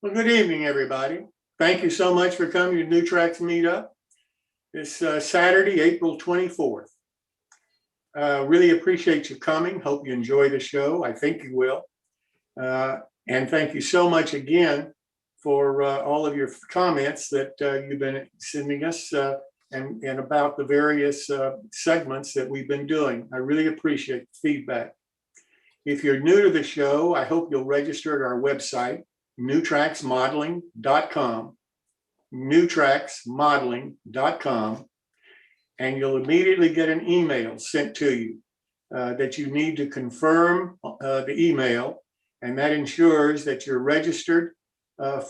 Well, good evening, everybody. Thank you so much for coming to New Tracks Meetup. It's Saturday, April 24th. Really appreciate you coming. Hope you enjoy the show. I think you will. And thank you so much again for all of your comments that you've been sending us and about the various segments that we've been doing. I really appreciate the feedback. If you're new to the show, I hope you'll register at our website, newtracksmodeling.com, newtracksmodeling.com, and you'll immediately get an email sent to you that you need to confirm the email, and that ensures that you're registered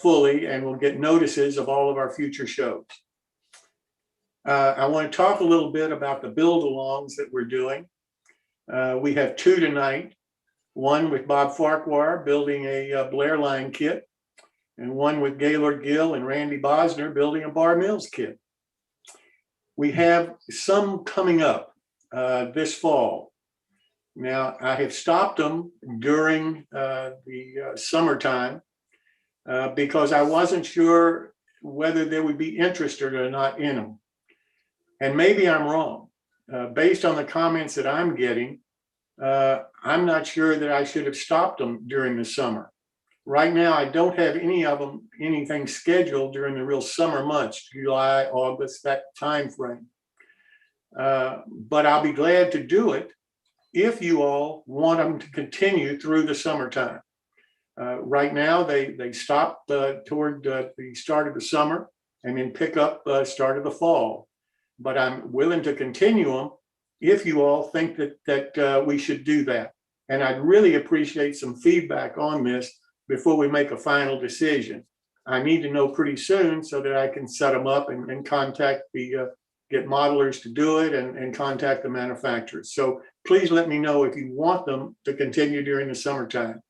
fully and will get notices of all of our future shows. I want to talk a little bit about the build-alongs that we're doing. We have two tonight. One with Bob Farquhar building a Blair line kit, and one with Gaylord Gill and Randy Bosner building a Bar Mills kit. We have some coming up this fall. Now, I have stopped them during the summertime because I wasn't sure whether there would be interested or not in them. And maybe I'm wrong. Based on the comments that I'm getting, I'm not sure that I should have stopped them during the summer. Right now, I don't have anything scheduled during the real summer months, July, August, that time frame. But I'll be glad to do it if you all want them to continue through the summertime. Right now, they stop toward the start of the summer and then pick up start of the fall. But I'm willing to continue them if you all think that we should do that. And I'd really appreciate some feedback on this before we make a final decision. I need to know pretty soon so that I can set them up and contact get modelers to do it and contact the manufacturers. So please let me know if you want them to continue during the summertime.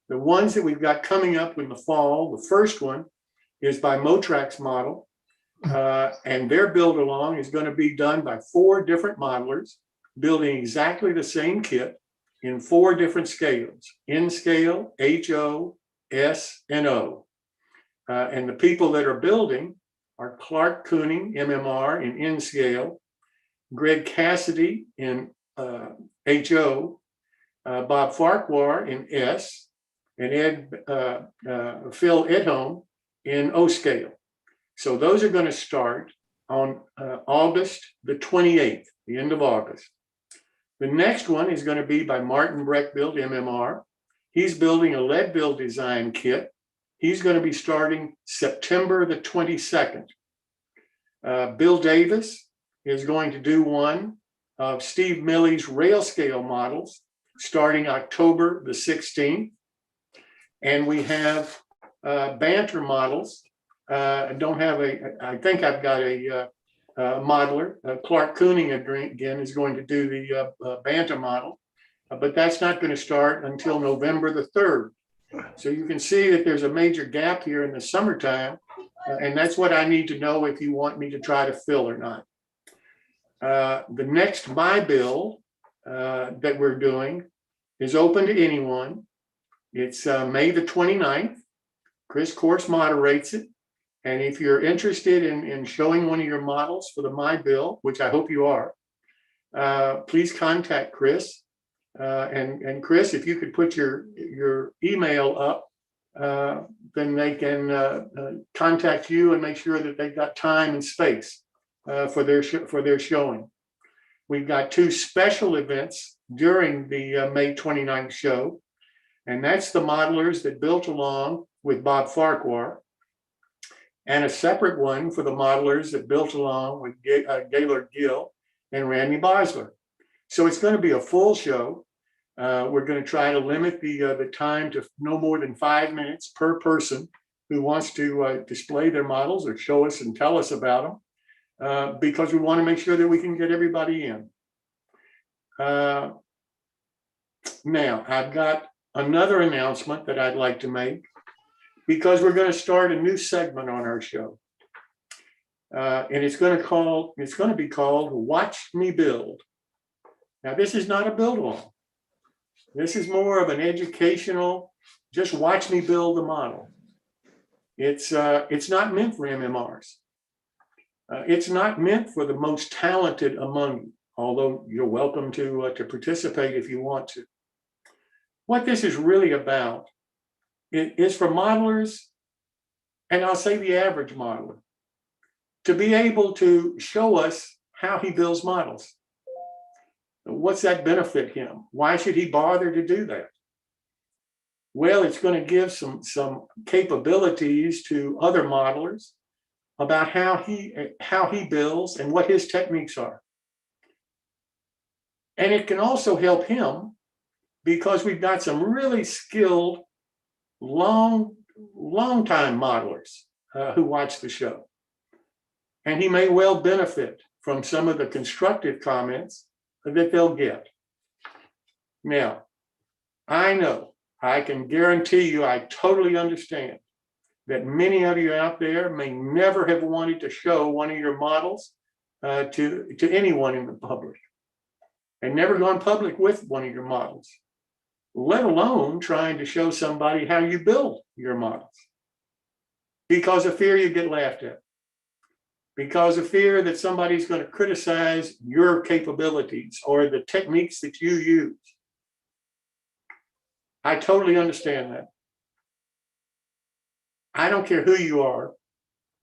The ones that we've got coming up in the fall, the first one is by Motrax Model. And their build along is going to be done by 4 different modelers building exactly the same kit in 4 different scales: N scale, HO, S, and O. And the people that are building are Clark Kooning, MMR, in N scale, Greg Cassidy in HO, Bob Farquhar in S, and Phil Edholm in O scale. So those are going to start on August the 28th, the end of August. The next one is going to be by Martin Breckbild, MMR. He's building a lead build design kit. He's going to be starting September the 22nd. Bill Davis is going to do one of Steve Milley's rail scale models starting October the 16th. And we have Banter models. I think I've got a modeler. Clark Kooning again is going to do the Banter model, but that's not going to start until November the 3rd. So you can see that there's a major gap here in the summertime, and that's what I need to know if you want me to try to fill or not. The next My Build that we're doing is open to anyone. It's May the 29th. Chris Course moderates it. And if you're interested in showing one of your models for the My Bill, which I hope you are, please contact Chris. And Chris, if you could put your email up, then they can contact you and make sure that they've got time and space for their showing. We've got 2 special events during the May 29th show, and that's the modelers that built along with Bob Farquhar, and a separate one for the modelers that built along with Gaylord Gill and Randy Bosler. So it's going to be a full show. We're going to try to limit the time to no more than 5 minutes per person who wants to display their models or show us and tell us about them, because we want to make sure that we can get everybody in. Now, I've got another announcement that I'd like to make, because we're going to start a new segment on our show. And it's going to be called Watch Me Build. Now, this is not a build along. This is more of an educational, just watch me build the model. It's not meant for MMRs. It's not meant for the most talented among you, although you're welcome to participate if you want to. What this is really about is for modelers, and I'll say the average modeler, to be able to show us how he builds models. What's that benefit him? Why should he bother to do that? Well, it's going to give some capabilities to other modelers about how he builds and what his techniques are. And it can also help him because we've got some really skilled, long time modelers who watch the show. And he may well benefit from some of the constructive comments that they'll get. Now, I can guarantee you, I totally understand that many of you out there may never have wanted to show one of your models to anyone in the public, and never gone public with one of your models, let alone trying to show somebody how you build your models, because of fear you get laughed at, because of fear that somebody's going to criticize your capabilities or the techniques that you use. I totally understand that. I don't care who you are,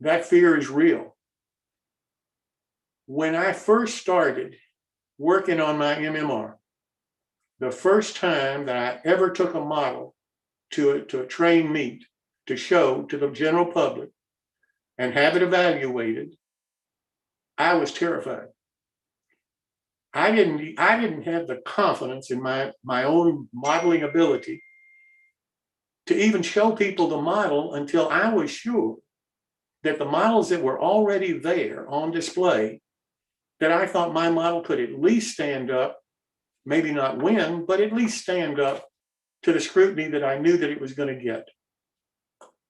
that fear is real. When I first started working on my MMR, the first time that I ever took a model to a train meet to show to the general public and have it evaluated, I was terrified. I didn't have the confidence in my own modeling ability to even show people the model until I was sure that the models that were already there on display, that I thought my model could at least stand up, maybe not win, but at least stand up to the scrutiny that I knew that it was going to get.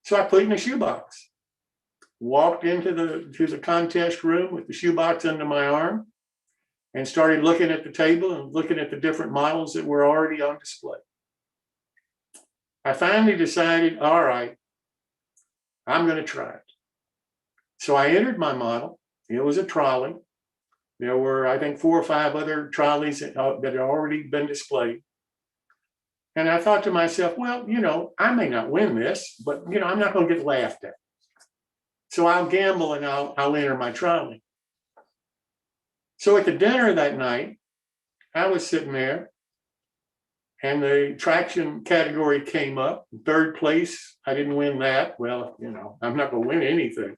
So I put it in a shoebox, walked into the contest room with the shoebox under my arm, and started looking at the table and looking at the different models that were already on display. I finally decided, all right, I'm going to try it. So I entered my model. It was a trolley. There were, I think, 4 or 5 other trolleys that had already been displayed. And I thought to myself, well, I may not win this, but, I'm not going to get laughed at. So I'll gamble and I'll enter my trolley. So at the dinner that night, I was sitting there, and the traction category came up. 3rd place, I didn't win that. Well, I'm not going to win anything.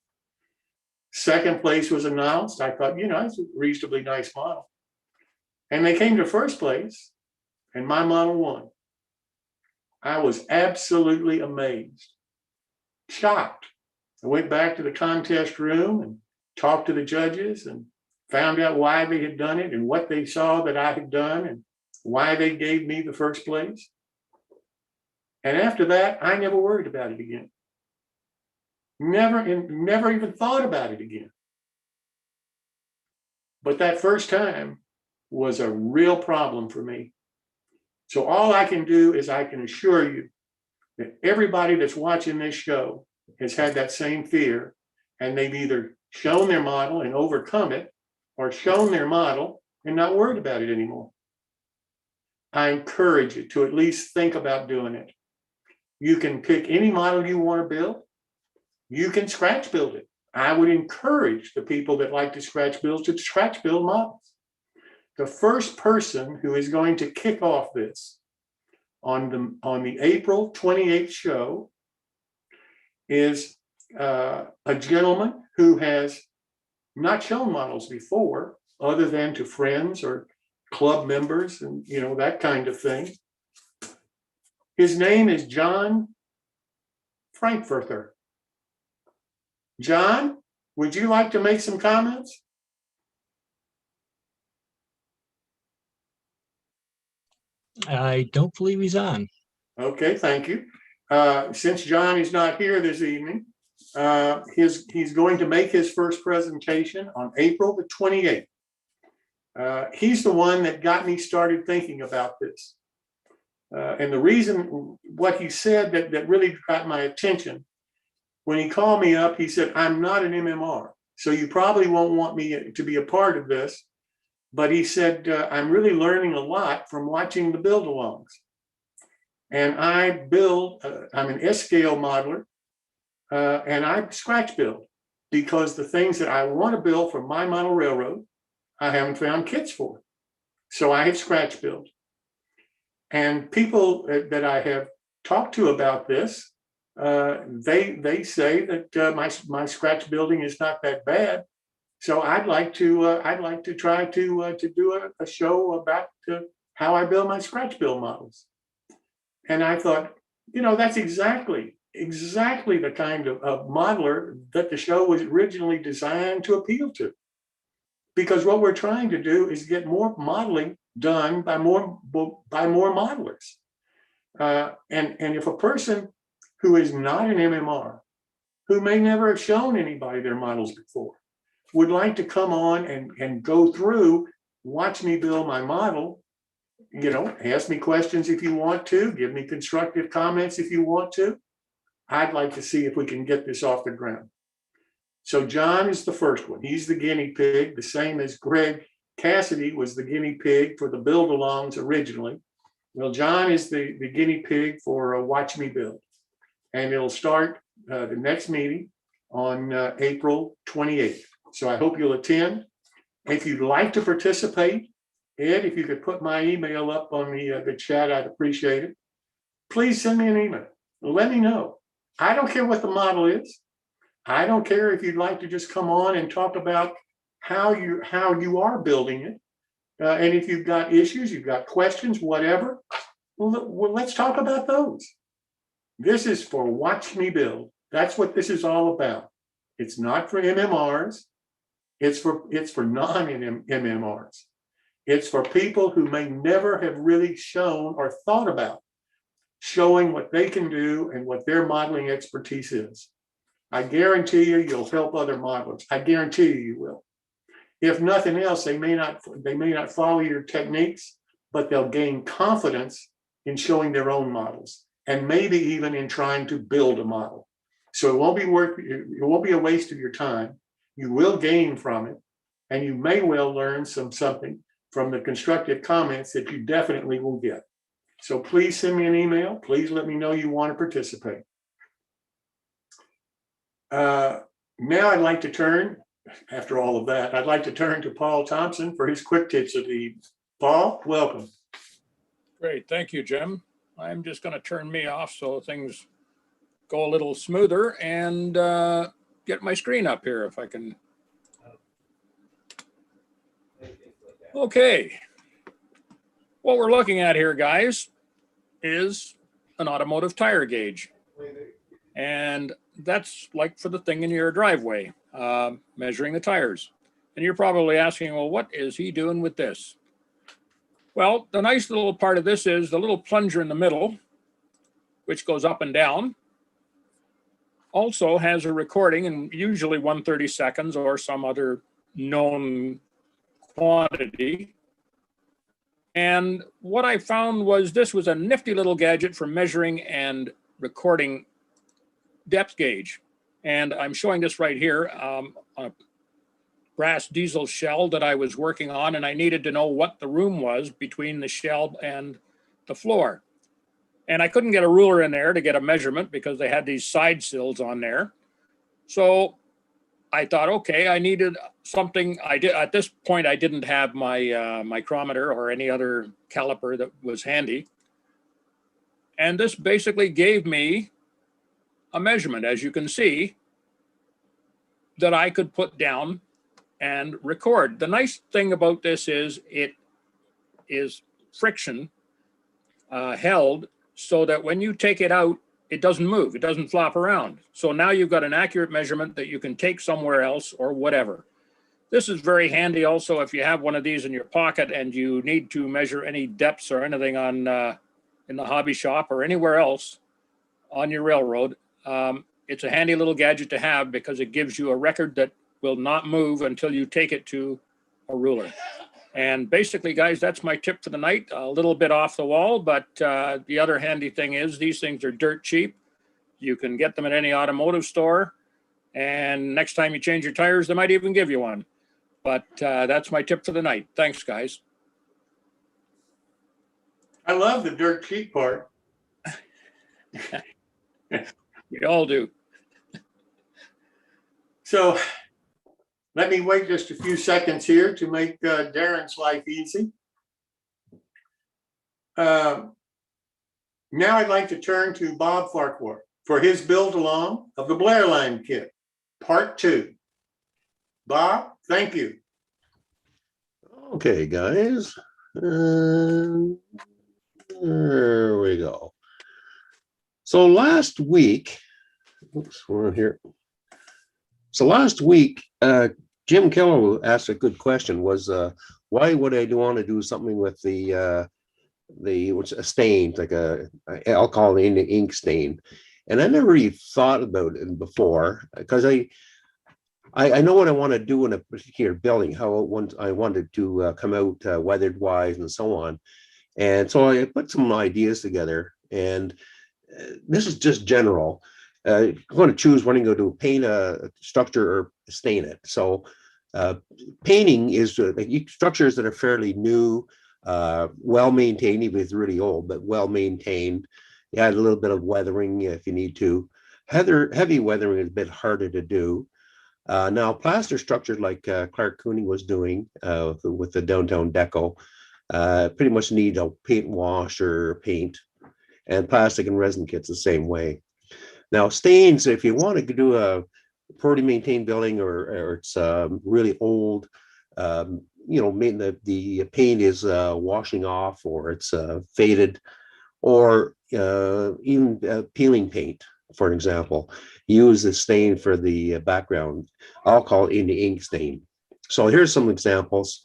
2nd place was announced. I thought, it's a reasonably nice model. And they came to 1st place, and my model won. I was absolutely amazed, shocked. I went back to the contest room and talked to the judges and found out why they had done it and what they saw that I had done and why they gave me the 1st place. And after that, I never worried about it again. Never even thought about it again. But that first time was a real problem for me. So all I can do is I can assure you that everybody that's watching this show has had that same fear, and they've either shown their model and overcome it, or shown their model and not worried about it anymore. I encourage you to at least think about doing it. You can pick any model you want to build. You can scratch build it. I would encourage the people that like to scratch build to scratch build models. The first person who is going to kick off this on the April 28th show is a gentleman who has not shown models before, other than to friends or club members and that kind of thing. His name is John Frankfurter. John, would you like to make some comments? I don't believe he's on. Okay, thank you. Since John is not here this evening, he's going to make his first presentation on April the 28th. He's the one that got me started thinking about this. And the reason, what he said that really got my attention When he called me up, he said, I'm not an MMR, so you probably won't want me to be a part of this. But he said, I'm really learning a lot from watching the build-alongs. And I build, I'm an S-scale modeler, and I scratch build because the things that I want to build for my model railroad, I haven't found kits for. So I have scratch build. And people that I have talked to about this, they say that my scratch building is not that bad. So I'd like to try to do a show about how I build my scratch build models. And I thought, that's exactly the kind of modeler that the show was originally designed to appeal to. Because what we're trying to do is get more modeling done by more modelers. And if a person who is not an MMR, who may never have shown anybody their models before, would like to come on and go through, watch me build my model, ask me questions if you want to, give me constructive comments if you want to. I'd like to see if we can get this off the ground. So John is the first one. He's the guinea pig, the same as Greg Cassidy was the guinea pig for the build-alongs originally. Well, John is the guinea pig for Watch Me Build. And it'll start the next meeting on April 28th. So I hope you'll attend. If you'd like to participate, Ed, if you could put my email up on the chat, I'd appreciate it. Please send me an email. Let me know. I don't care what the model is. I don't care if you'd like to just come on and talk about how you are building it. And if you've got issues, you've got questions, whatever, well, let's talk about those. This is for Watch Me Build. That's what this is all about. It's not for MMRs. It's for non-MMRs. It's for people who may never have really shown or thought about showing what they can do and what their modeling expertise is. I guarantee you'll help other modelers. I guarantee you will. If nothing else, they may not follow your techniques, but they'll gain confidence in showing their own models and maybe even in trying to build a model. So it won't be a waste of your time. You will gain from it, and you may well learn something from the constructive comments that you definitely will get. So please send me an email. Please let me know you want to participate. Now I'd like to turn, after all of that, I'd like to turn to Paul Thompson for his quick tips of the evening. Paul, welcome. Great, thank you, Jim. I'm just going to turn me off so things go a little smoother and get my screen up here if I can. Okay. What we're looking at here, guys, is an automotive tire gauge. And that's like for the thing in your driveway, measuring the tires. And you're probably asking, well, what is he doing with this? Well, the nice little part of this is the little plunger in the middle, which goes up and down, also has a recording in usually 1/30 seconds or some other known quantity. And what I found was this was a nifty little gadget for measuring and recording depth gauge. And I'm showing this right here on a brass diesel shell that I was working on, and I needed to know what the room was between the shell and the floor. And I couldn't get a ruler in there to get a measurement because they had these side sills on there. So I thought, okay, I needed something. At this point, I didn't have my micrometer or any other caliper that was handy. And this basically gave me a measurement, as you can see, that I could put down and record. The nice thing about this is it is friction held so that when you take it out, it doesn't move, it doesn't flop around. So now you've got an accurate measurement that you can take somewhere else or whatever. This is very handy also if you have one of these in your pocket and you need to measure any depths or anything on in the hobby shop or anywhere else on your railroad. It's a handy little gadget to have because it gives you a record that will not move until you take it to a ruler. And basically, guys, that's my tip for the night. A little bit off the wall, but the other handy thing is these things are dirt cheap. You can get them at any automotive store. And next time you change your tires, they might even give you one. But that's my tip for the night. Thanks, guys. I love the dirt cheap part. We all do. So let me wait just a few seconds here to make Darren's life easy. Now I'd like to turn to Bob Farquhar for his build along of the Blair Line kit, part 2. Bob, thank you. Okay, guys. There we go. So last week, oops, we're on here. So last week, Jim Keller asked a good question, was why would I want to do something with the what's a stain, like I'll call it an ink stain. And I never really thought about it before, because I know what I want to do in a particular building, how I wanted to come out weathered wise and so on. And so I put some ideas together, and this is just general. I'm going to choose when I'm going to paint a structure or stain it. So painting is like structures that are fairly new, well maintained, even if it's really old, but well maintained. You add a little bit of weathering if you need to. Heavy weathering is a bit harder to do. Now, plaster structures like Clark Cooney was doing with the downtown deco pretty much need a paint wash or paint, and plastic and resin kits the same way. Now, stains, if you want to do a poorly maintained building or it's really old, you know, the paint is washing off, or it's faded, or even peeling paint, for example, use the stain for the background. I'll call it the ink stain. So here's some examples.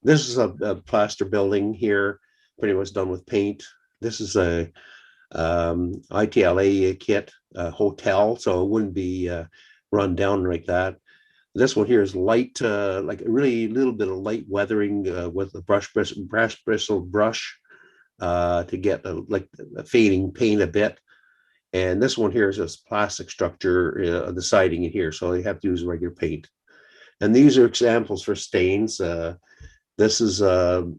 This is a plaster building here, pretty much done with paint. This is a ITLA kit, hotel, so it wouldn't be run down like that. This one here is light, like a really little bit of light weathering with a brass bristle brush to get like a fading paint a bit. And this one here is this plastic structure, the siding in here, so you have to use regular paint. And these are examples for stains. This is for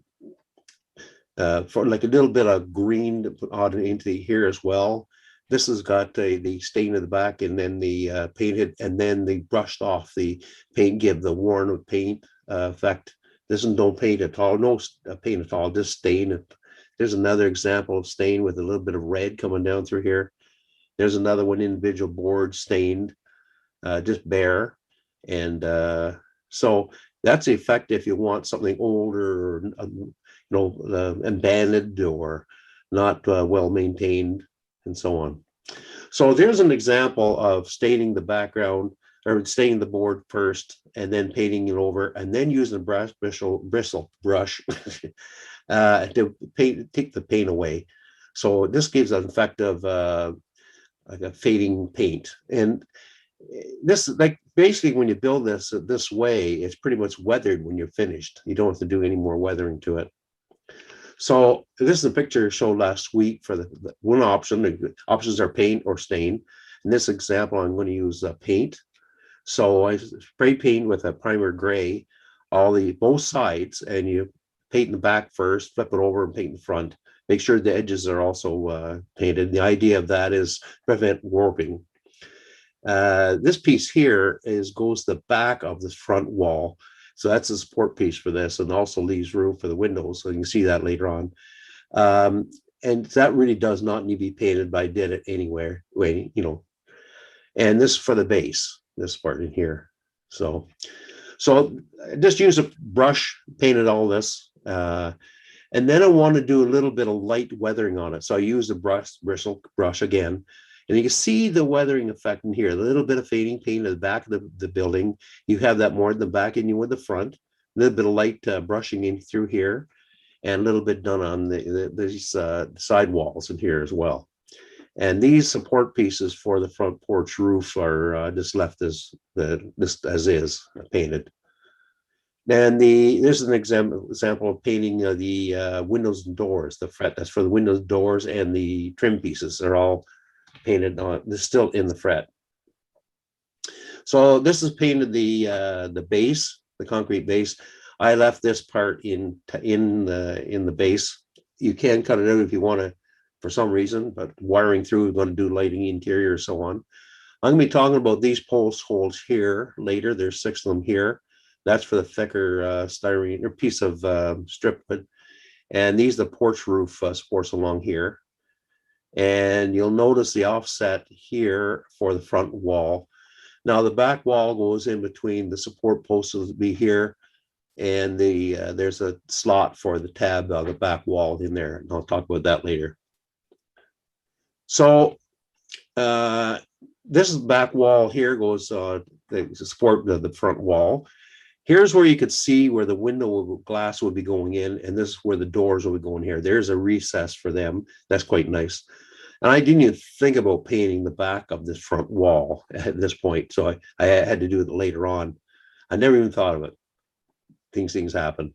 like a little bit of green to put on into here as well. This has got the stain in the back, and then the painted, and then they brushed off the paint, give the worn with paint effect. This is no paint at all, no paint at all, just stain. There's another example of stain with a little bit of red coming down through here. There's another one, individual board stained, just bare. And so that's the effect if you want something older, or you know, abandoned or not well maintained, and so on. So there's an example of staining the background, or staining the board first, and then painting it over, and then using a brass bristle brush to take the paint away. So this gives an effect of like a fading paint. And this, like, basically when you build this way, it's pretty much weathered when you're finished. You don't have to do any more weathering to it. So this is a picture showed last week for the one option. The options are paint or stain. In this example, I'm going to use paint. So I spray paint with a primer gray, both sides, and you paint in the back first, flip it over and paint in the front. Make sure the edges are also painted. The idea of that is prevent warping. This piece here goes to the back of this front wall. So that's a support piece for this, and also leaves room for the windows. So you can see that later on. And that really does not need to be painted, but I did it anywhere, you know. And this is for the base, this part in here. So just use a brush, painted all this. And then I want to do a little bit of light weathering on it. So I use the bristle brush again. And you can see the weathering effect in here, a little bit of fading paint at the back of the building. You have that more in the back and you in the front. A little bit of light brushing in through here, and a little bit done on these side walls in here as well. And these support pieces for the front porch roof are just left as is painted. And there's an example of painting the windows and doors. The fret that's for the windows, doors, and the trim pieces are all painted on. This is still in the fret. So this is painted the base, the concrete base. I left this part in the base. You can cut it out if you want to, for some reason, but wiring through, we're going to do lighting interior, so on. I'm going to be talking about these post holes here later. There's 6 of them here. That's for the thicker styrene or piece of strip wood. And these are the porch roof supports along here. And you'll notice the offset here for the front wall. Now the back wall goes in between the support posts will be here, and there's a slot for the tab on the back wall in there. And I'll talk about that later. So this is back wall here goes the support of the front wall. Here's where you could see where the window glass would be going in, and this is where the doors will be going here. There's a recess for them. That's quite nice. And I didn't even think about painting the back of this front wall at this point, so I had to do it later on. I never even thought of it. Things happen.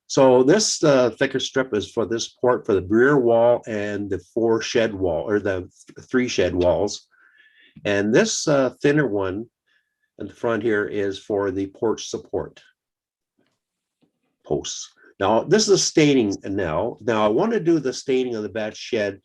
So this thicker strip is for this support for the rear wall and the 4 shed wall, or the 3 shed walls. And this thinner one at the front here is for the porch support posts. Now this is staining now. Now I want to do the staining of the back shed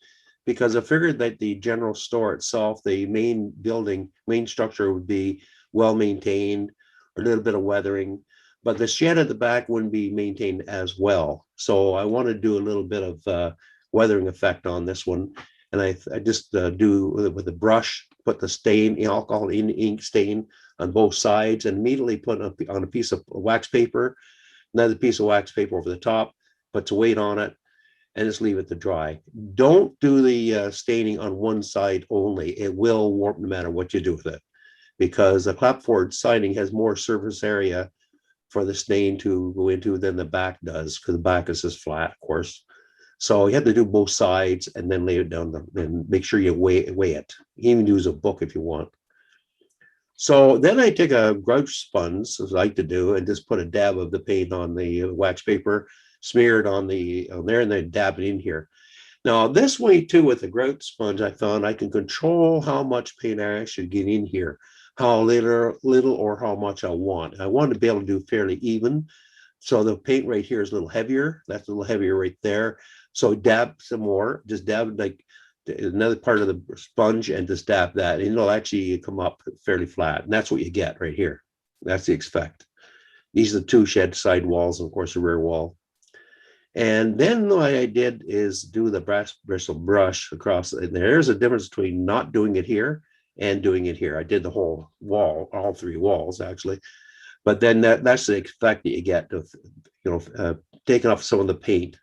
because I figured that the general store itself, the main building, main structure would be well maintained, a little bit of weathering, but the shed at the back wouldn't be maintained as well. So I want to do a little bit of weathering effect on this one. And I just do with a brush, put the stain, alcohol ink stain on both sides, and immediately put on a piece of wax paper, another piece of wax paper over the top, put the weight on it, and just leave it to dry. Don't do the staining on one side only. It will warp no matter what you do with it, because the clapboard siding has more surface area for the stain to go into than the back does, because the back is just flat, of course. So you have to do both sides and then lay it down and make sure you weigh it. You can even use a book if you want. So then I take a grouch sponge, as I like to do, and just put a dab of the paint on the wax paper, smear it on there, and then dab it in here. Now this way too, with the grouch sponge, I found I can control how much paint I actually get in here, how little or how much I want. I want to be able to do fairly even. So the paint right here is a little heavier. That's a little heavier right there. So dab some more, just dab like another part of the sponge and just dab that, and it'll actually come up fairly flat. And that's what you get right here. That's the effect. These are the 2 shed side walls, and of course the rear wall. And then what I did is do the bristle brush across. And there's a difference between not doing it here and doing it here. I did the whole wall, all 3 walls actually. But then that's the effect that you get of, taking off some of the paint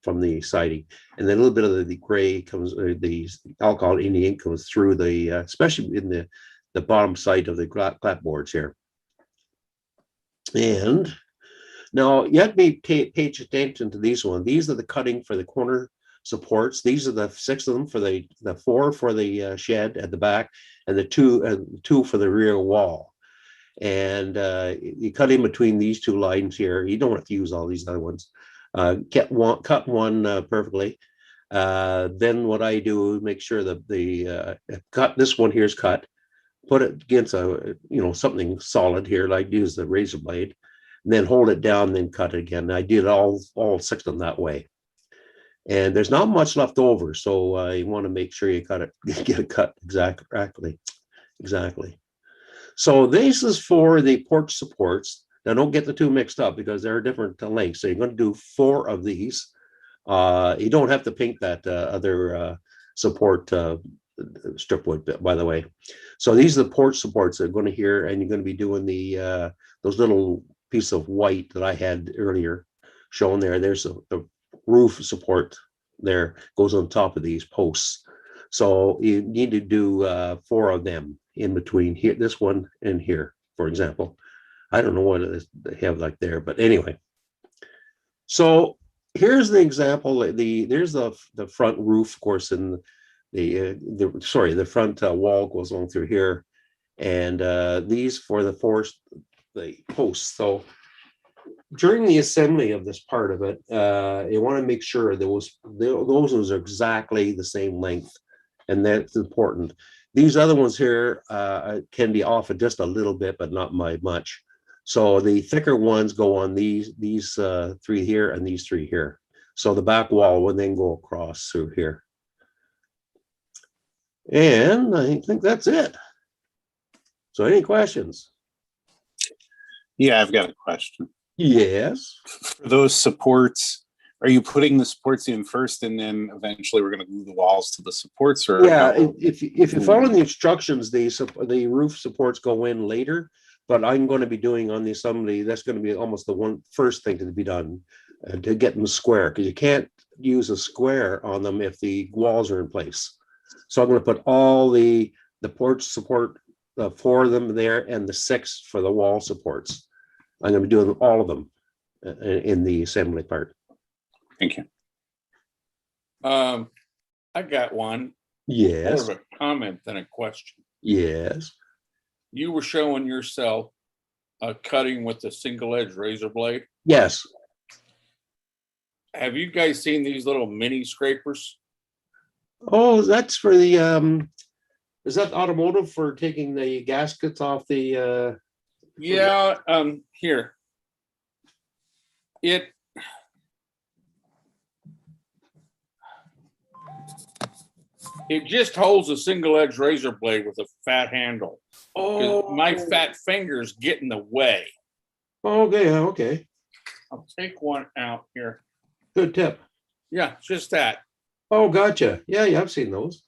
from the siding, and then a little bit of the gray comes, the alcohol in the ink comes through the, especially in the bottom side of the clapboards here. And now you have to pay attention to these ones. These are the cutting for the corner supports. These are the 6 of them for the 4 for the shed at the back, and the 2 for the rear wall. And you cut in between these 2 lines here. You don't have to use all these other ones. Cut one perfectly. Then what I do is make sure that the cut, this one here is cut, put it against a something solid here, like use the razor blade, and then hold it down, then cut it again. I did all 6 of them that way. And there's not much left over, so you want to make sure you cut it, get it cut exactly. So this is for the porch supports. Now don't get the 2 mixed up because they're different lengths. So you're going to do 4 of these. You don't have to paint that other support strip wood, by the way. So these are the porch supports that are going to here, and you're going to be doing the those little piece of white that I had earlier shown there. There's the roof support there, goes on top of these posts. So you need to do 4 of them in between here, this one and here, for example. I don't know what it is they have like there, but anyway. So here's the example. There's the front roof, of course, and the front wall goes on through here, and these for the posts. So during the assembly of this part of it, you want to make sure those are exactly the same length and that's important. These other ones here can be off just a little bit, but not by much. So the thicker ones go on these three here and these three here. So the back wall will then go across through here. And I think that's it. So any questions? Yeah, I've got a question. Yes. For those supports, are you putting the supports in first and then eventually we're going to glue the walls to the supports? Or Yeah, how? if you follow the instructions, the roof supports go in later, but I'm going to be doing on the assembly, that's going to be almost the first thing to be done to get them square, because you can't use a square on them if the walls are in place. So I'm going to put all the porch support, the 4 of them there, and the 6 for the wall supports. I'm going to be doing all of them in the assembly part. Thank you. I got one. Yes. More of a comment than a question. Yes. You were showing yourself cutting with a single edge razor blade. Yes. Have you guys seen these little mini scrapers? Oh, that's for the is that Automotive for taking the gaskets off the Yeah, here. It just holds a single edge razor blade with a fat handle. 'Cause my fat fingers get in the way. Okay, okay. I'll take one out here. Good tip. Yeah, just that. Oh, gotcha. Yeah, I've seen those.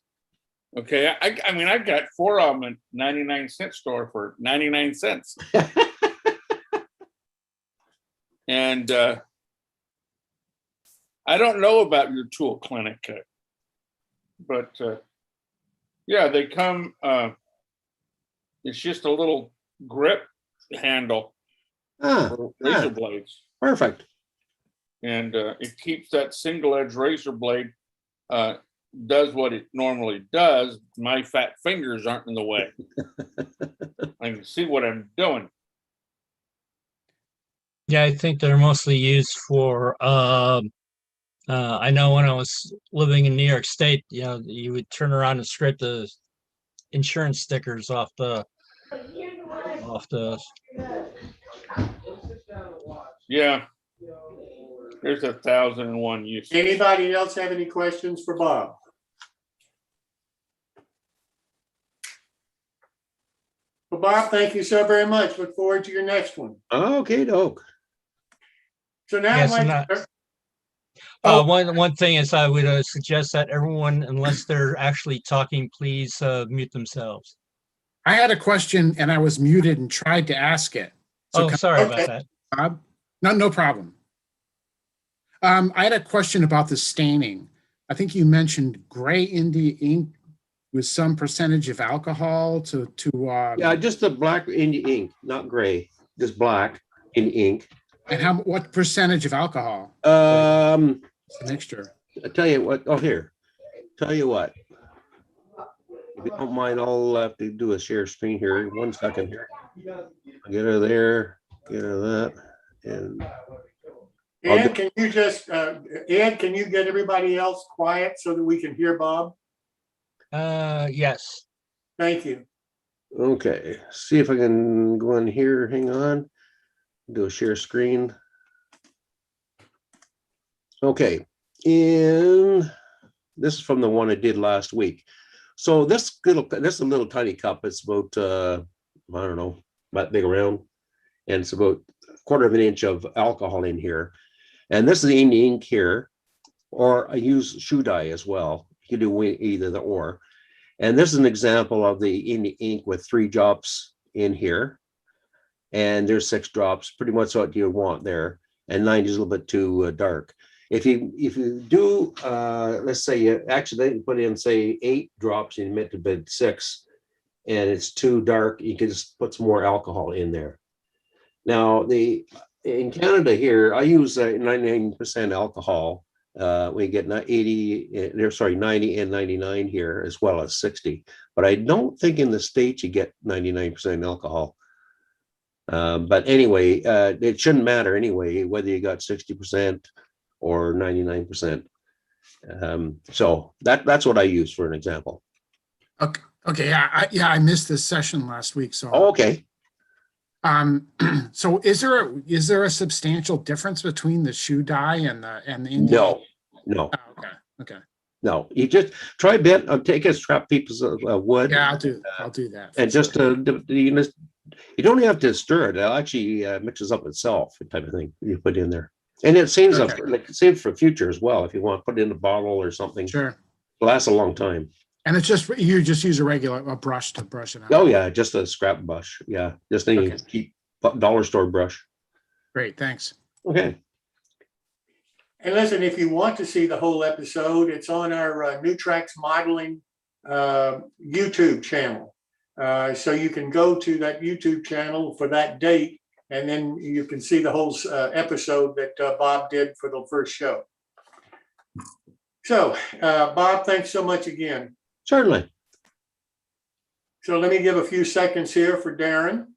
Okay, I mean, I got 4 of them at 99-cent store for 99 cents. And I don't know about your tool clinic, but yeah, they come, it's just a little grip handle for razor blades. Perfect. And it keeps that single edge razor blade, does what it normally does. My fat fingers aren't in the way. I can see what I'm doing. Yeah, I think they're mostly used for, I know when I was living in New York State, you would turn around and scrape the insurance stickers off the, Yeah. There's 1,001 uses. Anybody else have any questions for Bob? Well, Bob, thank you so very much. Look forward to your next one. Okay, doke. So now Yes, I'd and like to- one thing is I would suggest that everyone, unless they're actually talking, please mute themselves. I had a question and I was muted and tried to ask it. So Sorry okay. about that. Bob? No problem. I had a question about the staining. I think you mentioned gray India ink with some percentage of alcohol to Yeah, just the black in the ink, not gray, just black in ink. and what percentage of alcohol? It's The mixture. I tell you what. Oh, here. Tell you what. If you don't mind, I'll have to do a share screen here. 1 second here. I'll get her there. Get her that. And Ed, can you just, Ed, can you get everybody else quiet so that we can hear Bob? Yes. Thank you. okay, see if I can go in here. Hang on. Do a share screen. Okay, this is from the one I did last week. So this is a little tiny cup. It's about I don't know, about big around, and it's about 1/4 of an inch of alcohol in here. And this is the ink here, or I use shoe dye as well. You can do either the or. And this is an example of the ink with 3 drops in here. And there's 6 drops, pretty much what you want there. And 90 is a little bit too dark. If you do, let's say you accidentally put in, say, 8 drops and you meant to put 6, and it's too dark, you can just put some more alcohol in there. Now, in Canada here, I use 99% alcohol. We get 90 and 99 here, as well as 60. But I don't think in the States you get 99% alcohol. But anyway, it shouldn't matter anyway, whether you got 60% or 99%. So that's what I use for an example. Okay, okay, yeah, I missed this session last week, so. Oh, okay. So is there a substantial difference between the shoe die and the India? No, Oh, okay. no. You just try take a scrap piece of wood. Yeah, I'll do that. for And just sure. you don't have to stir it. It actually mixes up itself, type of thing you put in there. And it saves up, Okay. like saved for future as well. If you want to put it in a bottle or something, Sure. it lasts a long time. And it's just, you just use a brush to brush it out. Oh yeah, just a scrap brush. Yeah, just any Okay. cheap dollar store brush. Great, thanks. Okay. And listen, if you want to see the whole episode, it's on our New Tracks Modeling YouTube channel. So you can go to that YouTube channel for that date, and then you can see the whole episode that Bob did for the first show. So, Bob, thanks so much again. Certainly. So let me give a few seconds here for Darren.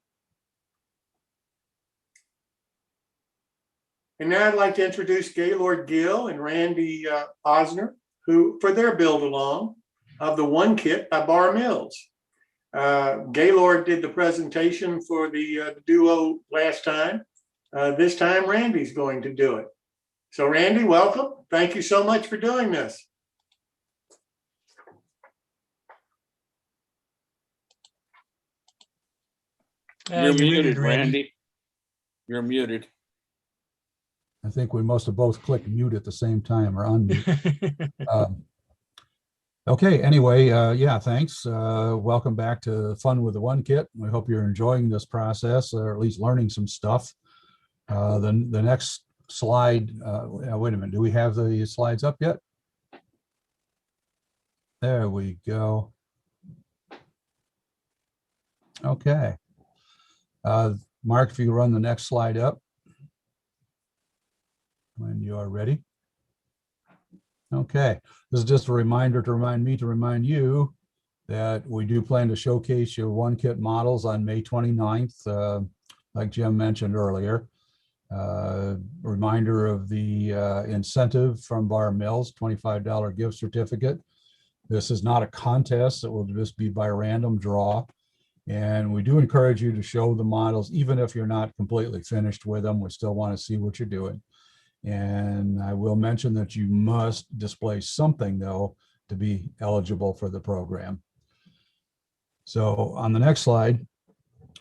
And now I'd like to introduce Gaylord Gill and Randy Osner, who for their build along of the One Kit by Bar Mills. Gaylord did the presentation for the duo last time. This time Randy's going to do it. So Randy, welcome. Thank you so much for doing this. You're muted, Randy. You're muted. I think we must have both clicked mute at the same time or unmute. Okay, anyway, yeah, thanks. Welcome back to Fun with the One Kit. We hope you're enjoying this process, or at least learning some stuff. The next slide, wait a minute, do we have the slides up yet? There we go. Okay. Mark, if you run the next slide up when you are ready. Okay, this is just a reminder to remind me to remind you that we do plan to showcase your One Kit models on May 29th, like Jim mentioned earlier. Reminder of the incentive from Bar Mills, $25 gift certificate. This is not a contest. It will just be by random draw. And we do encourage you to show the models, even if you're not completely finished with them. We still want to see what you're doing. And I will mention that you must display something, though, to be eligible for the program. So on the next slide,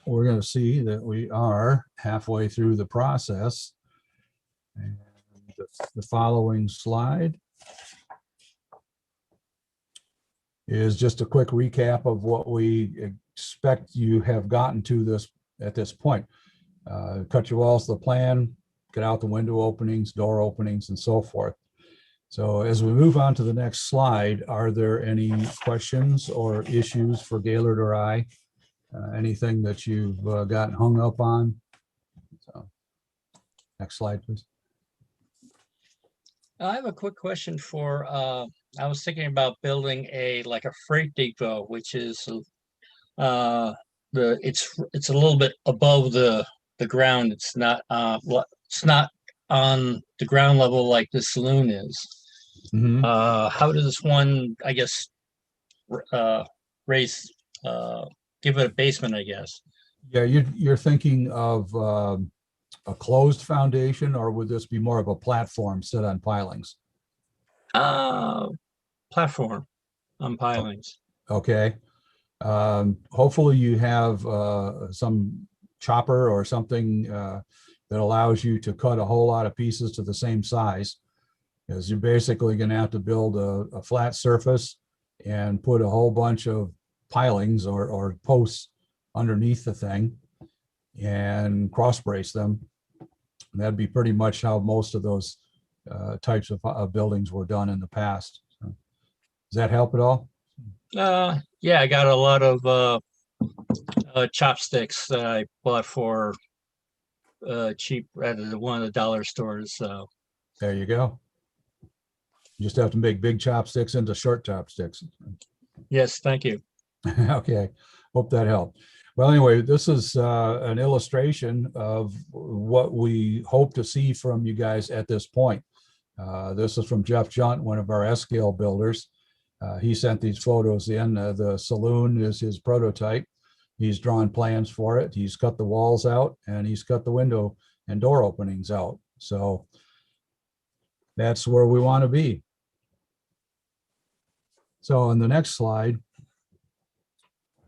we're going to see that we are halfway through the process. And the following slide is just a quick recap of what we expect you have gotten to this at this point. Cut your walls to the plan, get out the window openings, door openings, and so forth. So as we move on to the next slide, are there any questions or issues for Gaylord or I? Anything that you've gotten hung up on? So, next slide, please. I have a quick question for, I was thinking about building like a freight depot, which is it's a little bit above the ground. It's not on the ground level like the saloon is. Mm-hmm. How does this one, I guess, raise, give it a basement, I guess? Yeah, you're thinking of a closed foundation, or would this be more of a platform set on pilings? Platform on pilings. Okay. Hopefully you have some chopper or something that allows you to cut a whole lot of pieces to the same size, because you're basically going to have to build a flat surface and put a whole bunch of pilings or posts underneath the thing and cross brace them. And that'd be pretty much how most of those types of buildings were done in the past. So, does that help at all? Yeah, I got a lot of chopsticks that I bought for cheap at one of the dollar stores. So there you go. You just have to make big chopsticks into short chopsticks. yes, thank you. Okay, hope that helped. Well, anyway, this is an illustration of what we hope to see from you guys at this point. This is from Jeff Junt, one of our S-scale builders. He sent these photos in. The saloon is his prototype. He's drawn plans for it. He's cut the walls out and he's cut the window and door openings out. So that's where we want to be. So on the next slide,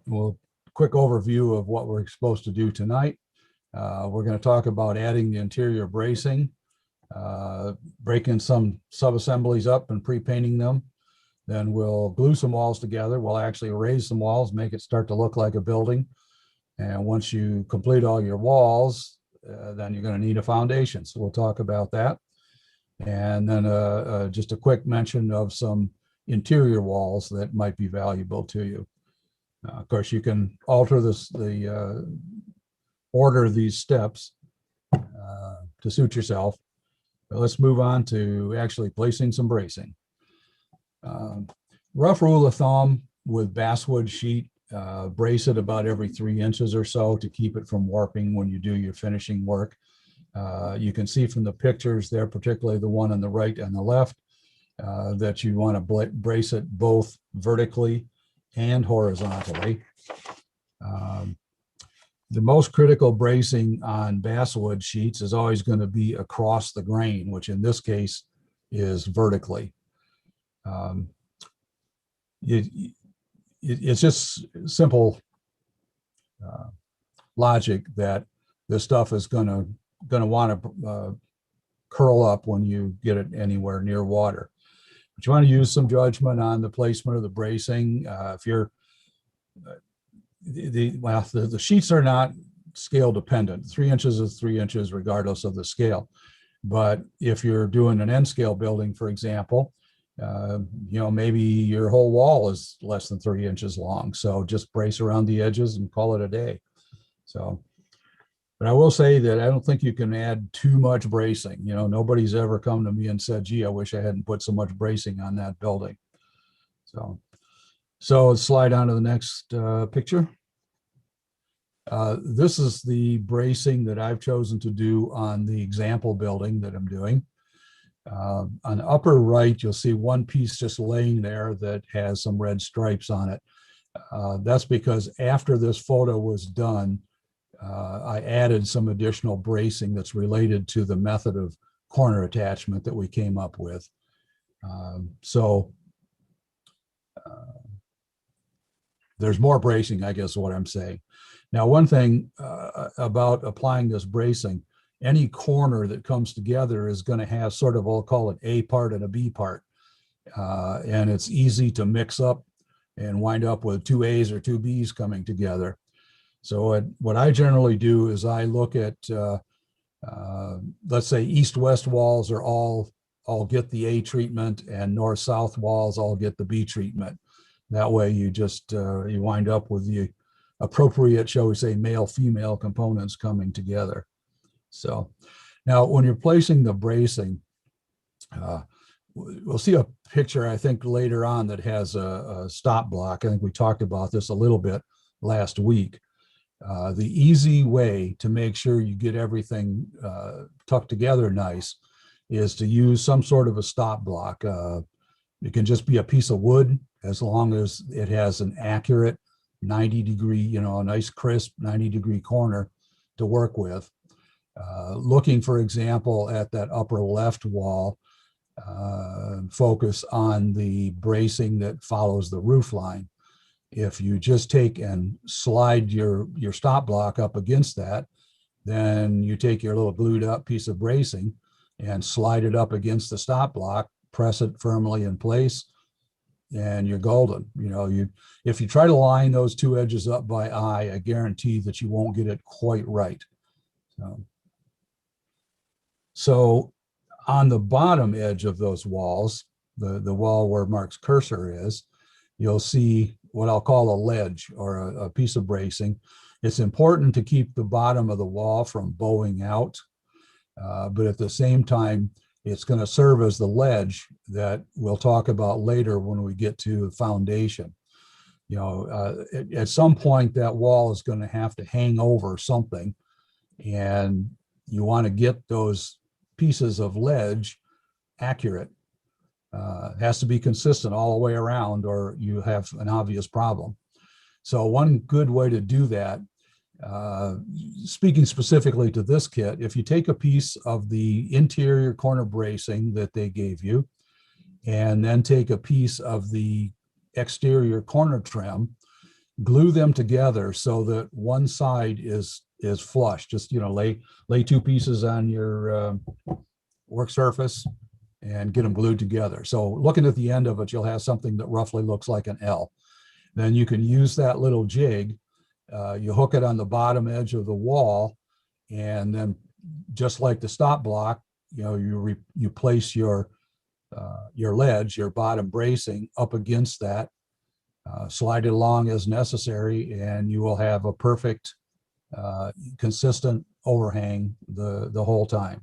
we'll quick overview of what we're supposed to do tonight. We're going to talk about adding the interior bracing, breaking some sub-assemblies up and pre-painting them. Then we'll glue some walls together. We'll actually raise some walls, make it start to look like a building. And once you complete all your walls, then you're going to need a foundation. So we'll talk about that. And then just a quick mention of some interior walls that might be valuable to you. Of course, you can alter the order of these steps to suit yourself. But let's move on to actually placing some bracing. Rough rule of thumb with basswood sheet, brace it about every 3 inches or so to keep it from warping when you do your finishing work. You can see from the pictures there, particularly the one on the right and the left, that you want to brace it both vertically and horizontally. The most critical bracing on basswood sheets is always going to be across the grain, which in this case is vertically. It's just simple logic that this stuff is going to want to curl up when you get it anywhere near water. But you want to use some judgment on the placement of the bracing. If you're the sheets are not scale dependent. 3 inches is 3 inches regardless of the scale. But if you're doing an end scale building, for example, maybe your whole wall is less than 3 inches long. So just brace around the edges and call it a day. So, but I will say that I don't think you can add too much bracing. Nobody's ever come to me and said, gee, I wish I hadn't put so much bracing on that building. So let's slide on to the next picture. This is the bracing that I've chosen to do on the example building that I'm doing. On the upper right, you'll see one piece just laying there that has some red stripes on it. That's because after this photo was done, I added some additional bracing that's related to the method of corner attachment that we came up with. There's more bracing, I guess, is what I'm saying. Now, one thing about applying this bracing, any corner that comes together is going to have sort of, I'll call it A part and a B part. And it's easy to mix up and wind up with 2 A's or 2 B's coming together. So what I generally do is I look at, let's say east-west walls are all get the A treatment and north-south walls all get the B treatment. That way you just, you wind up with the appropriate, shall we say, male-female components coming together. So now when you're placing the bracing, we'll see a picture, I think, later on that has a stop block. I think we talked about this a little bit last week. The easy way to make sure you get everything tucked together nice is to use some sort of a stop block. It can just be a piece of wood as long as it has an accurate 90-degree, a nice crisp 90-degree corner to work with. Looking, for example, at that upper left wall, focus on the bracing that follows the roof line. If you just take and slide your stop block up against that, then you take your little glued up piece of bracing and slide it up against the stop block, press it firmly in place, and you're golden. If you try to line those 2 edges up by eye, I guarantee that you won't get it quite right. So on the bottom edge of those walls, the wall where Mark's cursor is, you'll see what I'll call a ledge or a piece of bracing. It's important to keep the bottom of the wall from bowing out, but at the same time, it's going to serve as the ledge that we'll talk about later when we get to the foundation. At some point, that wall is going to have to hang over something, and you want to get those pieces of ledge accurate. Has to be consistent all the way around, or you have an obvious problem. So one good way to do that, speaking specifically to this kit, if you take a piece of the interior corner bracing that they gave you, and then take a piece of the exterior corner trim, glue them together so that one side is flush. Just, you know, lay two pieces on your work surface and get them glued together. So looking at the end of it, you'll have something that roughly looks like an L. Then you can use that little jig. You hook it on the bottom edge of the wall, and then just like the stop block, you know, you place your ledge, your bottom bracing up against that, slide it along as necessary, and you will have a perfect, consistent overhang the whole time.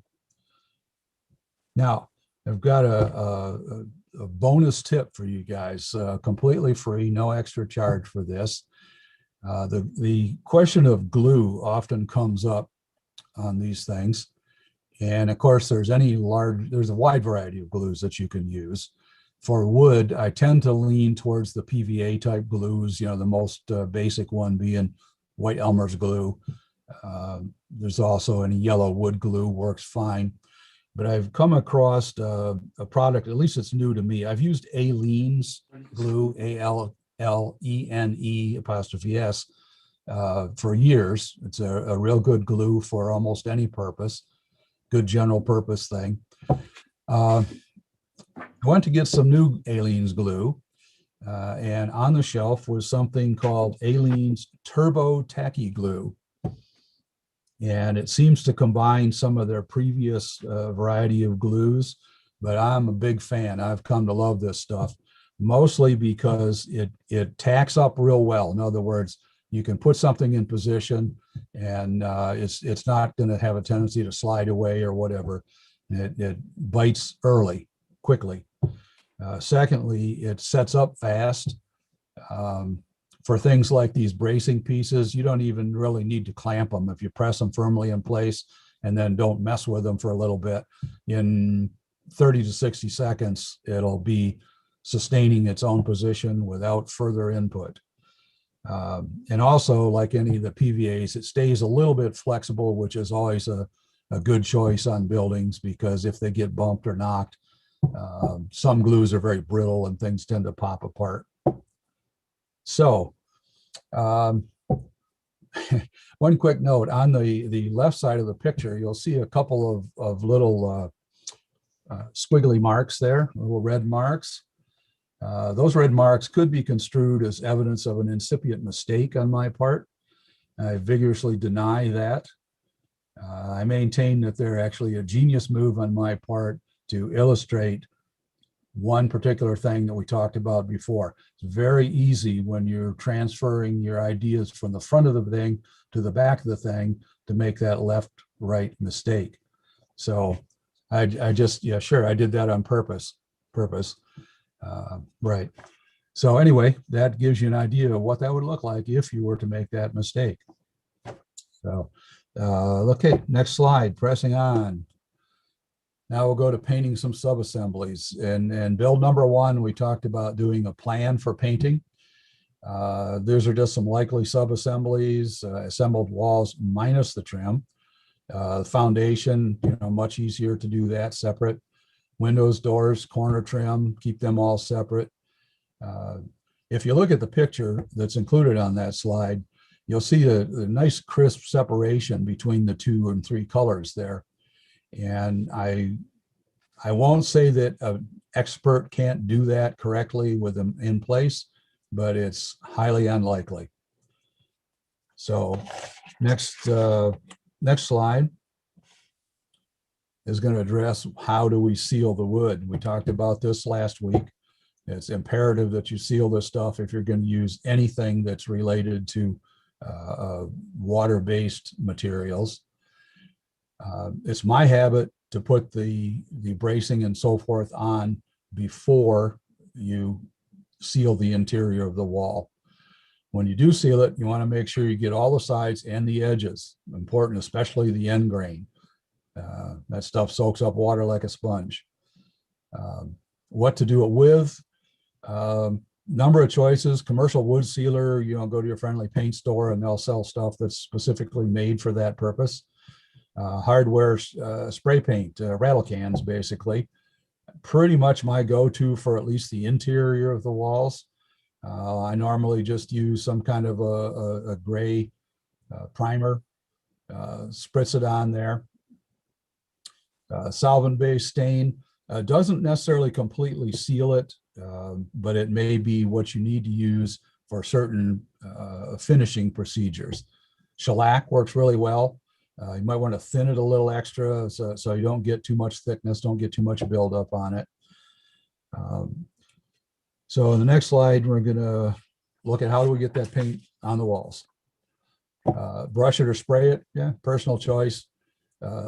Now, I've got a bonus tip for you guys, completely free, no extra charge for this. The question of glue often comes up on these things. And of course, there's a wide variety of glues that you can use. For wood, I tend to lean towards the PVA type glues, you know, the most basic one being White Elmer's glue. There's also any yellow wood glue, works fine. But I've come across a product, at least it's new to me. I've used Aleene's glue, ALLENE', for years. It's a real good glue for almost any purpose, good general purpose thing. I went to get some new Aleene's glue, and on the shelf was something called Aleene's Turbo Tacky Glue. And it seems to combine some of their previous variety of glues, but I'm a big fan. I've come to love this stuff, mostly because it tacks up real well. In other words, you can put something in position, and it's not going to have a tendency to slide away or whatever. It bites quickly. Secondly, it sets up fast. For things like these bracing pieces, you don't even really need to clamp them. If you press them firmly in place and then don't mess with them for a little bit, in 30 to 60 seconds, it'll be sustaining its own position without further input. And also, like any of the PVAs, it stays a little bit flexible, which is always a good choice on buildings, because if they get bumped or knocked, some glues are very brittle and things tend to pop apart. So one quick note, on the left side of the picture, you'll see a couple of little squiggly marks there, little red marks. Those red marks could be construed as evidence of an incipient mistake on my part. I vigorously deny that. I maintain that they're actually a genius move on my part to illustrate one particular thing that we talked about before. It's very easy when you're transferring your ideas from the front of the thing to the back of the thing to make that left-right mistake. So I just, yeah, sure, I did that on purpose. Right. So anyway, that gives you an idea of what that would look like if you were to make that mistake. So, okay, next slide, pressing on. Now we'll go to painting some sub-assemblies. And build number one, we talked about doing a plan for painting. Those are just some likely sub-assemblies, assembled walls minus the trim. Foundation, much easier to do that separate. Windows, doors, corner trim, keep them all separate. If you look at the picture that's included on that slide, you'll see a nice crisp separation between the 2 and 3 colors there. And I won't say that an expert can't do that correctly with them in place, but it's highly unlikely. So next slide is going to address how do we seal the wood. We talked about this last week. It's imperative that you seal this stuff if you're going to use anything that's related to water-based materials. It's my habit to put the bracing and so forth on before you seal the interior of the wall. When you do seal it, you want to make sure you get all the sides and the edges. Important, especially the end grain. That stuff soaks up water like a sponge. what to do it with. Number of choices. Commercial wood sealer, go to your friendly paint store and they'll sell stuff that's specifically made for that purpose. Hardware spray paint, rattle cans, basically. Pretty much my go-to for at least the interior of the walls. I normally just use some kind of a gray primer, spritz it on there. Solvent-based stain doesn't necessarily completely seal it, but it may be what you need to use for certain finishing procedures. Shellac works really well. You might want to thin it a little extra so you don't get too much thickness, don't get too much buildup on it. So in the next slide, we're going to look at how do we get that paint on the walls. Brush it or spray it, yeah, personal choice.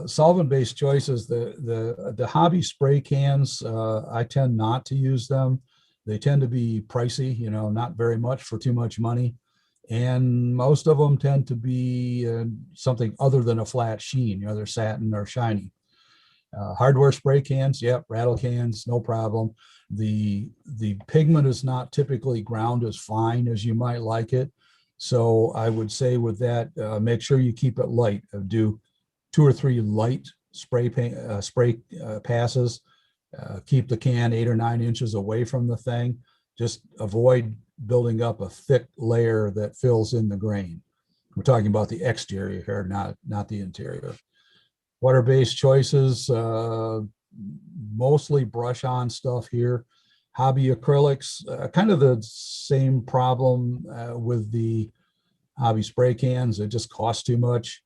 Solvent-based choices, the hobby spray cans, I tend not to use them. They tend to be pricey, not very much for too much money. And most of them tend to be something other than a flat sheen, they're satin or shiny. Hardware spray cans, yep, rattle cans, no problem. The pigment is not typically ground as fine as you might like it. So I would say with that, make sure you keep it light. Do 2 or 3 light spray passes. Keep the can 8 or 9 inches away from the thing. Just avoid building up a thick layer that fills in the grain. We're talking about the exterior here, not the interior. Water-based choices, mostly brush-on stuff here. Hobby acrylics, kind of the same problem with the hobby spray cans. It just costs too much.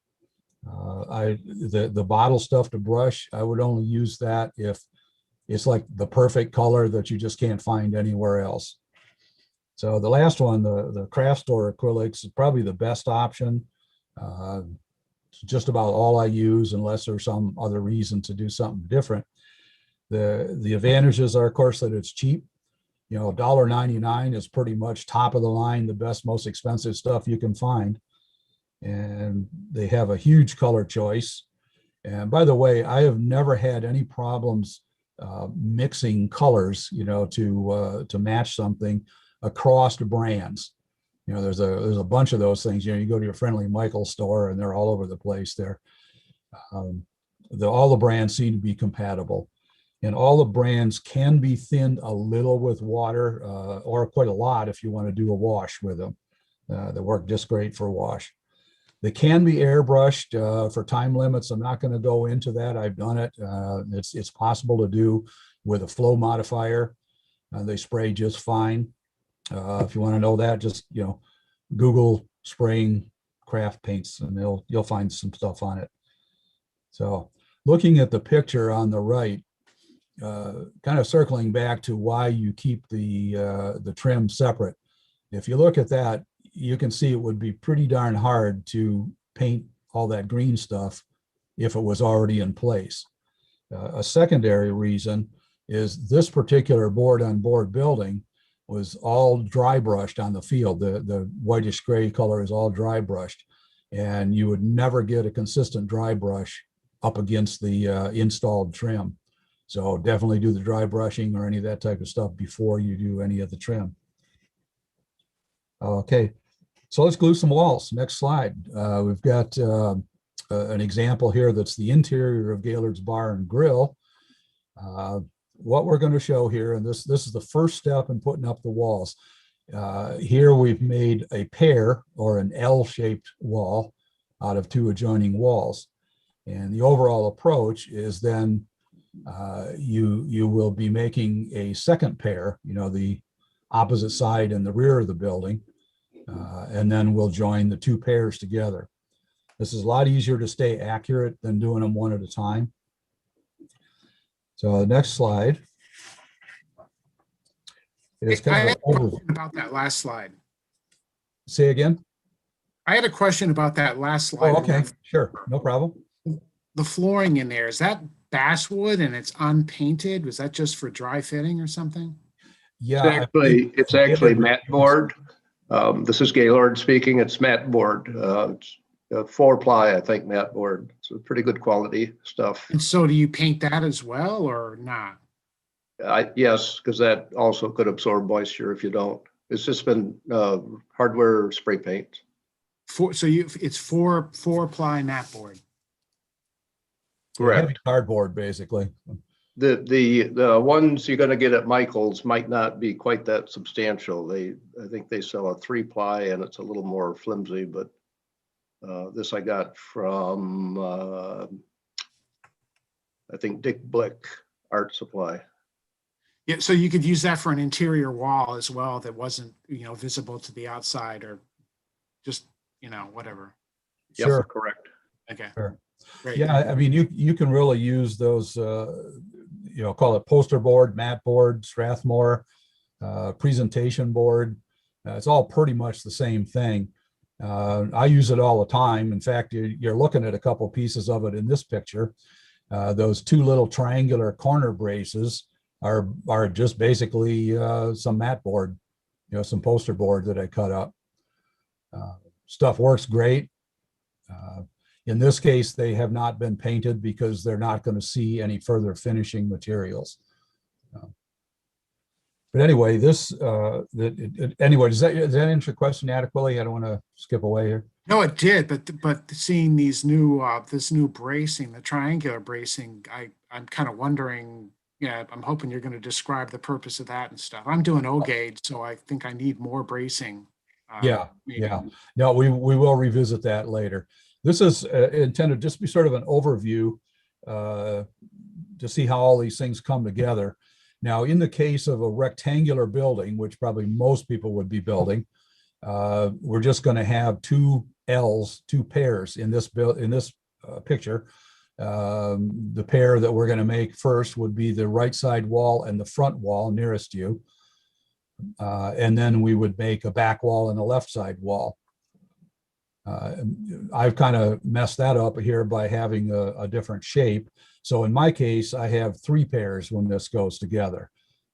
The bottle stuff to brush, I would only use that if it's like the perfect color that you just can't find anywhere else. So the last one, the craft store acrylics, is probably the best option. It's just about all I use unless there's some other reason to do something different. The advantages are, of course, that it's cheap. $1.99 is pretty much top of the line, the best, most expensive stuff you can find. And they have a huge color choice. And by the way, I have never had any problems mixing colors, to match something across the brands. There's a bunch of those things. You go to your friendly Michael store and they're all over the place there. All the brands seem to be compatible, and all the brands can be thinned a little with water or quite a lot if you want to do a wash with them. They work just great for wash. They can be airbrushed for time limits. I'm not going to go into that. I've done it. It's possible to do with a flow modifier. They spray just fine. If you want to know that, just Google spraying craft paints and you'll find some stuff on it. So looking at the picture on the right, kind of circling back to why you keep the trim separate. If you look at that, you can see it would be pretty darn hard to paint all that green stuff if it was already in place. A secondary reason is this particular board-on-board building was all dry brushed on the field. The whitish gray color is all dry brushed, and you would never get a consistent dry brush up against the installed trim. So definitely do the dry brushing or any of that type of stuff before you do any of the trim. Okay, so let's glue some walls. Next slide. We've got an example here that's the interior of Gaylord's Bar and Grill. What we're going to show here, and this is the first step in putting up the walls. Here we've made a pear or an L-shaped wall out of 2 adjoining walls. And the overall approach is then you will be making a second pair, the opposite side and the rear of the building, and then we'll join the 2 pairs together. This is a lot easier to stay accurate than doing them one at a time. So the next slide is I kind had of a an question overview. about that last slide. Say again? I had a question about that last slide. Oh, okay, sure, no problem. The flooring in there, is that basswood and it's unpainted? Was that just for dry fitting or something? Yeah, It's actually mat board. This is Gaylord speaking. It's mat board. It's 4-ply, I think, mat board. It's a pretty good quality stuff. And so do you paint that as well or not? Yes, because that also could absorb moisture if you don't. It's just been hardware spray paint. It's four ply mat board. Yeah, heavy Correct. cardboard, basically. The ones you're gonna get at Michael's might not be quite that substantial. I think they sell a 3-ply and it's a little more flimsy, but this I got from I think Dick Blick Art Supply. Yeah, so you could use that for an interior wall as well that wasn't, visible to the outside, or just, whatever. Yep, Sure. correct. Okay. Sure. Great. Yeah, I mean, you can really use those, call it poster board, mat board, Strathmore, presentation board. It's all pretty much the same thing. I use it all the time. In fact, you're looking at a couple pieces of it in this picture. Those two little triangular corner braces are just basically some mat board, some poster board that I cut up. Stuff works great. In this case, they have not been painted because they're not going to see any further finishing materials. But anyway, does that answer your question adequately? I don't want to skip away here. No, it did, but seeing these this new bracing, the triangular bracing, I'm kind of wondering. Yeah, I'm hoping you're going to describe the purpose of that and stuff. I'm doing O-gauge, so I think I need more bracing. Yeah. maybe. No, we will revisit that later. This is intended just to be sort of an overview to see how all these things come together. Now, in the case of a rectangular building, which probably most people would be building, we're just going to have two pairs in this picture. The pair that we're going to make first would be the right side wall and the front wall nearest you. And then we would make a back wall and a left side wall. I've kind of messed that up here by having a different shape. So in my case, I have 3 pairs when this goes together.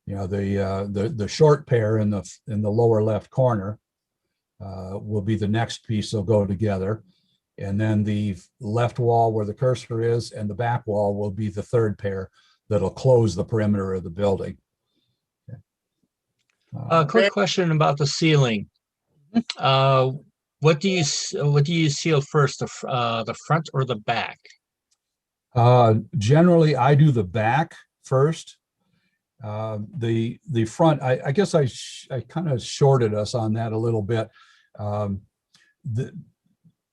The short pair in the lower left corner will be the next piece that'll go together. And then the left wall where the cursor is and the back wall will be the third pair that'll close the perimeter of the building. Quick question about the ceiling. What do you seal first, the front or the back? Generally, I do the back first. The front, I guess I kind of shorted us on that a little bit.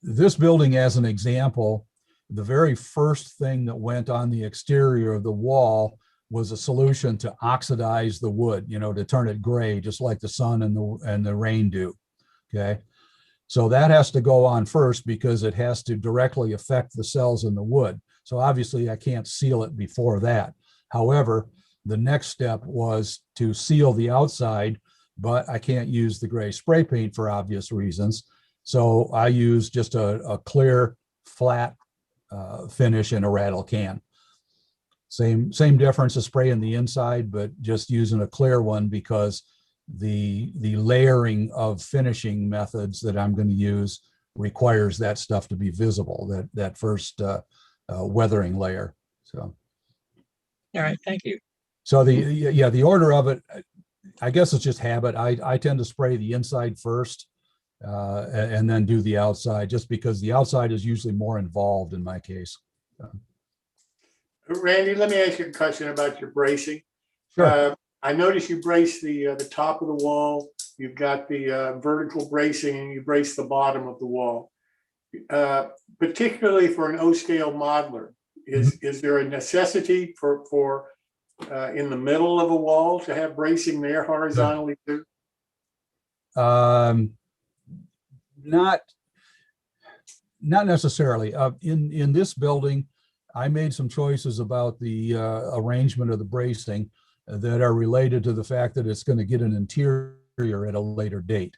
This building, as an example, the very first thing that went on the exterior of the wall was a solution to oxidize the wood, to turn it gray, just like the sun and the rain do. Okay. So that has to go on first because it has to directly affect the cells in the wood. So obviously I can't seal it before that. However, the next step was to seal the outside, but I can't use the gray spray paint for obvious reasons. So I use just a clear, flat finish in a rattle can. Same difference as spraying the inside, but just using a clear one because the layering of finishing methods that I'm going to use requires that stuff to be visible, that first weathering layer. So. All right, thank you. So the order of it, I guess it's just habit. I tend to spray the inside first and then do the outside, just because the outside is usually more involved in my case. Randy, let me ask you a question about your bracing. Sure. I noticed you brace the top of the wall. You've got the vertical bracing, and you brace the bottom of the wall. Particularly for an O-scale modeler, is there a necessity for in the middle of a wall to have bracing there horizontally too? Not necessarily. In this building, I made some choices about the arrangement of the bracing that are related to the fact that it's going to get an interior at a later date.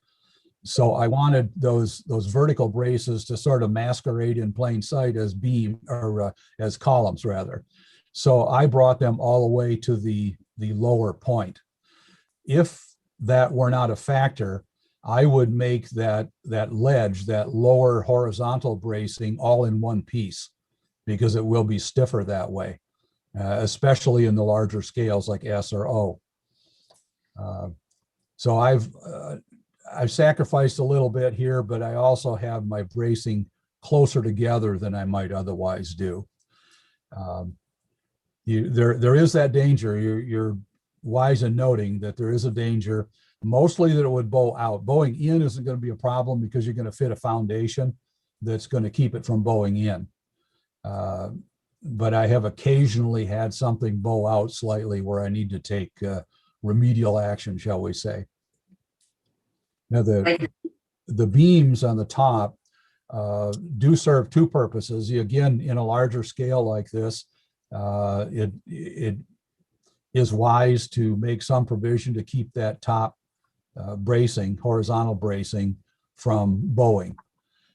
So I wanted those vertical braces to sort of masquerade in plain sight as beam or as columns rather. So I brought them all the way to the lower point. If that were not a factor, I would make that ledge, that lower horizontal bracing, all in one piece, because it will be stiffer that way. especially in the larger scales like S or O. So I've sacrificed a little bit here, but I also have my bracing closer together than I might otherwise do. There is that danger. You're wise in noting that there is a danger, mostly that it would bow out. Bowing in isn't going to be a problem because you're going to fit a foundation that's going to keep it from bowing in. But I have occasionally had something bow out slightly where I need to take remedial action, shall we say. Now, the beams on the top do serve two purposes. Again, in a larger scale like this, it is wise to make some provision to keep that top bracing, horizontal bracing, from bowing.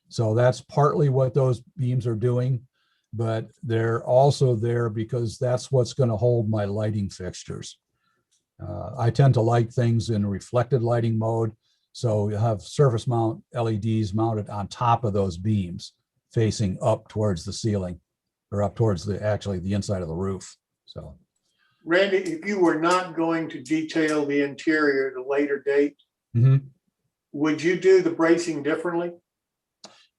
So that's partly what those beams are doing, but they're also there because that's what's going to hold my lighting fixtures. I tend to light things in reflected lighting mode. So you have surface mount LEDs mounted on top of those beams facing up towards the ceiling, or up towards actually the inside of the roof. So, Randy, if you were not going to detail the interior at a later date, would you do the bracing differently?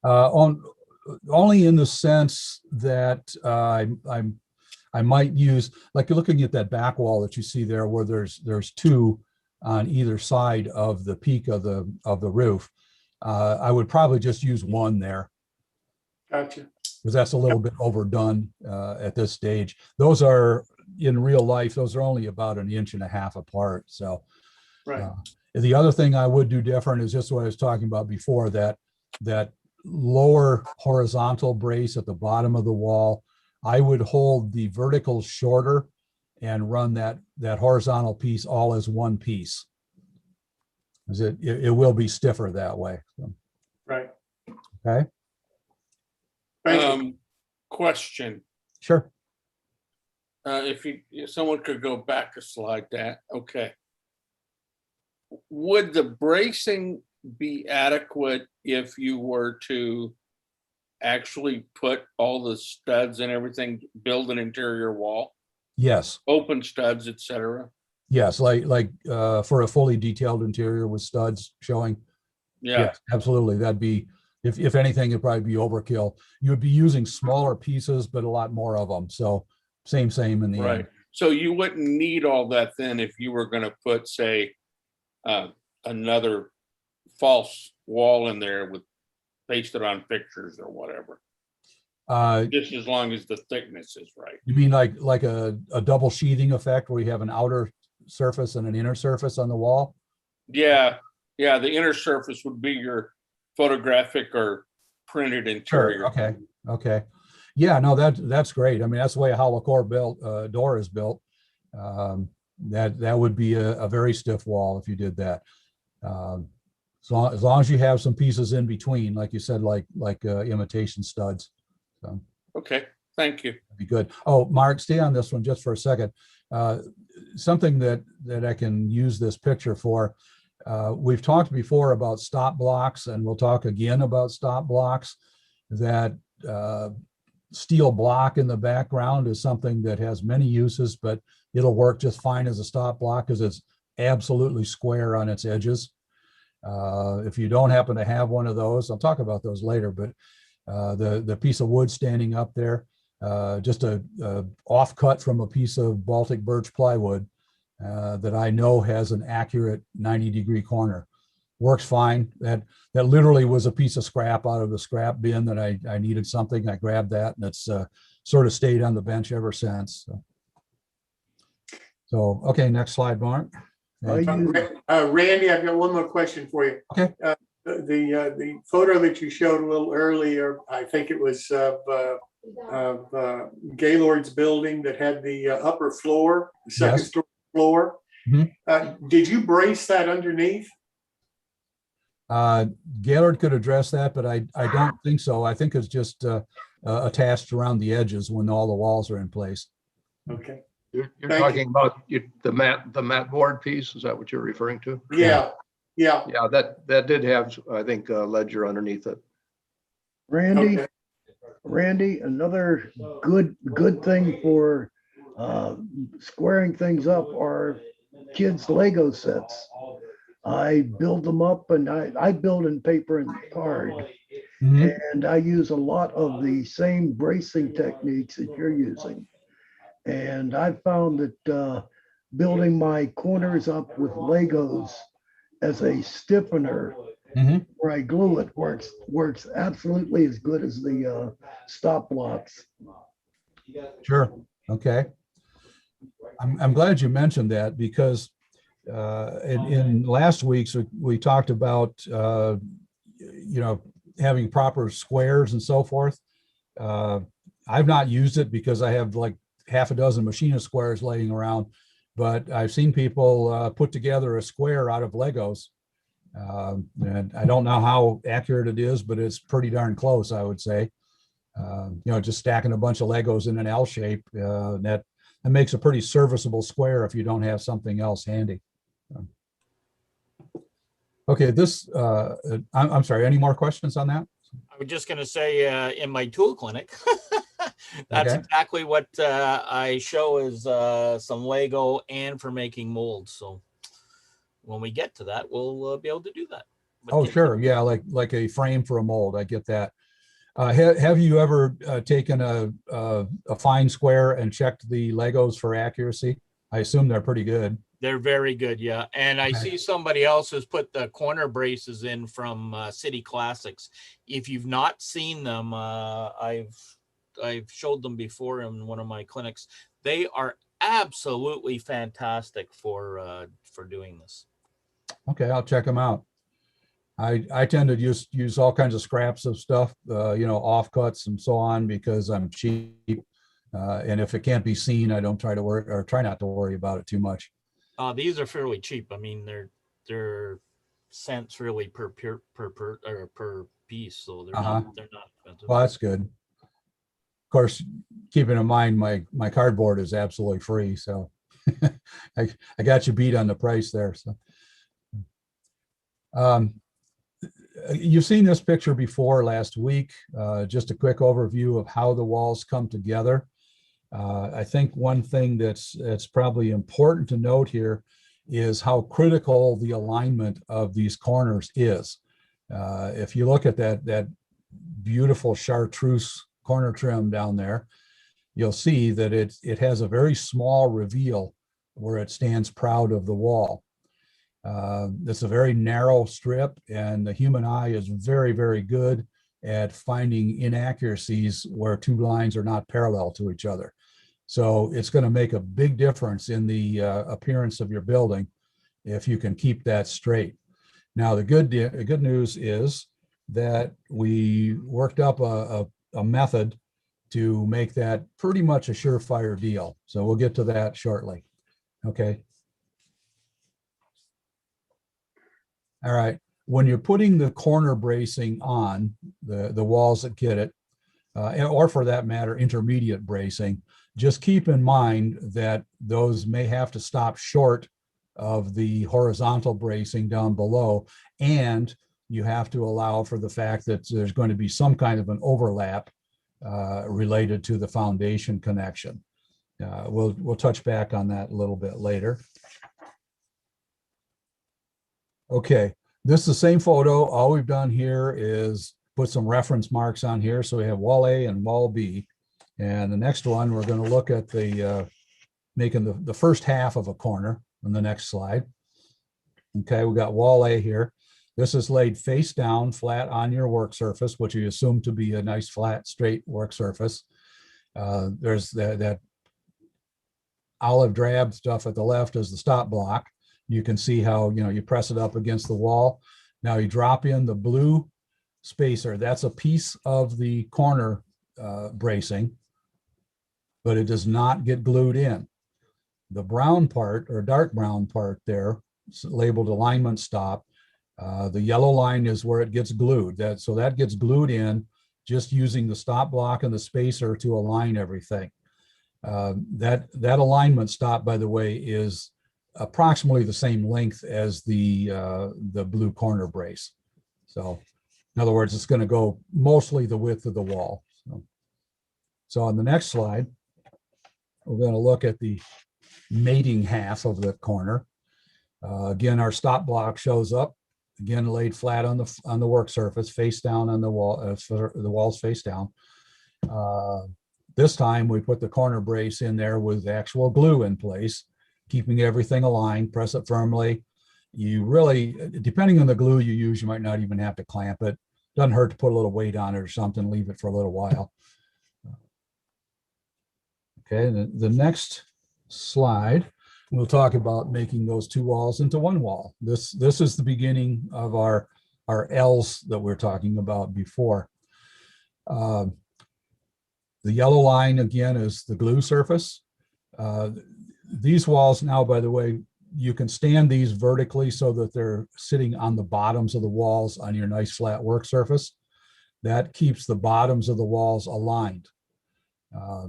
Only in the sense that I might use, like you're looking at that back wall that you see there, where there's two on either side of the peak of the roof. I would probably just use one there. Gotcha. Because that's a little bit overdone at this stage. Those are, in real life, those are only about 1.5 inches apart. So Right. The other thing I would do different is just what I was talking about before, that lower horizontal brace at the bottom of the wall, I would hold the vertical shorter and run that horizontal piece all as one piece. Because it will be stiffer that way. So, Right. okay. Thank you. Question. Sure. If someone could go back a slide, that, okay. Would the bracing be adequate if you were to actually put all the studs and everything, build an interior wall, Yes. open studs, etc.? Yes, like for a fully detailed interior with studs showing. Yeah. Yes, absolutely. That'd be, if anything, it'd probably be overkill. You would be using smaller pieces, but a lot more of them. So same in the Right. end. So you wouldn't need all that then if you were going to put, say, another false wall in there with pasted on fixtures or whatever. Just as long as the thickness is right. You mean like a double sheathing effect where you have an outer surface and an inner surface on the wall? Yeah. Yeah. The inner surface would be your photographic or printed interior. Sure. Okay. Yeah, no, that's great. I mean, that's the way a hollow core door is built. That would be a very stiff wall if you did that. So as long as you have some pieces in between, like you said, like imitation studs. So. Okay, thank you. That'd be good. Oh, Mark, stay on this one just for a second. Something that I can use this picture for. We've talked before about stop blocks, and we'll talk again about stop blocks. That steel block in the background is something that has many uses, but it'll work just fine as a stop block because it's absolutely square on its edges. If you don't happen to have one of those, I'll talk about those later, but the piece of wood standing up there, just a offcut from a piece of Baltic birch plywood that I know has an accurate 90-degree corner. Works fine. That literally was a piece of scrap out of the scrap bin that I needed something. I grabbed that, and it's sort of stayed on the bench ever since. So okay, next slide, Mark. Randy, I've got one more question for you. Okay. The photo that you showed a little earlier, I think it was of Gaylord's building that had the upper floor, the second story floor. Did you brace that underneath? Gaylord could address that, but I don't think so. I think it's just attached around the edges when all the walls are in place. Okay. You're talking about the mat board piece. Is that what you're referring to? Yeah. That did have, I think, a ledger underneath it. Randy, Okay. Randy, another good thing for Squaring things up are kids' Lego sets. I build them up, and I build in paper and card. Mhm. And I use a lot of the same bracing techniques that you're using. And I found that building my corners up with Legos as a stiffener Mhm. where I glue it works absolutely as good as the stop blocks. Sure. Okay. I'm glad you mentioned that because in last week's, we talked about, having proper squares and so forth. I've not used it because I have like half a dozen machinist squares laying around, but I've seen people put together a square out of Legos. And I don't know how accurate it is, but it's pretty darn close, I would say. Just stacking a bunch of Legos in an L shape, that makes a pretty serviceable square if you don't have something else handy. Okay, I'm sorry, any more questions on that? I was just going to say, in my tool clinic, that's Okay. exactly what I show is some Lego and for making molds. So when we get to that, we'll be able to do that. But Oh, sure. Yeah, like a frame for a mold. I get that. Have you ever taken a fine square and checked the Legos for accuracy? I assume they're pretty good. They're very good, yeah. And I see somebody else has put the corner braces in from City Classics. If you've not seen them, I've showed them before in one of my clinics. They are absolutely fantastic for doing this. Okay, I'll check them out. I tend to use all kinds of scraps of stuff, offcuts and so on, because I'm cheap. And if it can't be seen, I don't try not to worry about it too much. These are fairly cheap. I mean, they're cents really per piece, so they're not expensive. Well, that's good. Of course, keeping in mind my cardboard is absolutely free, so I got you beat on the price there. So, you've seen this picture before last week. Just a quick overview of how the walls come together. I think one thing that's probably important to note here is how critical the alignment of these corners is. If you look at that beautiful chartreuse corner trim down there, you'll see that it has a very small reveal where it stands proud of the wall. It's a very narrow strip, and the human eye is very, very good at finding inaccuracies where two lines are not parallel to each other. So it's going to make a big difference in the appearance of your building if you can keep that straight. Now, the good news is that we worked up a method to make that pretty much a surefire deal. So we'll get to that shortly. Okay. All right. When you're putting the corner bracing on the walls that get it, or for that matter, intermediate bracing, just keep in mind that those may have to stop short of the horizontal bracing down below, and you have to allow for the fact that there's going to be some kind of an overlap related to the foundation connection. We'll touch back on that a little bit later. Okay, this is the same photo. All we've done here is put some reference marks on here. So we have wall A and wall B. And the next one, we're going to look at the making the first half of a corner on the next slide. Okay, we got wall A here. This is laid face down, flat on your work surface, which you assume to be a nice, flat, straight work surface. There's that olive drab stuff at the left is the stop block. You can see how, you press it up against the wall. Now you drop in the blue spacer. That's a piece of the corner bracing, but it does not get glued in. The brown part or dark brown part there, labeled alignment stop, the yellow line is where it gets glued. So that gets glued in just using the stop block and the spacer to align everything. That alignment stop, by the way, is approximately the same length as the blue corner brace. So in other words, it's going to go mostly the width of the wall. So on the next slide, we're going to look at the mating half of the corner. Again, our stop block shows up, again, laid flat on the work surface, face down on the wall, the walls face down. This time we put the corner brace in there with actual glue in place, keeping everything aligned, press it firmly. You really, depending on the glue you use, you might not even have to clamp it. Doesn't hurt to put a little weight on it or something, leave it for a little while. Okay, the next slide, we'll talk about making those two walls into one wall. This is the beginning of our L's that we're talking about before. The yellow line, again, is the glue surface. These walls now, by the way, you can stand these vertically so that they're sitting on the bottoms of the walls on your nice flat work surface. That keeps the bottoms of the walls aligned.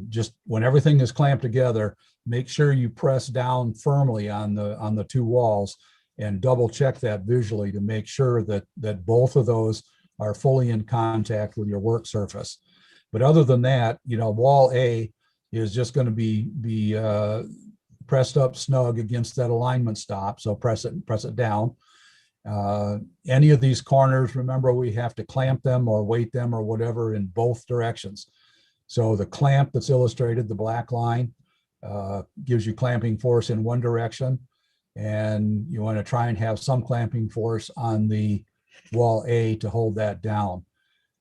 Just when everything is clamped together, make sure you press down firmly on the two walls and double check that visually to make sure that both of those are fully in contact with your work surface. But other than that, wall A is just going to be pressed up snug against that alignment stop. So press it down. Any of these corners, remember, we have to clamp them or weight them or whatever in both directions. So the clamp that's illustrated, the black line, gives you clamping force in one direction. And you want to try and have some clamping force on the wall A to hold that down.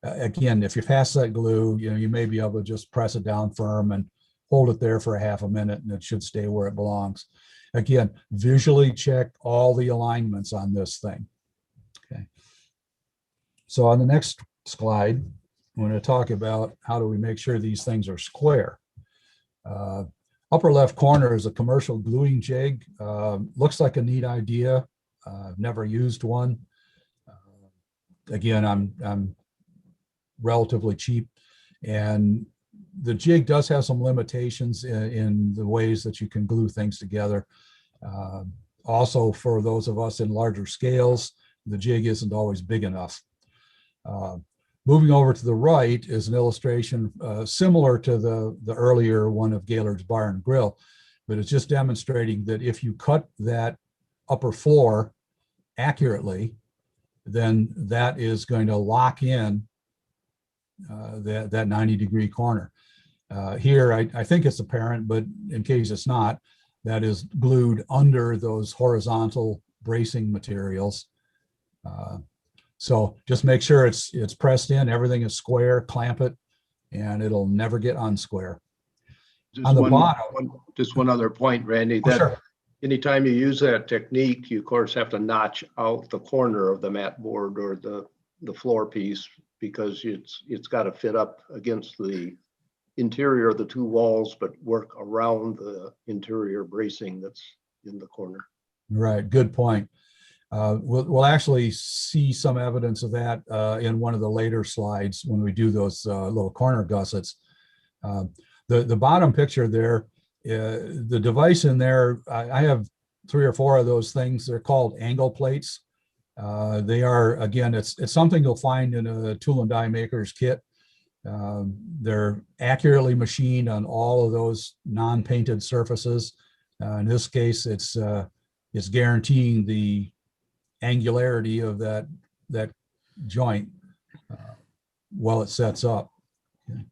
Again, if you pass that glue, you may be able to just press it down firm and hold it there for a half a minute and it should stay where it belongs. Again, visually check all the alignments on this thing. Okay. So on the next slide, I'm going to talk about how do we make sure these things are square. Upper left corner is a commercial gluing jig. Looks like a neat idea. I've never used one. Again, I'm relatively cheap, and the jig does have some limitations in the ways that you can glue things together. Also, for those of us in larger scales, the jig isn't always big enough. Moving over to the right is an illustration similar to the earlier one of Gaylord's Bar and Grill, but it's just demonstrating that if you cut that upper floor accurately, then that is going to lock in that 90-degree corner. Here, I think it's apparent, but in case it's not, that is glued under those horizontal bracing materials. So just make sure it's pressed in, everything is square, clamp it, and it'll never get unsquare. On the bottom. Just one other point, Randy, that sure. Anytime you use that technique, you of course have to notch out the corner of the mat board or the floor piece, because it's got to fit up against the interior of the two walls, but work around the interior bracing that's in the corner. Right, good point. We'll actually see some evidence of that in one of the later slides when we do those little corner gussets. The bottom picture there, the device in there, I have 3 or 4 of those things. They're called angle plates. They are, again, it's something you'll find in a tool and die maker's kit. They're accurately machined on all of those non-painted surfaces. In this case, it's guaranteeing the angularity of that joint while it sets up. Okay.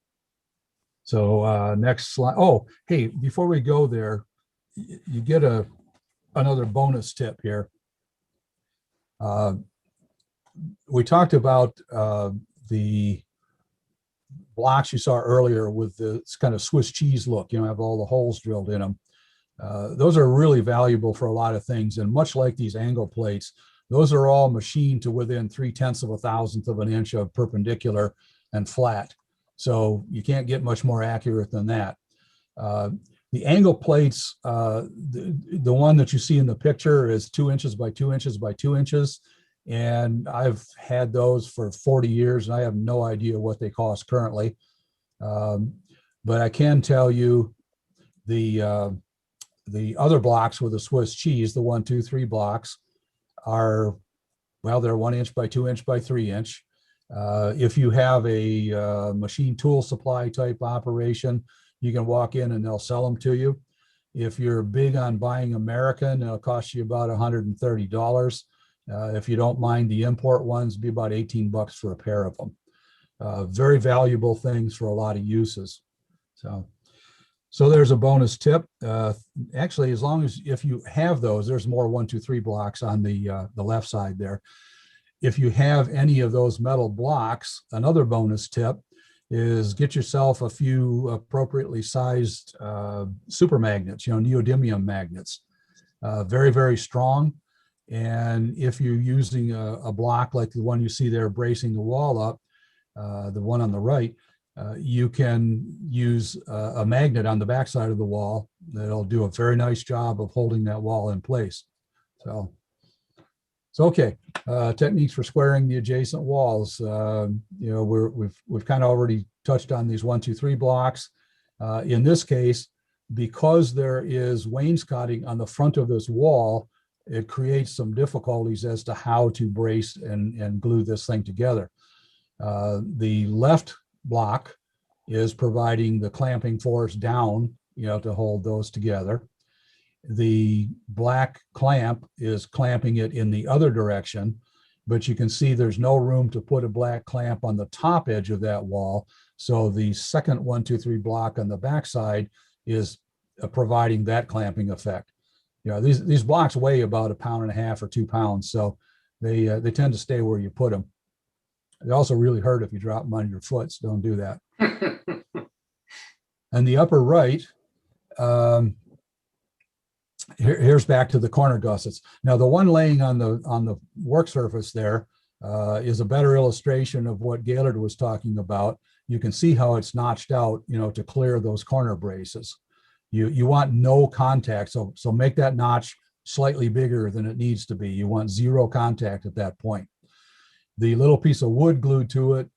So next slide. Oh, hey, before we go there, you get another bonus tip here. We talked about the blocks you saw earlier with this kind of Swiss cheese look, have all the holes drilled in them. Those are really valuable for a lot of things. And much like these angle plates, those are all machined to within 0.3 of a thousandth of an inch of perpendicular and flat. So you can't get much more accurate than that. The angle plates, the one that you see in the picture is 2 inches by 2 inches by 2 inches. And I've had those for 40 years and I have no idea what they cost currently. But I can tell you the other blocks with the Swiss cheese, the 1, 2, 3 blocks are, well, they're 1 inch by 2 inch by 3 inch. If you have a machine tool supply type operation, You can walk in and they'll sell them to you. If you're big on buying American, it'll cost you about $130. If you don't mind the import ones, it'd be about 18 bucks for a pair of them. Very valuable things for a lot of uses. So there's a bonus tip. Actually, as long as if you have those, there's more 1, 2, 3 blocks on the left side there. If you have any of those metal blocks, another bonus tip is get yourself a few appropriately sized super magnets, neodymium magnets. Very, very strong. And if you're using a block like the one you see there bracing the wall up, the one on the right, you can use a magnet on the backside of the wall that'll do a very nice job of holding that wall in place. So okay, techniques for squaring the adjacent walls. We've kind of already touched on these 1, 2, 3 blocks. In this case, because there is wainscoting on the front of this wall, it creates some difficulties as to how to brace and glue this thing together. The left block is providing the clamping force down, to hold those together. The black clamp is clamping it in the other direction, but you can see there's no room to put a black clamp on the top edge of that wall. So the second 1, 2, 3 block on the backside is providing that clamping effect. These blocks weigh about 1.5 pounds or 2 pounds, so they tend to stay where you put them. They also really hurt if you drop them on your foot, so don't do that. And the upper right, here's back to the corner gussets. Now, the one laying on the work surface there is a better illustration of what Gaylord was talking about. You can see how it's notched out, to clear those corner braces. You want no contact, so make that notch slightly bigger than it needs to be. You want 0 contact at that point. The little piece of wood glued to it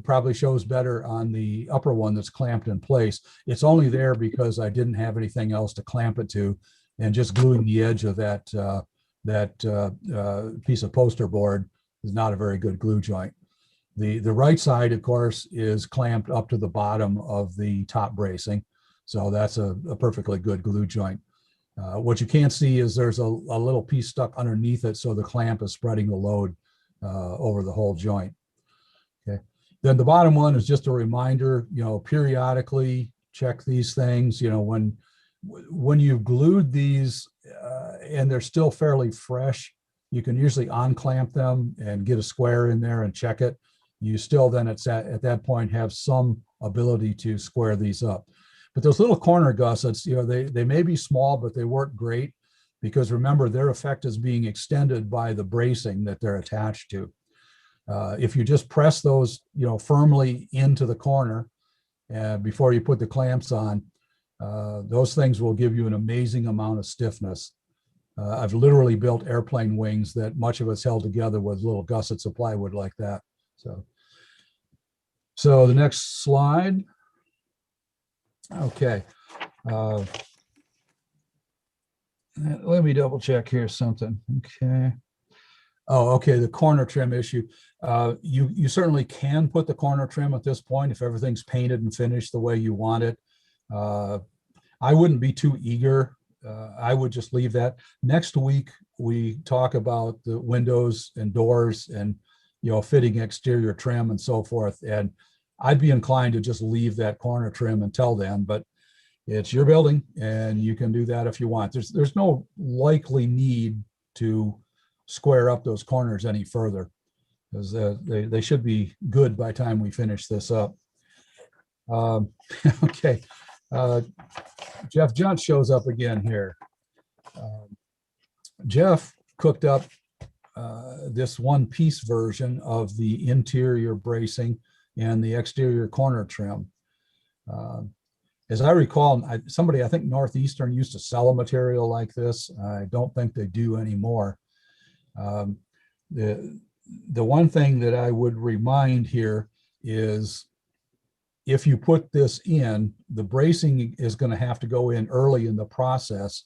probably shows better on the upper one that's clamped in place. It's only there because I didn't have anything else to clamp it to, and just gluing the edge of that piece of poster board is not a very good glue joint. The right side, of course, is clamped up to the bottom of the top bracing, so that's a perfectly good glue joint. What you can't see is there's a little piece stuck underneath it, so the clamp is spreading the load over the whole joint. Okay. Then the bottom one is just a reminder, periodically check these things. When you've glued these and they're still fairly fresh, you can usually unclamp them and get a square in there and check it. You still then at that point have some ability to square these up. But those little corner gussets, they may be small, but they work great, because remember, their effect is being extended by the bracing that they're attached to. If you just press those, firmly into the corner before you put the clamps on, those things will give you an amazing amount of stiffness. I've literally built airplane wings that much of it's held together with little gussets of plywood like that. So the next slide. Okay. Let me double check here something. Okay. Oh, okay. The corner trim issue. You certainly can put the corner trim at this point if everything's painted and finished the way you want it. I wouldn't be too eager. I would just leave that. Next week, we talk about the windows and doors and, fitting exterior trim and so forth. And I'd be inclined to just leave that corner trim until then, but it's your building and you can do that if you want. There's no likely need to square up those corners any further, because they should be good by the time we finish this up. Okay. Jeff Junt shows up again here. Jeff cooked up this one-piece version of the interior bracing and the exterior corner trim. As I recall, somebody, I think Northeastern used to sell a material like this. I don't think they do anymore. The one thing that I would remind here is, if you put this in, the bracing is going to have to go in early in the process,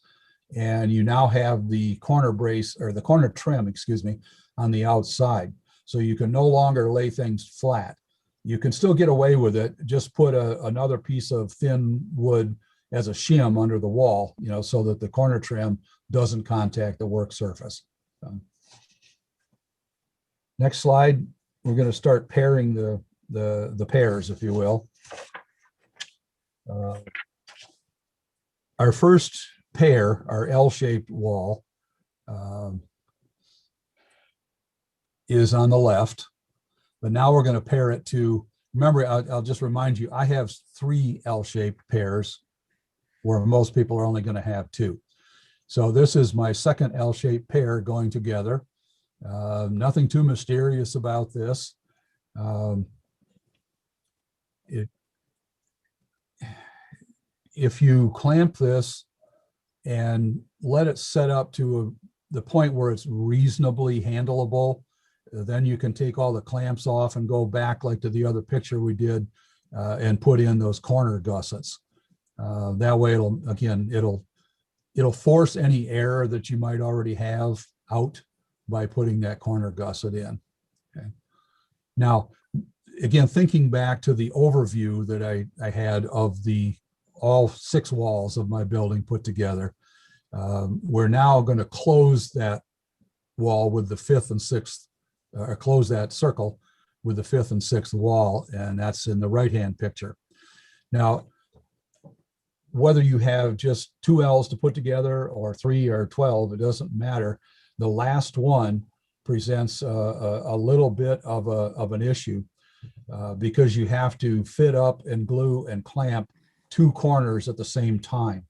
and you now have the corner brace, or the corner trim, excuse me, on the outside. So you can no longer lay things flat. you can still get away with it. Just put another piece of thin wood as a shim under the wall, so that the corner trim doesn't contact the work surface. Next slide, we're going to start pairing the pairs, if you will. Our first pair, our L-shaped wall, is on the left, but now we're going to pair it to, remember, I'll just remind you, I have 3 L-shaped pairs where most people are only going to have 2. So this is my second L-shaped pair going together. Nothing too mysterious about this. If you clamp this and let it set up to the point where it's reasonably handleable, then you can take all the clamps off and go back like to the other picture we did and put in those corner gussets. That way it'll force any error that you might already have out by putting that corner gusset in. Okay. Now, again, thinking back to the overview that I had of all 6 walls of my building put together, we're now going to close that wall with the 5th and 6th, or close that circle with the 5th and 6th wall, and that's in the right-hand picture. Now, whether you have just 2 L's to put together or 3 or 12, it doesn't matter. The last one presents a little bit of an issue because you have to fit up and glue and clamp 2 corners at the same time.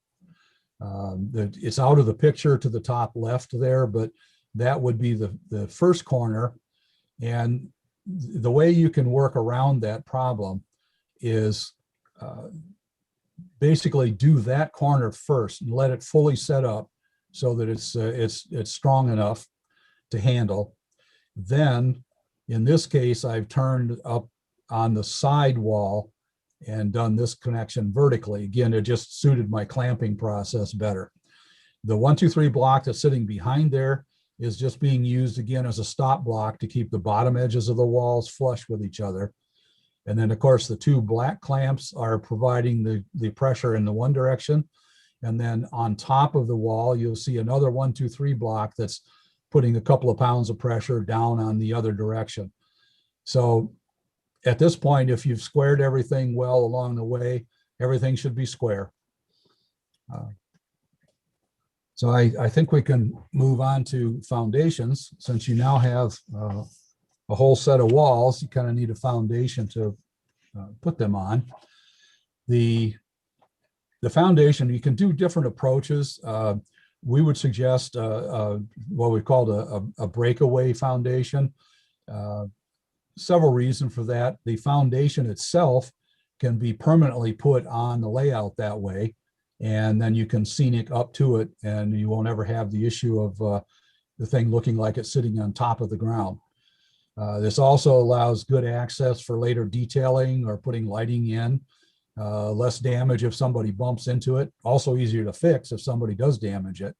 It's out of the picture to the top left there, but that would be the first corner. And the way you can work around that problem is basically do that corner first and let it fully set up so that it's strong enough to handle. Then, in this case, I've turned up on the side wall and done this connection vertically. Again, it just suited my clamping process better. The 1, 2, 3 block that's sitting behind there is just being used again as a stop block to keep the bottom edges of the walls flush with each other. And then, of course, the 2 black clamps are providing the pressure in the one direction. And then on top of the wall, you'll see another 1, 2, 3 block that's putting a couple of pounds of pressure down on the other direction. So at this point, if you've squared everything well along the way, everything should be square. So I think we can move on to foundations. Since you now have a whole set of walls, you kind of need a foundation to put them on. The foundation, you can do different approaches. We would suggest what we called a breakaway foundation. Several reasons for that. The foundation itself can be permanently put on the layout that way, and then you can scenic up to it, and you won't ever have the issue of the thing looking like it's sitting on top of the ground. This also allows good access for later detailing or putting lighting in. Less damage if somebody bumps into it. Also easier to fix if somebody does damage it.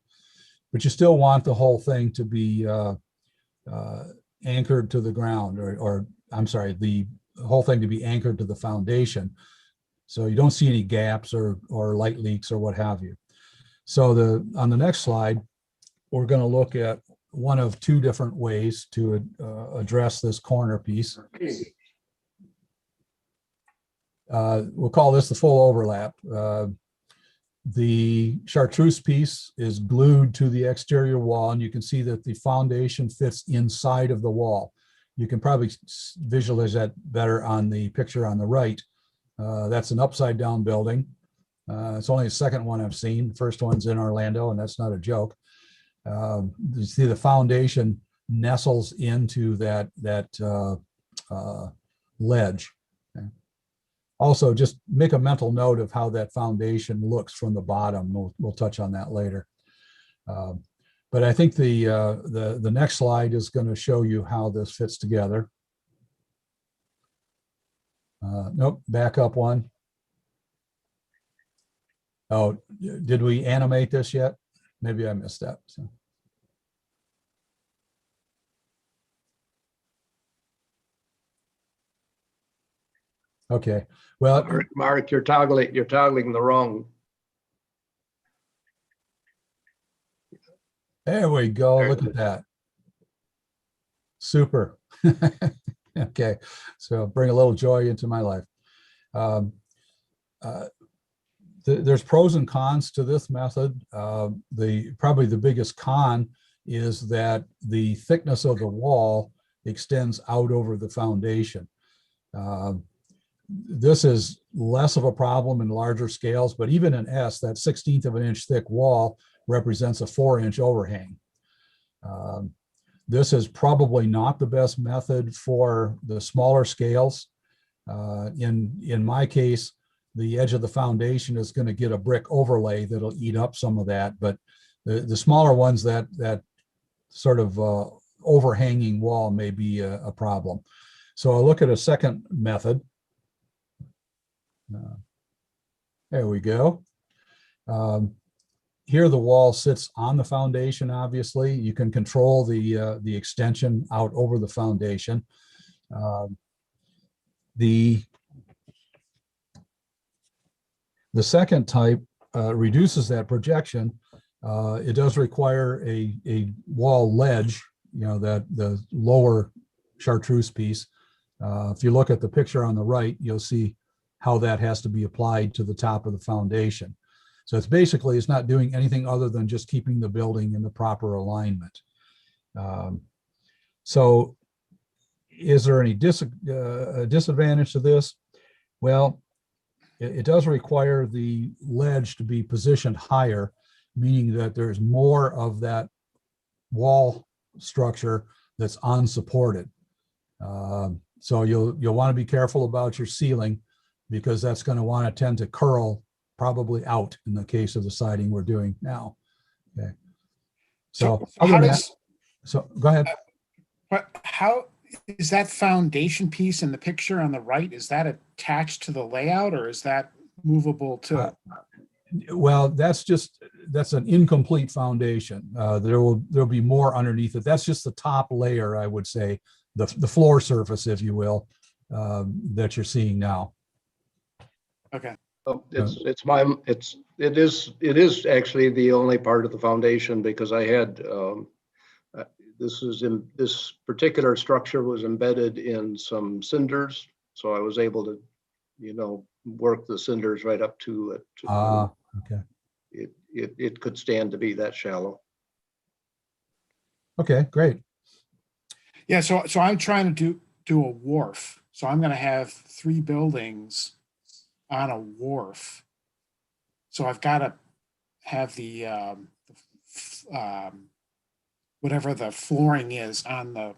But you still want the whole thing to be anchored to the ground, or I'm sorry, the whole thing to be anchored to the foundation. So you don't see any gaps or light leaks or what have you. So on the next slide, we're going to look at one of 2 different ways to address this corner piece. We'll call this the full overlap. The chartreuse piece is glued to the exterior wall, and you can see that the foundation fits inside of the wall. You can probably visualize that better on the picture on the right. That's an upside down building. It's only the second one I've seen. The first one's in Orlando, and that's not a joke. You see the foundation nestles into that ledge. Okay. Also, just make a mental note of how that foundation looks from the bottom. We'll touch on that later. But I think the next slide is going to show you how this fits together. Nope, back up one. Oh, did we animate this yet? Maybe I missed that. So. Okay, well, Mark, you're toggling the wrong. there we go. Look at that. Super. Okay, so bring a little joy into my life. Um, there's pros and cons to this method. Probably the biggest con is that the thickness of the wall extends out over the foundation. This is less of a problem in larger scales, but even in S, that 1/16 of an inch thick wall represents a 4-inch overhang. This is probably not the best method for the smaller scales. In my case, the edge of the foundation is going to get a brick overlay that'll eat up some of that, but the smaller ones, that sort of overhanging wall may be a problem. So I'll look at a second method. There we go. Here the wall sits on the foundation, obviously. You can control the extension out over the foundation. The second type reduces that projection. It does require a wall ledge, the lower chartreuse piece. If you look at the picture on the right, you'll see how that has to be applied to the top of the foundation. So it's not doing anything other than just keeping the building in the proper alignment. So is there any disadvantage to this? Well, it does require the ledge to be positioned higher, meaning that there's more of that wall structure that's unsupported. So you'll want to be careful about your ceiling, because that's going to want to tend to curl probably out in the case of the siding we're doing now. Okay. So go ahead. But how is that foundation piece in the picture on the right? Is that attached to the layout, or is that movable too? Well, that's an incomplete foundation. There'll be more underneath it. That's just the top layer, I would say, the floor surface, if you will, that you're seeing now. Okay. It is actually the only part of the foundation, because I had this particular structure was embedded in some cinders, so I was able to, work the cinders right up to it. Okay. It could stand to be that shallow. Okay, great. Yeah, so I'm trying to do a wharf. So I'm going to have 3 buildings on a wharf. So I've got to have the whatever the flooring is on the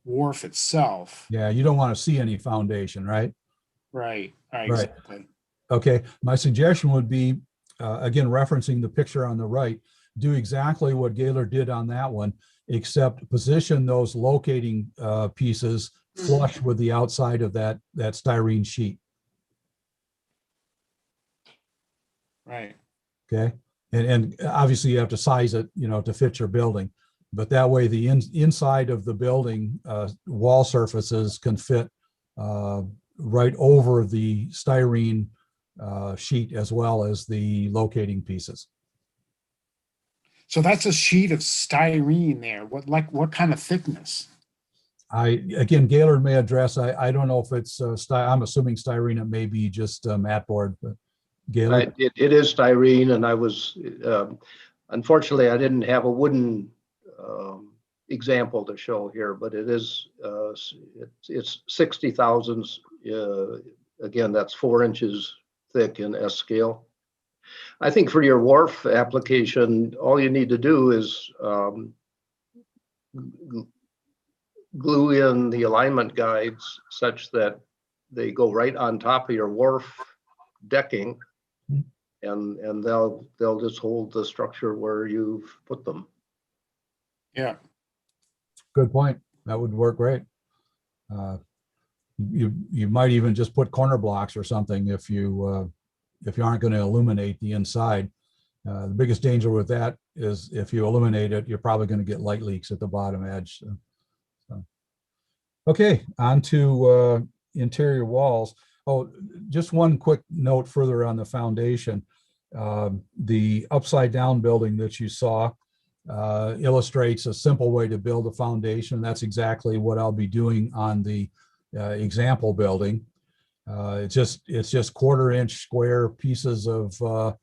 wharf itself. Yeah, you don't want to see any foundation, right? Right. Right. Exactly. Okay, my suggestion would be, again, referencing the picture on the right, do exactly what Gaylor did on that one, except position those locating pieces flush with the outside of that styrene sheet. Right. Okay, and obviously you have to size it, to fit your building, but that way the inside of the building wall surfaces can fit right over the styrene sheet, as well as the locating pieces. So that's a sheet of styrene there. What kind of thickness? Again, Gaylord may address, I don't know if it's I'm assuming styrene, it may be just mat board, but Gaylord? It is styrene, and I was, unfortunately, I didn't have a wooden example to show here, but it is, it's 60 thousandths. Again, that's 4 inches thick in S scale. I think for your wharf application, all you need to do is glue in the alignment guides such that they go right on top of your wharf decking, and they'll just hold the structure where you've put them. Yeah. Good point. That would work great. You might even just put corner blocks or something if you aren't going to illuminate the inside. The biggest danger with that is if you illuminate it, you're probably going to get light leaks at the bottom edge. So. Okay, on to interior walls. Oh, just one quick note further on the foundation. The upside down building that you saw illustrates a simple way to build a foundation. That's exactly what I'll be doing on the example building. It's just 1/4-inch square pieces of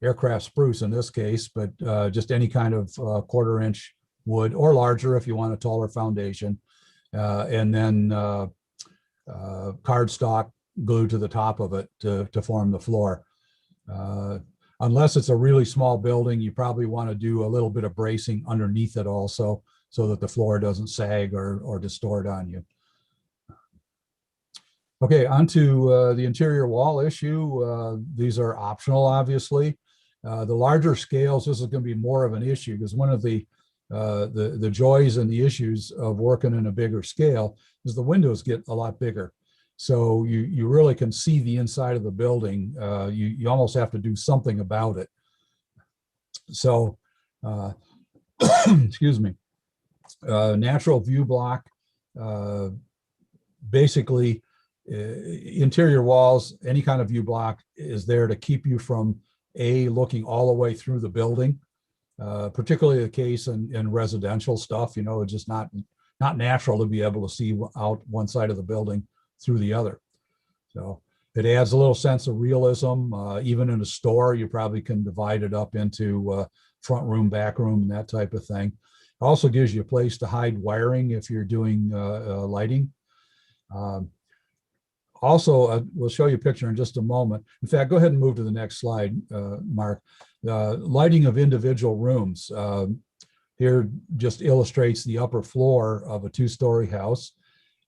aircraft spruce in this case, but just any kind of 1/4-inch wood or larger if you want a taller foundation, and then cardstock glued to the top of it to form the floor. Unless it's a really small building, you probably want to do a little bit of bracing underneath it also, so that the floor doesn't sag or distort on you. Okay, onto the interior wall issue. These are optional, obviously. The larger scales, this is going to be more of an issue, because one of the joys and the issues of working in a bigger scale is the windows get a lot bigger. So you really can see the inside of the building. You almost have to do something about it. So, excuse me, natural view block, basically interior walls, any kind of view block is there to keep you from looking all the way through the building, particularly the case in residential stuff. It's just not natural to be able to see out one side of the building through the other. So it adds a little sense of realism. Even in a store, you probably can divide it up into front room, back room, and that type of thing. Also gives you a place to hide wiring if you're doing lighting. Also, we'll show you a picture in just a moment. In fact, go ahead and move to the next slide, Mark. Lighting of individual rooms. Here just illustrates the upper floor of a 2-story house.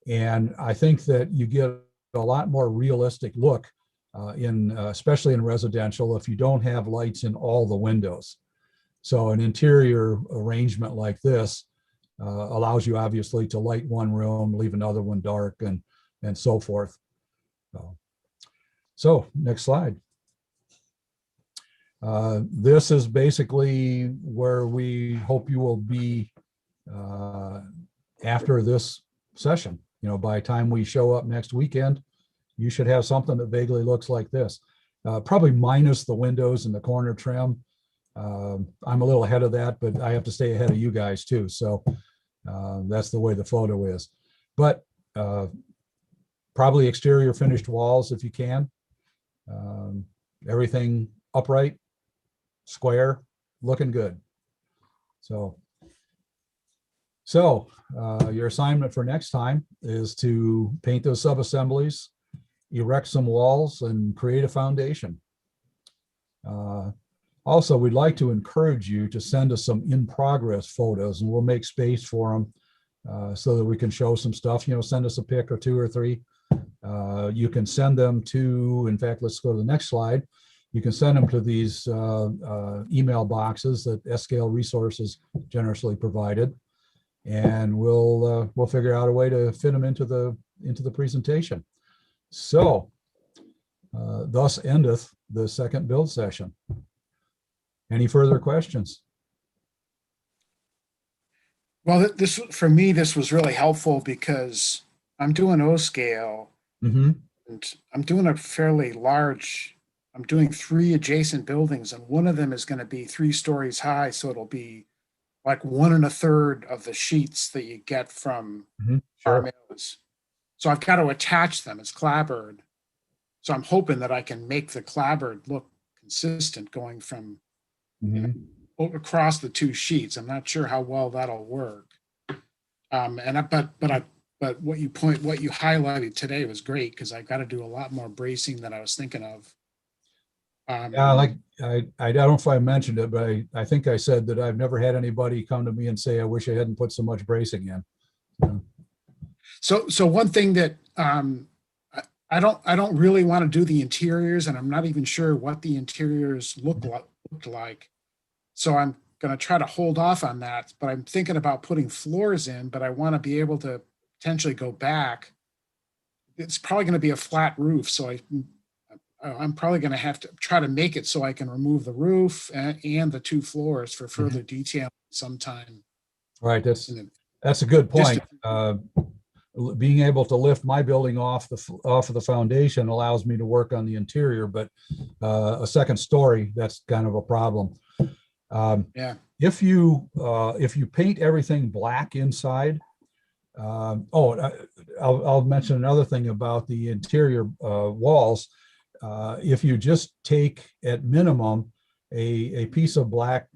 And I think that you get a lot more realistic look especially in residential, if you don't have lights in all the windows. So an interior arrangement like this allows you obviously to light one room, leave another one dark, and so forth. So next slide. This is basically where we hope you will be after this session. By the time we show up next weekend, you should have something that vaguely looks like this, probably minus the windows and the corner trim. I'm a little ahead of that, but I have to stay ahead of you guys too. So that's the way the photo is. But probably exterior finished walls if you can. Everything upright, square, looking good. So your assignment for next time is to paint those sub-assemblies, erect some walls, and create a foundation. Also, we'd like to encourage you to send us some in-progress photos, and we'll make space for them so that we can show some stuff. Send us a pic or 2 or 3. You can send them to, in fact, let's go to the next slide. You can send them to these email boxes that S-Scale Resources generously provided, and we'll figure out a way to fit them into the presentation. So, thus endeth the second build session. Any further questions? Well, for me, this was really helpful because I'm doing O-scale, and I'm doing a fairly large. I'm doing 3 adjacent buildings, and one of them is going to be 3 stories high, so it'll be like 1 1/3 of the sheets that you get from our mills. So I've got to attach them. It's clapboard. So I'm hoping that I can make the clapboard look consistent going from across the 2 sheets. I'm not sure how well that'll work. But what you highlighted today was great, because I got to do a lot more bracing than I was thinking of. Yeah, like I don't know if I mentioned it, but I think I said that I've never had anybody come to me and say, I wish I hadn't put so much bracing in. So one thing that I don't really want to do the interiors, and I'm not even sure what the interiors looked like. So I'm going to try to hold off on that, but I'm thinking about putting floors in, but I want to be able to potentially go back. It's probably going to be a flat roof, so I'm probably going to have to try to make it so I can remove the roof and the 2 floors for further detail sometime. Right. That's a good point. being able to lift my building off of the foundation allows me to work on the interior, but a second story, that's kind of a problem. Yeah. If you paint everything black inside, I'll mention another thing about the interior walls. If you just take at minimum a piece of black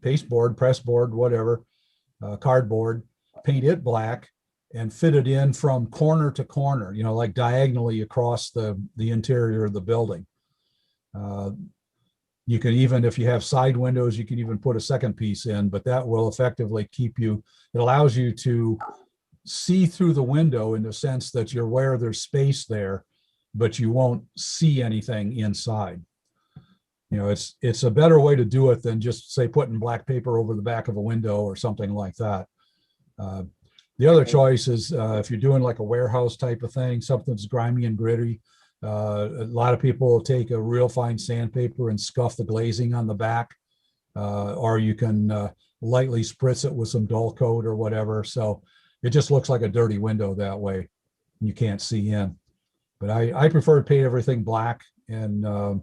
pasteboard, pressboard, whatever, cardboard, paint it black and fit it in from corner to corner, like diagonally across the interior of the building. You can even, if you have side windows, you can even put a second piece in, but that will effectively keep you, it allows you to see through the window in the sense that you're aware there's space there, but you won't see anything inside. It's a better way to do it than just say putting black paper over the back of a window or something like that. The other choice is if you're doing like a warehouse type of thing, something's grimy and gritty. A lot of people will take a real fine sandpaper and scuff the glazing on the back, or you can lightly spritz it with some dull coat or whatever. So it just looks like a dirty window that way. You can't see in. But I prefer to paint everything black and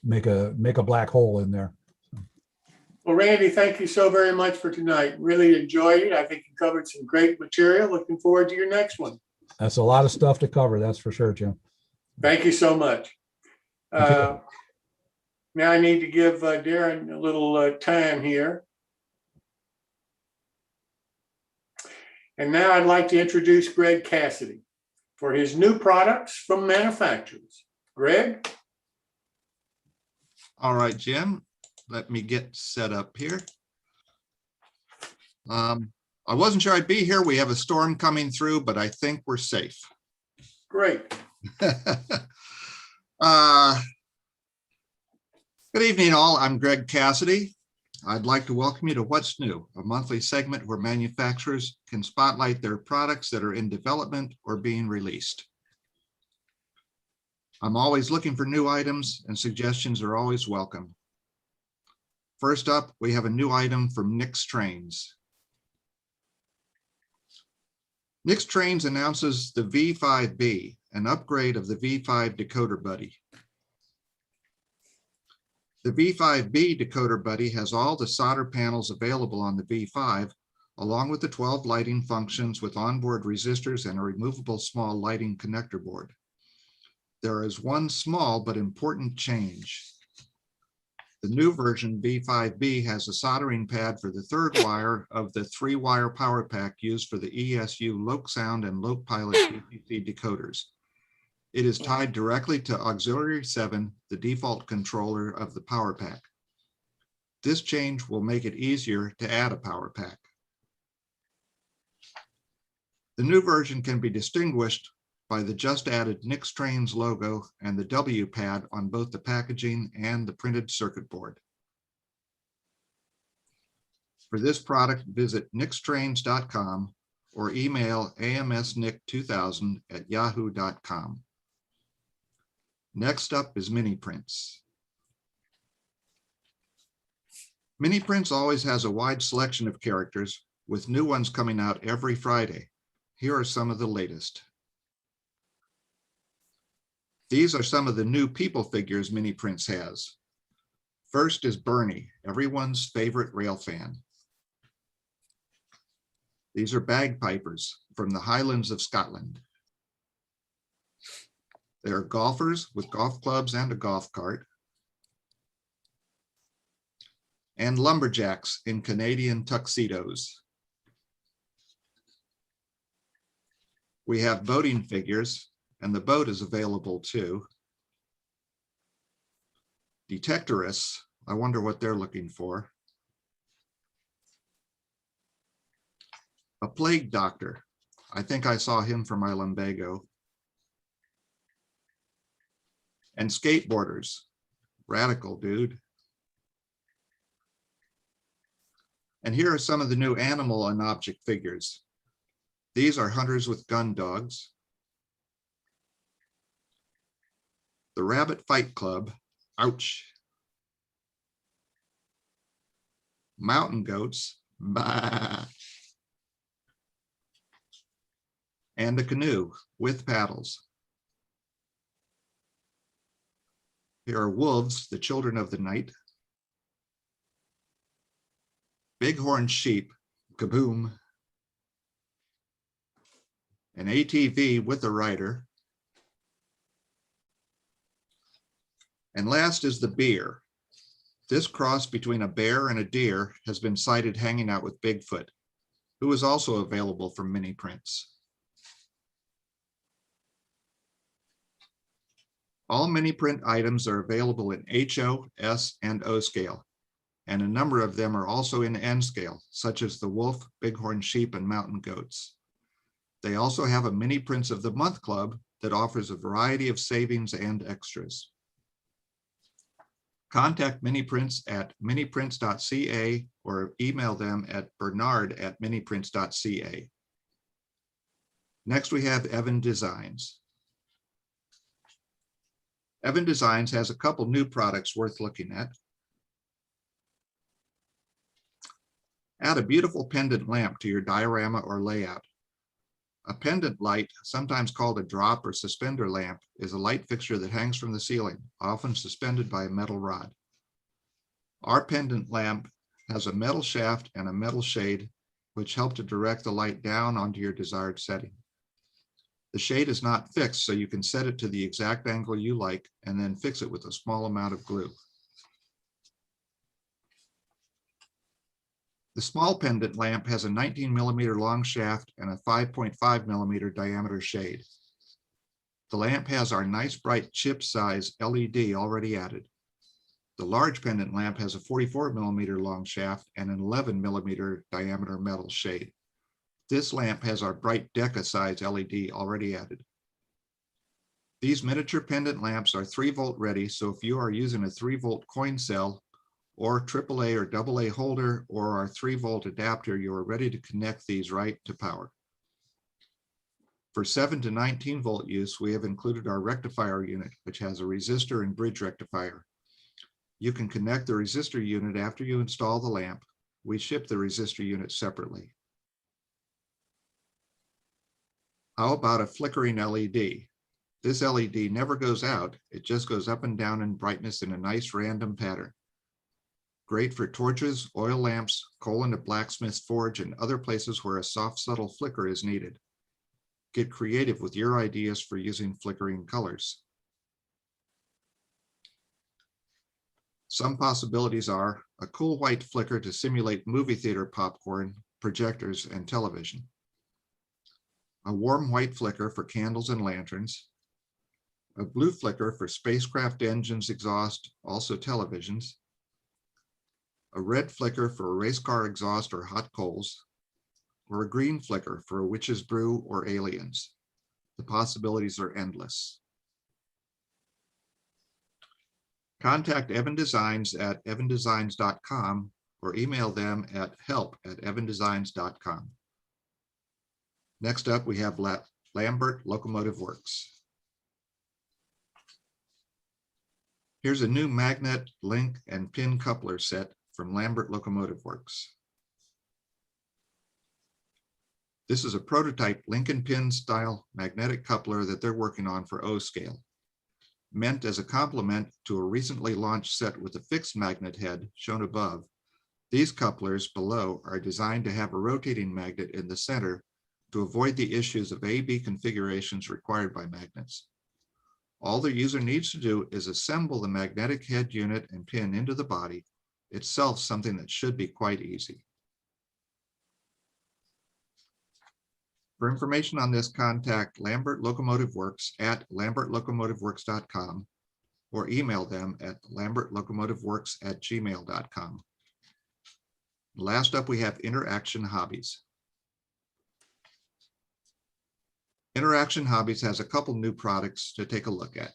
make a black hole in there. Well, Randy, thank you so very much for tonight. Really enjoyed it. I think you covered some great material. Looking forward to your next one. That's a lot of stuff to cover. That's for sure, Jim. Thank you so much. Okay. Now I need to give Darren a little time here. And now I'd like to introduce Greg Cassidy for his new products from manufacturers. Greg? All right, Jim, let me get set up here. I wasn't sure I'd be here. We have a storm coming through, but I think we're safe. Great. Good evening, all. I'm Greg Cassidy. I'd like to welcome you to What's New, a monthly segment where manufacturers can spotlight their products that are in development or being released. I'm always looking for new items, and suggestions are always welcome. First up, we have a new item from Nick's Trains. Nick's Trains announces the V5B, an upgrade of the V5 Decoder Buddy. The V5B Decoder Buddy has all the solder panels available on the V5, along with the 12 lighting functions with onboard resistors and a removable small lighting connector board. There is one small but important change. The new version V5B has a soldering pad for the third wire of the 3-wire power pack used for the ESU Loc Sound and Loc Pilot DTC decoders. It is tied directly to Auxiliary 7, the default controller of the power pack. This change will make it easier to add a power pack. The new version can be distinguished by the just added Nick's Trains logo and the W pad on both the packaging and the printed circuit board. For this product, visit nickstrains.com or email amsnick2000@yahoo.com. Next up is Mini Prints. Mini Prints always has a wide selection of characters, with new ones coming out every Friday. Here are some of the latest. These are some of the new people figures Mini Prints has. First is Bernie, everyone's favorite rail fan. These are bagpipers from the Highlands of Scotland. They are golfers with golf clubs and a golf cart. And lumberjacks in Canadian tuxedos. We have boating figures, and the boat is available too. Detectorists, I wonder what they're looking for. A plague doctor, I think I saw him from my lumbago. And skateboarders, radical dude. And here are some of the new animal and object figures. These are hunters with gun dogs. The Rabbit Fight Club, ouch. Mountain goats, bah. and a canoe with paddles. Here are wolves, the children of the night. Bighorn sheep, kaboom. An ATV with a rider. And last is the bear. This cross between a bear and a deer has been sighted hanging out with Bigfoot, who is also available from mini prints. All mini print items are available in HO, S, and O scale, and a number of them are also in N scale, such as the wolf, bighorn sheep, and mountain goats. They also have a mini prints of the month club that offers a variety of savings and extras. Contact Miniprints at miniprints.ca or email them at bernard@miniprints.ca. Next, we have Evan Designs. Evan Designs has a couple new products worth looking at. Add a beautiful pendant lamp to your diorama or layout. A pendant light, sometimes called a drop or suspender lamp, is a light fixture that hangs from the ceiling, often suspended by a metal rod. Our pendant lamp has a metal shaft and a metal shade, which help to direct the light down onto your desired setting. The shade is not fixed, so you can set it to the exact angle you like and then fix it with a small amount of glue. The small pendant lamp has a 19mm long shaft and a 5.5mm diameter shade. The lamp has our nice bright chip size LED already added. The large pendant lamp has a 44mm long shaft and an 11mm diameter metal shade. This lamp has our bright Deca size LED already added. These miniature pendant lamps are 3-volt ready, so if you are using a 3-volt coin cell or AAA or AA holder or our 3-volt adapter, you are ready to connect these right to power. For 7 to 19-volt use, we have included our rectifier unit, which has a resistor and bridge rectifier. You can connect the resistor unit after you install the lamp. We ship the resistor unit separately. How about a flickering LED? This LED never goes out, it just goes up and down in brightness in a nice random pattern. Great for torches, oil lamps, coal in a blacksmith's forge, and other places where a soft, subtle flicker is needed. Get creative with your ideas for using flickering colors. Some possibilities are a cool white flicker to simulate movie theater popcorn, projectors, and television. A warm white flicker for candles and lanterns. A blue flicker for spacecraft engines, exhaust, also televisions. A red flicker for a race car exhaust or hot coals, or a green flicker for a witch's brew or aliens. The possibilities are endless. Contact Evan Designs at evandesigns.com or email them at help@evandesigns.com. Next up, we have Lambert Locomotive Works. Here's a new magnet, link, and pin coupler set from Lambert Locomotive Works. This is a prototype link and pin style magnetic coupler that they're working on for O scale. Meant as a complement to a recently launched set with a fixed magnet head shown above, these couplers below are designed to have a rotating magnet in the center to avoid the issues of A/B configurations required by magnets. All the user needs to do is assemble the magnetic head unit and pin into the body, itself something that should be quite easy. For information on this, contact Lambert Locomotive Works at lambertlocomotiveworks.com or email them at lambertlocomotiveworks@gmail.com. Last up, we have Interaction Hobbies. Interaction Hobbies has a couple new products to take a look at.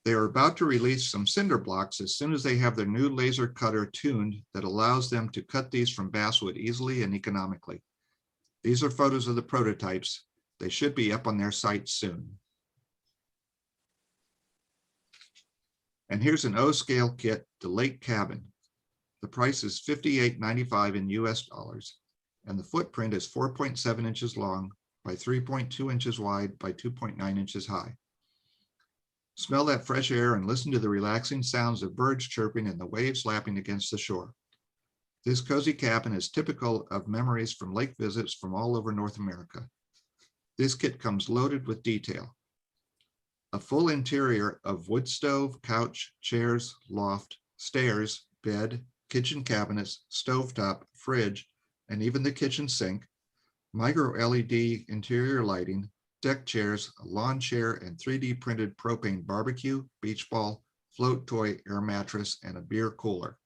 They are about to release some cinder blocks as soon as they have their new laser cutter tuned that allows them to cut these from basswood easily and economically. These are photos of the prototypes. They should be up on their site soon. And here's an O-scale kit to Lake Cabin. The price is $58.95 in US dollars. and the footprint is 4.7 inches long by 3.2 inches wide by 2.9 inches high. Smell that fresh air and listen to the relaxing sounds of birds chirping and the waves lapping against the shore. This cozy cabin is typical of memories from lake visits from all over North America. This kit comes loaded with detail. A full interior of wood stove, couch, chairs, loft, stairs, bed, kitchen cabinets, stovetop, fridge, and even the kitchen sink, micro LED interior lighting, deck chairs, a lawn chair, and 3D printed propane barbecue, beach ball, float toy, air mattress, and a beer cooler.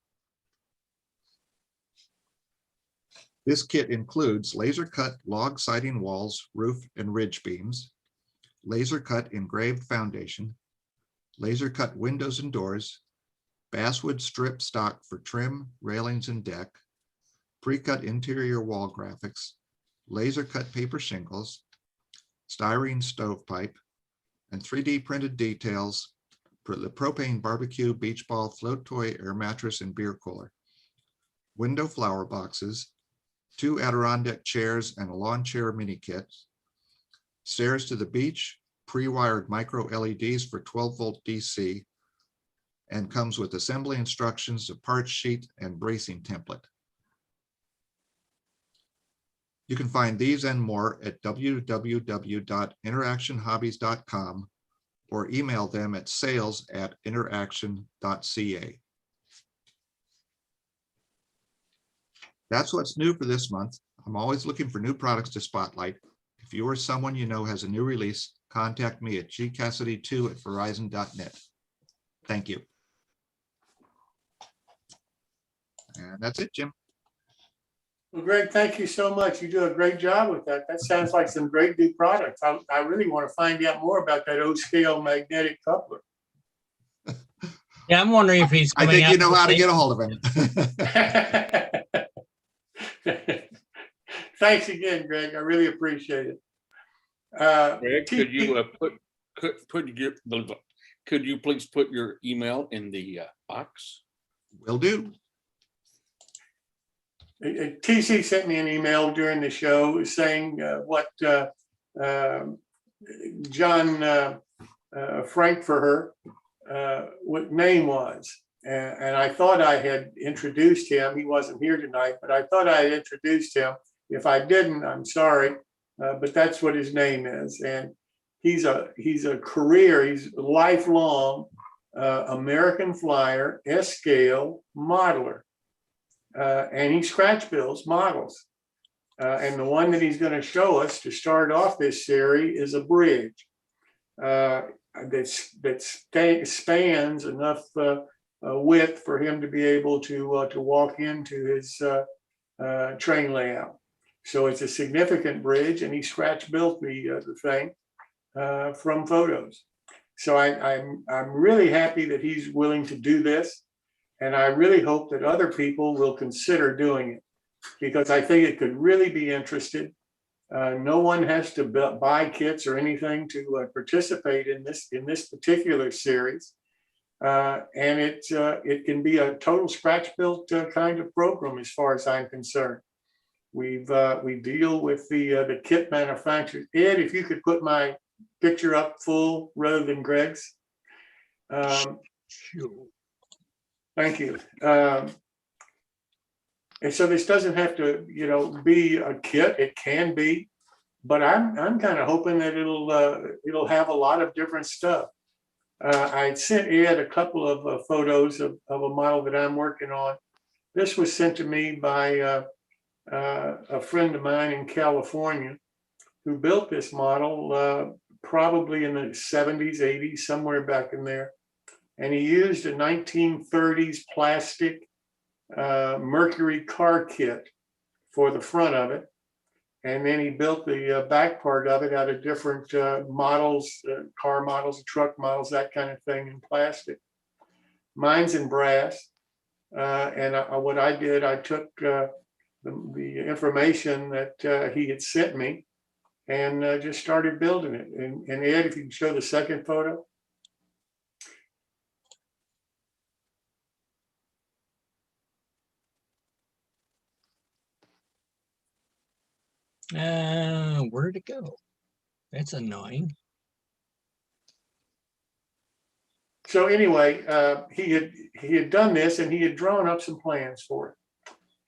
This kit includes laser cut log siding walls, roof, and ridge beams, laser cut engraved foundation, laser cut windows and doors, basswood strip stock for trim, railings, and deck, pre-cut interior wall graphics, laser cut paper shingles, styrene stovepipe, and 3D printed details for the propane barbecue, beach ball, float toy, air mattress, and beer cooler. Window flower boxes, 2 Adirondack chairs and a lawn chair mini kit, stairs to the beach, pre-wired micro LEDs for 12-volt DC, and comes with assembly instructions, a parts sheet, and bracing template. You can find these and more at www.interactionhobbies.com or email them at sales@interaction.ca. That's what's new for this month. I'm always looking for new products to spotlight. If you or someone you know has a new release, contact me at gcassidy2@verizon.net. Thank you. And that's it, Jim. Well, Greg, thank you so much. You do a great job with that. That sounds like some great new products. I really want to find out more about that O-scale magnetic coupler. Yeah, I'm wondering if he's I coming think out you know with how to the- get a hold of him. Thanks again, Greg. I really appreciate it. Greg, could you could you please put your email in the box? Will do. TC sent me an email during the show saying what John Frankfurter, what name was. And I thought I had introduced him. He wasn't here tonight, but I thought I had introduced him. If I didn't, I'm sorry, but that's what his name is. And he's a career, he's a lifelong American flyer, S-scale modeler. And he scratch builds models. And the one that he's going to show us to start off this series is a bridge that spans enough width for him to be able to walk into his train layout. So it's a significant bridge, and he scratch built the thing from photos. So I'm really happy that he's willing to do this. And I really hope that other people will consider doing it, because I think it could really be interesting. No one has to buy kits or anything to participate in this particular series, and it can be a total scratch built kind of program as far as I'm concerned. We deal with the kit manufacturers. Ed, if you could put my picture up full rather than Greg's. Sure. Thank you. And so this doesn't have to, be a kit. It can be, but I'm kind of hoping that it'll have a lot of different stuff. I sent Ed a couple of photos of a model that I'm working on. This was sent to me by a friend of mine in California who built this model probably in the 70s, 80s, somewhere back in there. And he used a 1930s plastic Mercury car kit for the front of it. And then he built the back part of it out of different models, car models, truck models, that kind of thing in plastic. Mine's in brass. And what I did, I took the information that he had sent me and just started building it. And Ed, if you can show the second photo. Where'd it go? That's annoying. So anyway, he had done this and he had drawn up some plans for it.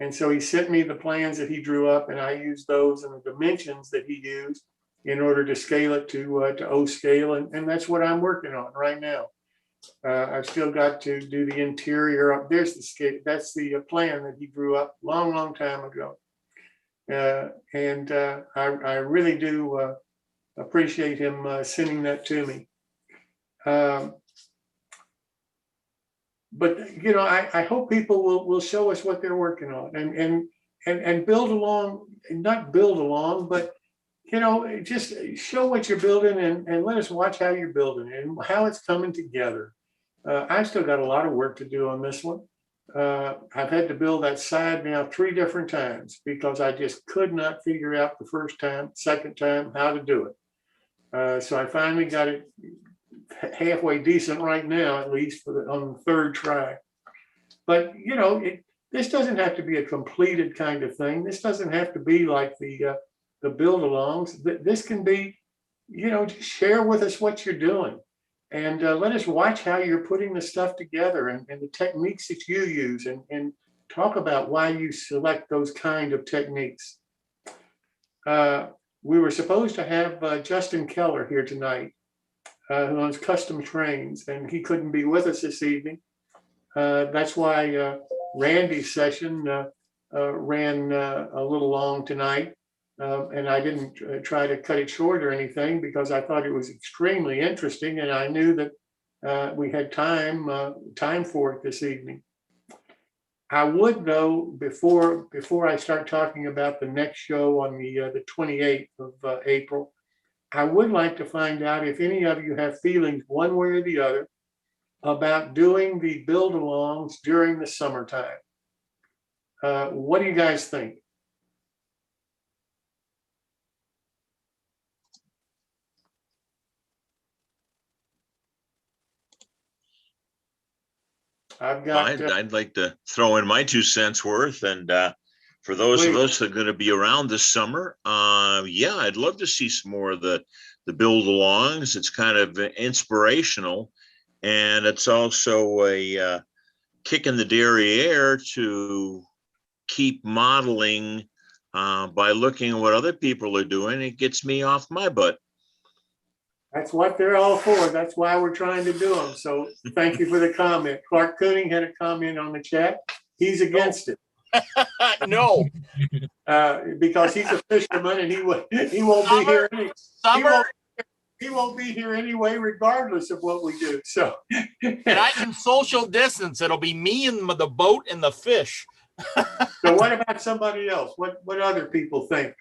And so he sent me the plans that he drew up, and I used those and the dimensions that he used in order to scale it to O scale. And that's what I'm working on right now. I've still got to do the interior up. There's the scale. That's the plan that he drew up long time ago. I really do appreciate him sending that to me. But you know, I hope people will show us what they're working on and build along, not build along, but you know, just show what you're building and let us watch how you're building it and how it's coming together. I've still got a lot of work to do on this one. I've had to build that side now 3 different times because I just could not figure out the first time, second time, how to do it. So I finally got it halfway decent right now, at least on the 3rd try. But you know, this doesn't have to be a completed kind of thing. This doesn't have to be like the build-alongs. This can be, you know, just share with us what you're doing, and let us watch how you're putting the stuff together and the techniques that you use, and talk about why you select those kind of techniques. We were supposed to have Justin Keller here tonight, who owns Custom Trains, and he couldn't be with us this evening. That's why Randy's session ran a little long tonight. And I didn't try to cut it short or anything because I thought it was extremely interesting, and I knew that we had time for it this evening. I would, though, before I start talking about the next show on the 28th of April, I would like to find out if any of you have feelings one way or the other about doing the build-alongs during the summertime. What do you guys think? I'd like to throw in my 2 cents worth. And for those of us that are going to be around this summer, yeah, I'd love to see some more of the build-alongs. It's kind of inspirational, and it's also a kick in the derriere to keep modeling by looking at what other people are doing. It gets me off my butt. That's what they're all for. That's why we're trying to do them. So thank you for the comment. Clark Cooning had a comment on the chat. He's against it. No. Because he's a fisherman and he won't be here. He won't be here anyway, regardless of what we do. So and I can social distance. It'll be me and the boat and the fish. So what about somebody else? What other people think?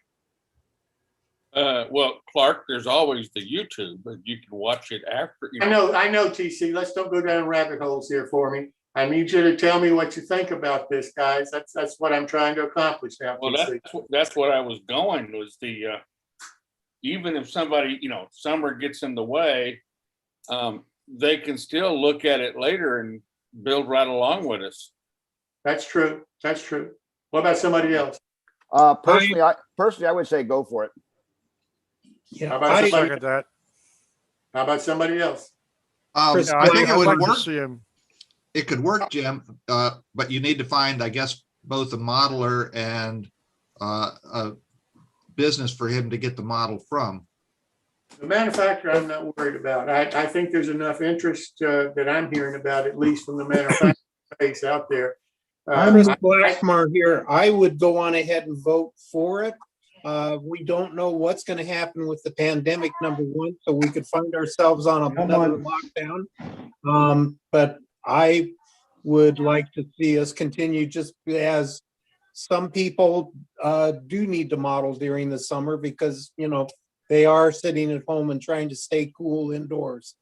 Well, Clark, there's always the YouTube, but you can watch it after. You know. I know, TC. Let's don't go down rabbit holes here for me. I need you to tell me what you think about this, guys. That's what I'm trying to accomplish now. Well, that's what I was going was even if somebody, you know, summer gets in the way, they can still look at it later and build right along with us. That's true. That's true. What about somebody else? Personally, I would say go for it. Yeah, How about somebody else? I think it would work. Him. It could work, Jim, but you need to find, I guess, both a modeler and a business for him to get the model from. The manufacturer, I'm not worried about. I think there's enough interest that I'm hearing about, at least from the manufacturing space out there. Chris Blackmar here. I would go on ahead and vote for it. We don't know what's going to happen with the pandemic, number one, so we could find ourselves on another lockdown. But I would like to see us continue, just as some people do need to model during the summer because, you know, they are sitting at home and trying to stay cool indoors.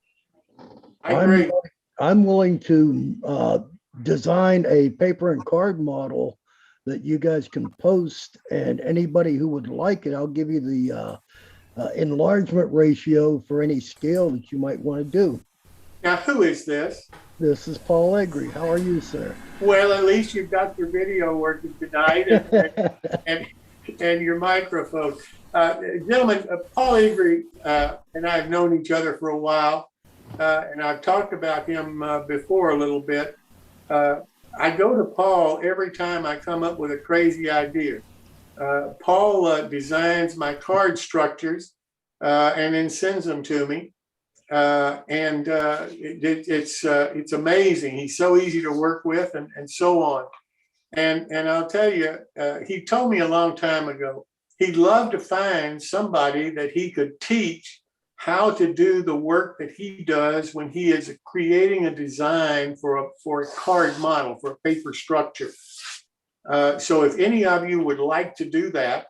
I agree. I'm willing to design a paper and card model that you guys can post, and anybody who would like it, I'll give you the enlargement ratio for any scale that you might want to do. Now, who is this? This is Paul Avery. How are you, sir? Well, at least you've got your video working tonight, and and your microphone. Gentlemen, Paul Avery and I have known each other for a while, and I've talked about him before a little bit. I go to Paul every time I come up with a crazy idea. Paul designs my card structures and then sends them to me. It's amazing. He's so easy to work with and so on. And I'll tell you, he told me a long time ago, he'd love to find somebody that he could teach how to do the work that he does when he is creating a design for a card model, for a paper structure. So if any of you would like to do that,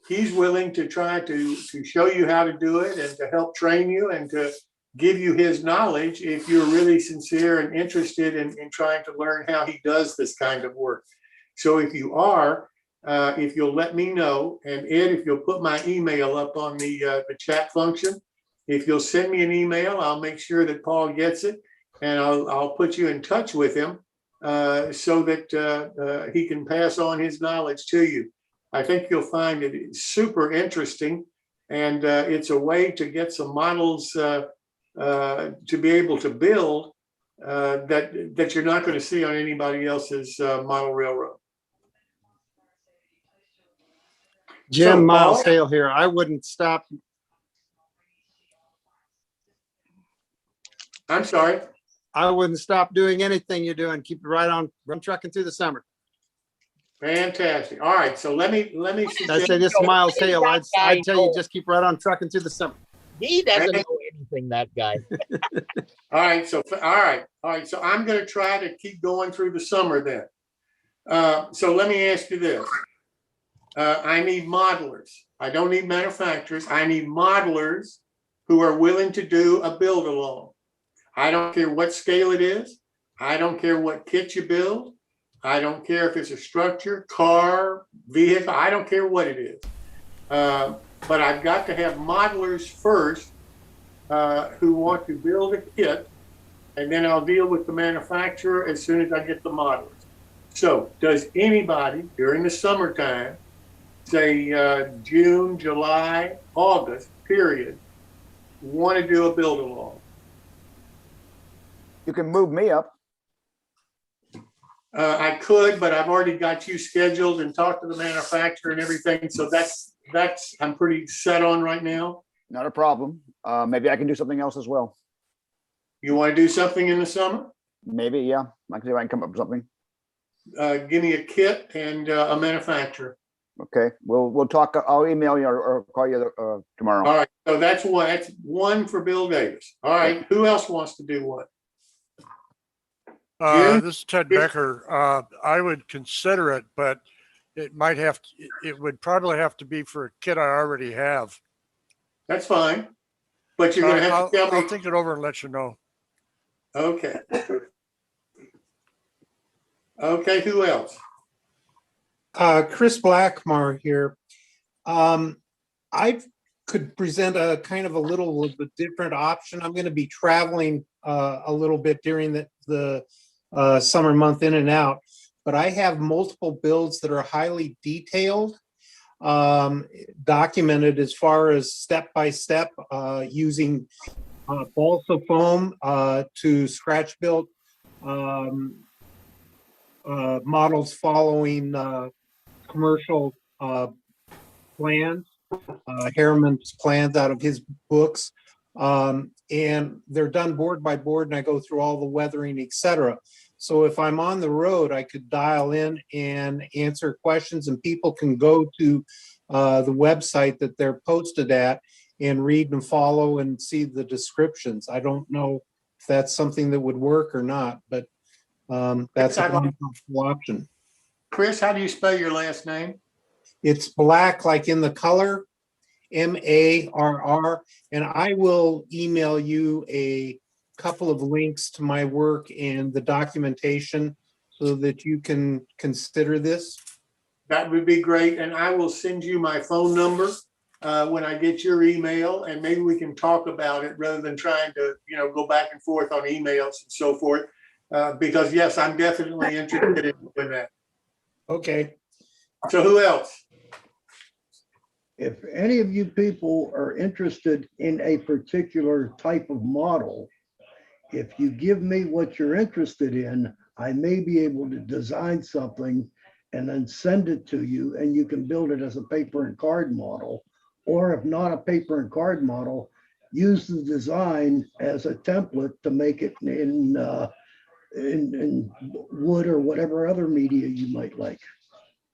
he's willing to try to show you how to do it and to help train you and to give you his knowledge if you're really sincere and interested in trying to learn how he does this kind of work. So if you are, if you'll let me know, and Ed, if you'll put my email up on the chat function, if you'll send me an email, I'll make sure that Paul gets it, and I'll put you in touch with him so that he can pass on his knowledge to you. I think you'll find it super interesting, and it's a way to get some models to be able to build that you're not going to see on anybody else's model railroad. Jim, So, Miles Paul? Hale here. I wouldn't stop. I'm sorry. I wouldn't stop doing anything you're doing. Keep it right on trucking through the summer. Fantastic. All right. So let me I suggest. say this is Miles Hale. I'd tell you just keep right on trucking through the summer. He doesn't know anything, that guy. All right. So So I'm going to try to keep going through the summer then. So let me ask you this. I need modelers. I don't need manufacturers. I need modelers who are willing to do a build along. I don't care what scale it is. I don't care what kit you build. I don't care if it's a structure, car, vehicle. I don't care what it is. But I've got to have modelers first who want to build a kit, and then I'll deal with the manufacturer as soon as I get the modelers. So does anybody during the summertime, say June, July, August period, want to do a build along? You can move me up. I could, but I've already got you scheduled and talked to the manufacturer and everything. So that's I'm pretty set on right now. Not a problem. Maybe I can do something else as well. You want to do something in the summer? Maybe, yeah. I can see if I can come up with something. Give me a kit and a manufacturer. Okay, we'll talk. I'll email you or call you tomorrow. All right. So that's one. That's one for Bill Davis. All right. Who else wants to do one? This is Ted Becker. I would consider it, but it might have to, it would probably have to be for a kit I already have. That's fine. But you're going to have to tell me. I'll think it over and let you know. Okay. Okay. Who else? Chris Blackmar here. I could present a kind of a little bit different option. I'm going to be traveling a little bit during the summer month in and out, but I have multiple builds that are highly detailed, documented as far as step-by-step, using balsa foam to scratch built models following commercial plans, Harriman's plans out of his books. And they're done board by board, and I go through all the weathering, etc. So if I'm on the road, I could dial in and answer questions, and people can go to the website that they're posted at and read and follow and see the descriptions. I don't know if that's something that would work or not, but that's a possible option. Chris, how do you spell your last name? It's Black, like in the color, MARR, and I will email you a couple of links to my work and the documentation so that you can consider this. That would be great. And I will send you my phone number when I get your email, and maybe we can talk about it rather than trying to, go back and forth on emails and so forth. Because yes, I'm definitely interested in doing that. Okay. So who else? if any of you people are interested in a particular type of model, if you give me what you're interested in, I may be able to design something and then send it to you, and you can build it as a paper and card model. Or if not a paper and card model, use the design as a template to make it in wood or whatever other media you might like.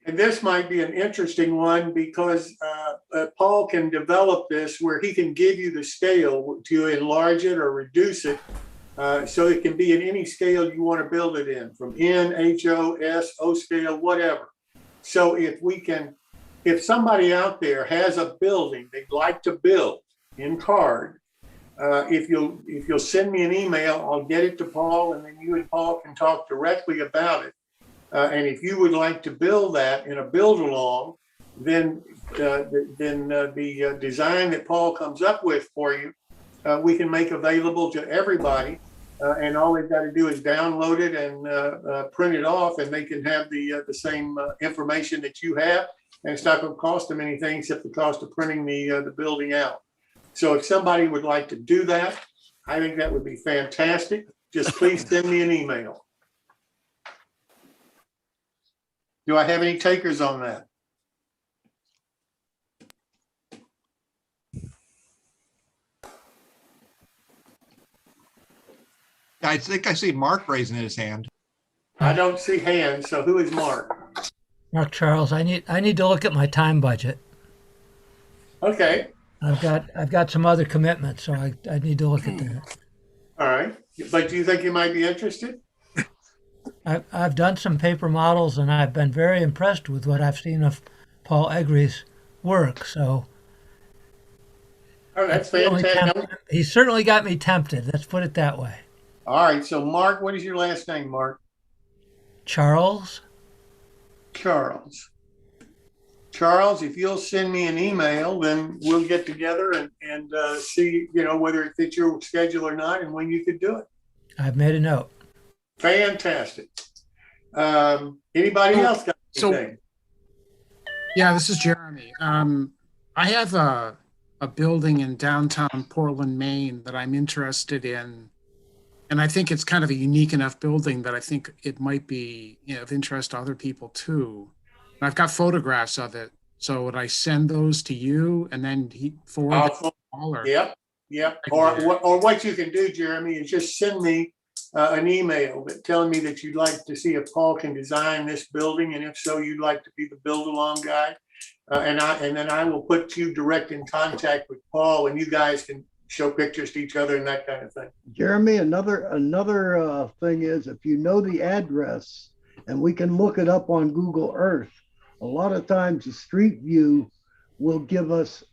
And this might be an interesting one because Paul can develop this where he can give you the scale to enlarge it or reduce it. So it can be in any scale you want to build it in, from N, H, O, S, O scale, whatever. So if somebody out there has a building they'd like to build in card, if you'll send me an email, I'll get it to Paul, and then you and Paul can talk directly about it. And if you would like to build that in a build along, then the design that Paul comes up with for you, we can make available to everybody. And all they've got to do is download it and print it off, and they can have the same information that you have. And it's not going to cost them anything except the cost of printing the building out. So if somebody would like to do that, I think that would be fantastic. Just please send me an email. Do I have any takers on that? I think I see Mark raising his hand. I don't see hands, so who is Mark? Mark Charles, I need to look at my time budget. Okay. I've got some other commitments, so I need to look at that. All right. But do you think you might be interested? I've done some paper models, and I've been very impressed with what I've seen of Paul Egre's work. So, oh, that's fantastic. He certainly got me tempted. Let's put it that way. All right. So, Mark, what is your last name, Mark? Charles. Charles. Charles, if you'll send me an email, then we'll get together and see, whether it fits your schedule or not, and when you could do it. I've made a note. Fantastic. Anybody else got anything? Yeah, this is Jeremy. I have a building in downtown Portland, Maine that I'm interested in. And I think it's kind of a unique enough building that I think it might be of interest to other people too. And I've got photographs of it. So would I send those to you and then he forward them to Paul? Yep. Or what you can do, Jeremy, is just send me an email telling me that you'd like to see if Paul can design this building, and if so, you'd like to be the build along guy. And then I will put you direct in contact with Paul, and you guys can show pictures to each other and that kind of thing. Jeremy, another thing is, if you know the address and we can look it up on Google Earth, a lot of times the street view will give us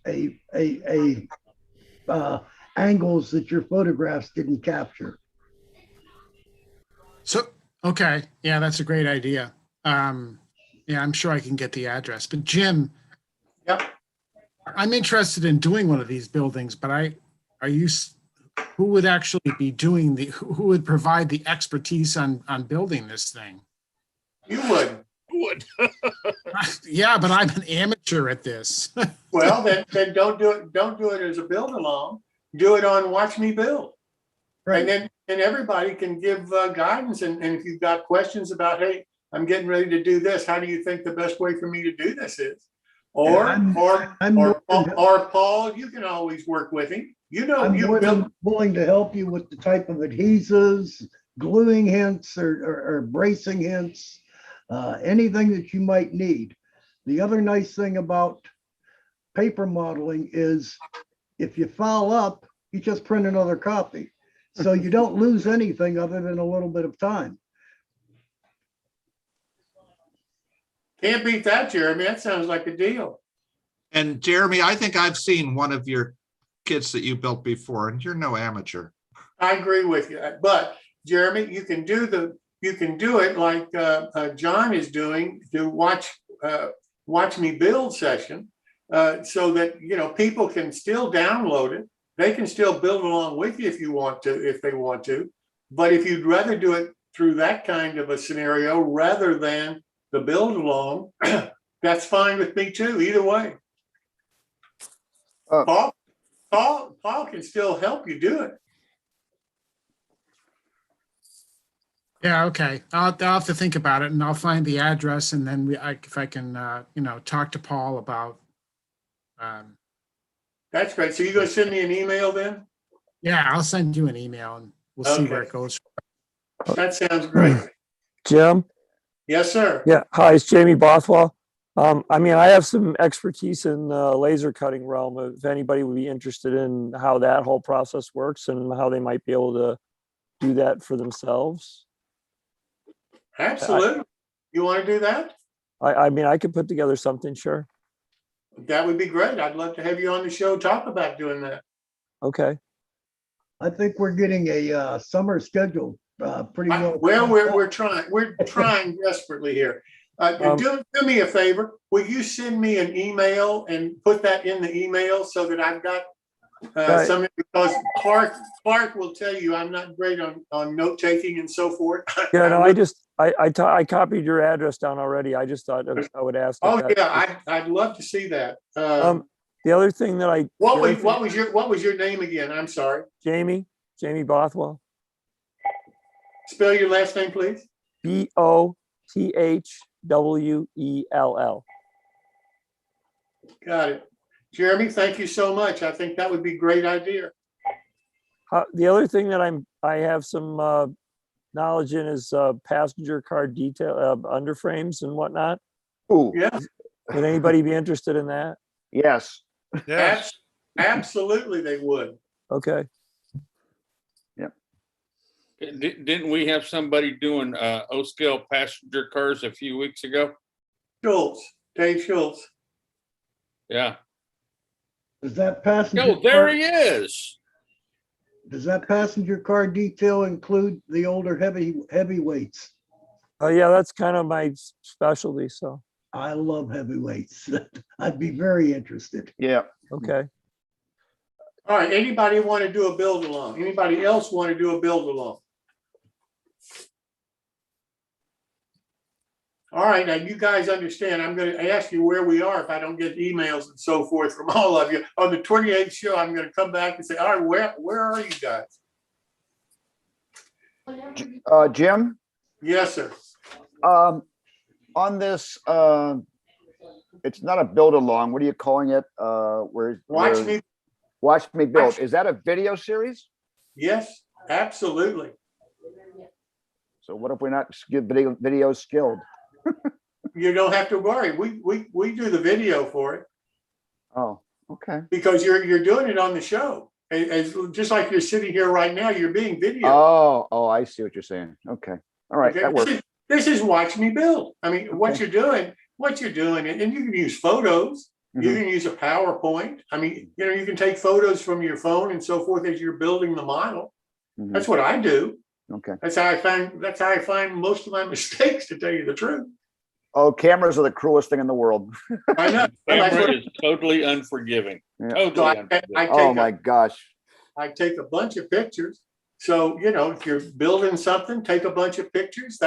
angles that your photographs didn't capture. So, okay. Yeah, that's a great idea. Yeah, I'm sure I can get the address. But Jim, yep, I'm interested in doing one of these buildings, but who would actually be doing who would provide the expertise on building this thing? You would. Yeah, but I'm an amateur at this. Well, then don't do it as a build along. Do it on Watch Me Build. Right. And then everybody can give guidance. And if you've got questions about, hey, I'm getting ready to do this, how do you think the best way for me to do this is? Or Paul, you can always work with him. I'm willing to help you with the type of adhesives, gluing hints or bracing hints, anything that you might need. The other nice thing about paper modeling is if you foul up, you just print another copy. So you don't lose anything other than a little bit of time. Can't beat that, Jeremy. That sounds like a deal. And Jeremy, I think I've seen one of your kits that you built before, and you're no amateur. I agree with you. But Jeremy, you can do it like John is doing to watch me build session, so that people can still download it. They can still build along with you if they want to. But if you'd rather do it through that kind of a scenario rather than the build along, that's fine with me too, either way. Paul can still help you do it. Yeah, okay. I'll have to think about it, and I'll find the address, and then if I can, talk to Paul about. That's great. So you're going to send me an email then? Yeah, I'll send you an email, and we'll see where it goes. That sounds great. Jim? Yes, sir. Yeah, hi, it's Jamie Bothwell. I mean, I have some expertise in the laser cutting realm. If anybody would be interested in how that whole process works and how they might be able to do that for themselves. Absolutely. You want to do that? I mean, I could put together something, sure. That would be great. I'd love to have you on the show, talk about doing that. Okay. I think we're getting a summer schedule pretty well. Well, we're trying desperately here. Do me a favor. Will you send me an email and put that in the email so that I've got something, because Clark will tell you I'm not great on note taking and so forth. Yeah, no, I copied your address down already. I just thought I would ask. I'd love to see that. The other thing that what was your name again? I'm sorry. Jamie Bothwell. Spell your last name, please. Bothwell. Got it. Jeremy, thank you so much. I think that would be a great idea. The other thing that I have some knowledge in is passenger car detail underframes and whatnot. Ooh. Yeah. Would anybody be interested in that? Yes. Yes. Absolutely, they would. Okay. Didn't we have somebody doing O-scale passenger cars a few weeks ago? Dave Schultz. Yeah. Does that passenger? Oh, there he is. Does that passenger car detail include the older heavyweights? Oh yeah, that's kind of my specialty. So I love heavyweights. I'd be very interested. Yeah. Okay. All right. Anybody want to do a build along? Anybody else want to do a build along? All right, now you guys understand, I'm going to ask you where we are if I don't get emails and so forth from all of you. On the 28th show, I'm going to come back and say, all right, where are you guys? Jim? Yes, sir. On this, it's not a build along. What are you calling it? Watch Me Build. Is that a video series? Yes, absolutely. So what if we're not video skilled? You don't have to worry. We do the video for it. Oh, okay. Because you're doing it on the show. As just like you're sitting here right now, you're being videoed. Oh, I see what you're saying. Okay. All right, okay. That works. This is Watch Me Build. I mean, what you're doing, and you can use photos. Mm-hmm. You can use a PowerPoint. I mean, you can take photos from your phone and so forth as you're building the model. Mm-hmm. That's what I do. Okay. That's how I find most of my mistakes, to tell you the truth. Oh, cameras are the cruelest thing in the world. I know. Camera is totally unforgiving. Yeah. Totally unforgiving. My gosh. I take a bunch of pictures. So, if you're building something, take a bunch of pictures.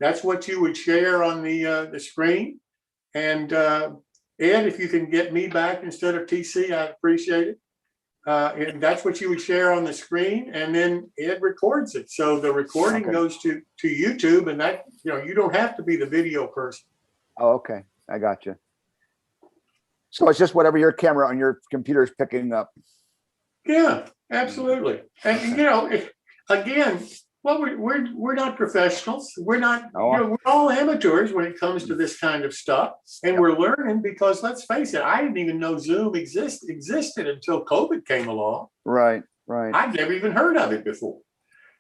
That's what you would share on the screen. And Ed, if you can get me back instead of TC, I'd appreciate it. And that's what you would share on the screen, and then Ed records it. So the recording goes to YouTube, and that, you don't have to be the video person. Oh, okay. I got you. So it's just whatever your camera on your computer is picking up. Yeah, absolutely. And again, well, we're not professionals. We're not. We're all amateurs when it comes to this kind of stuff, and we're learning because let's face it, I didn't even know Zoom existed until COVID came along. Right. I'd never even heard of it before.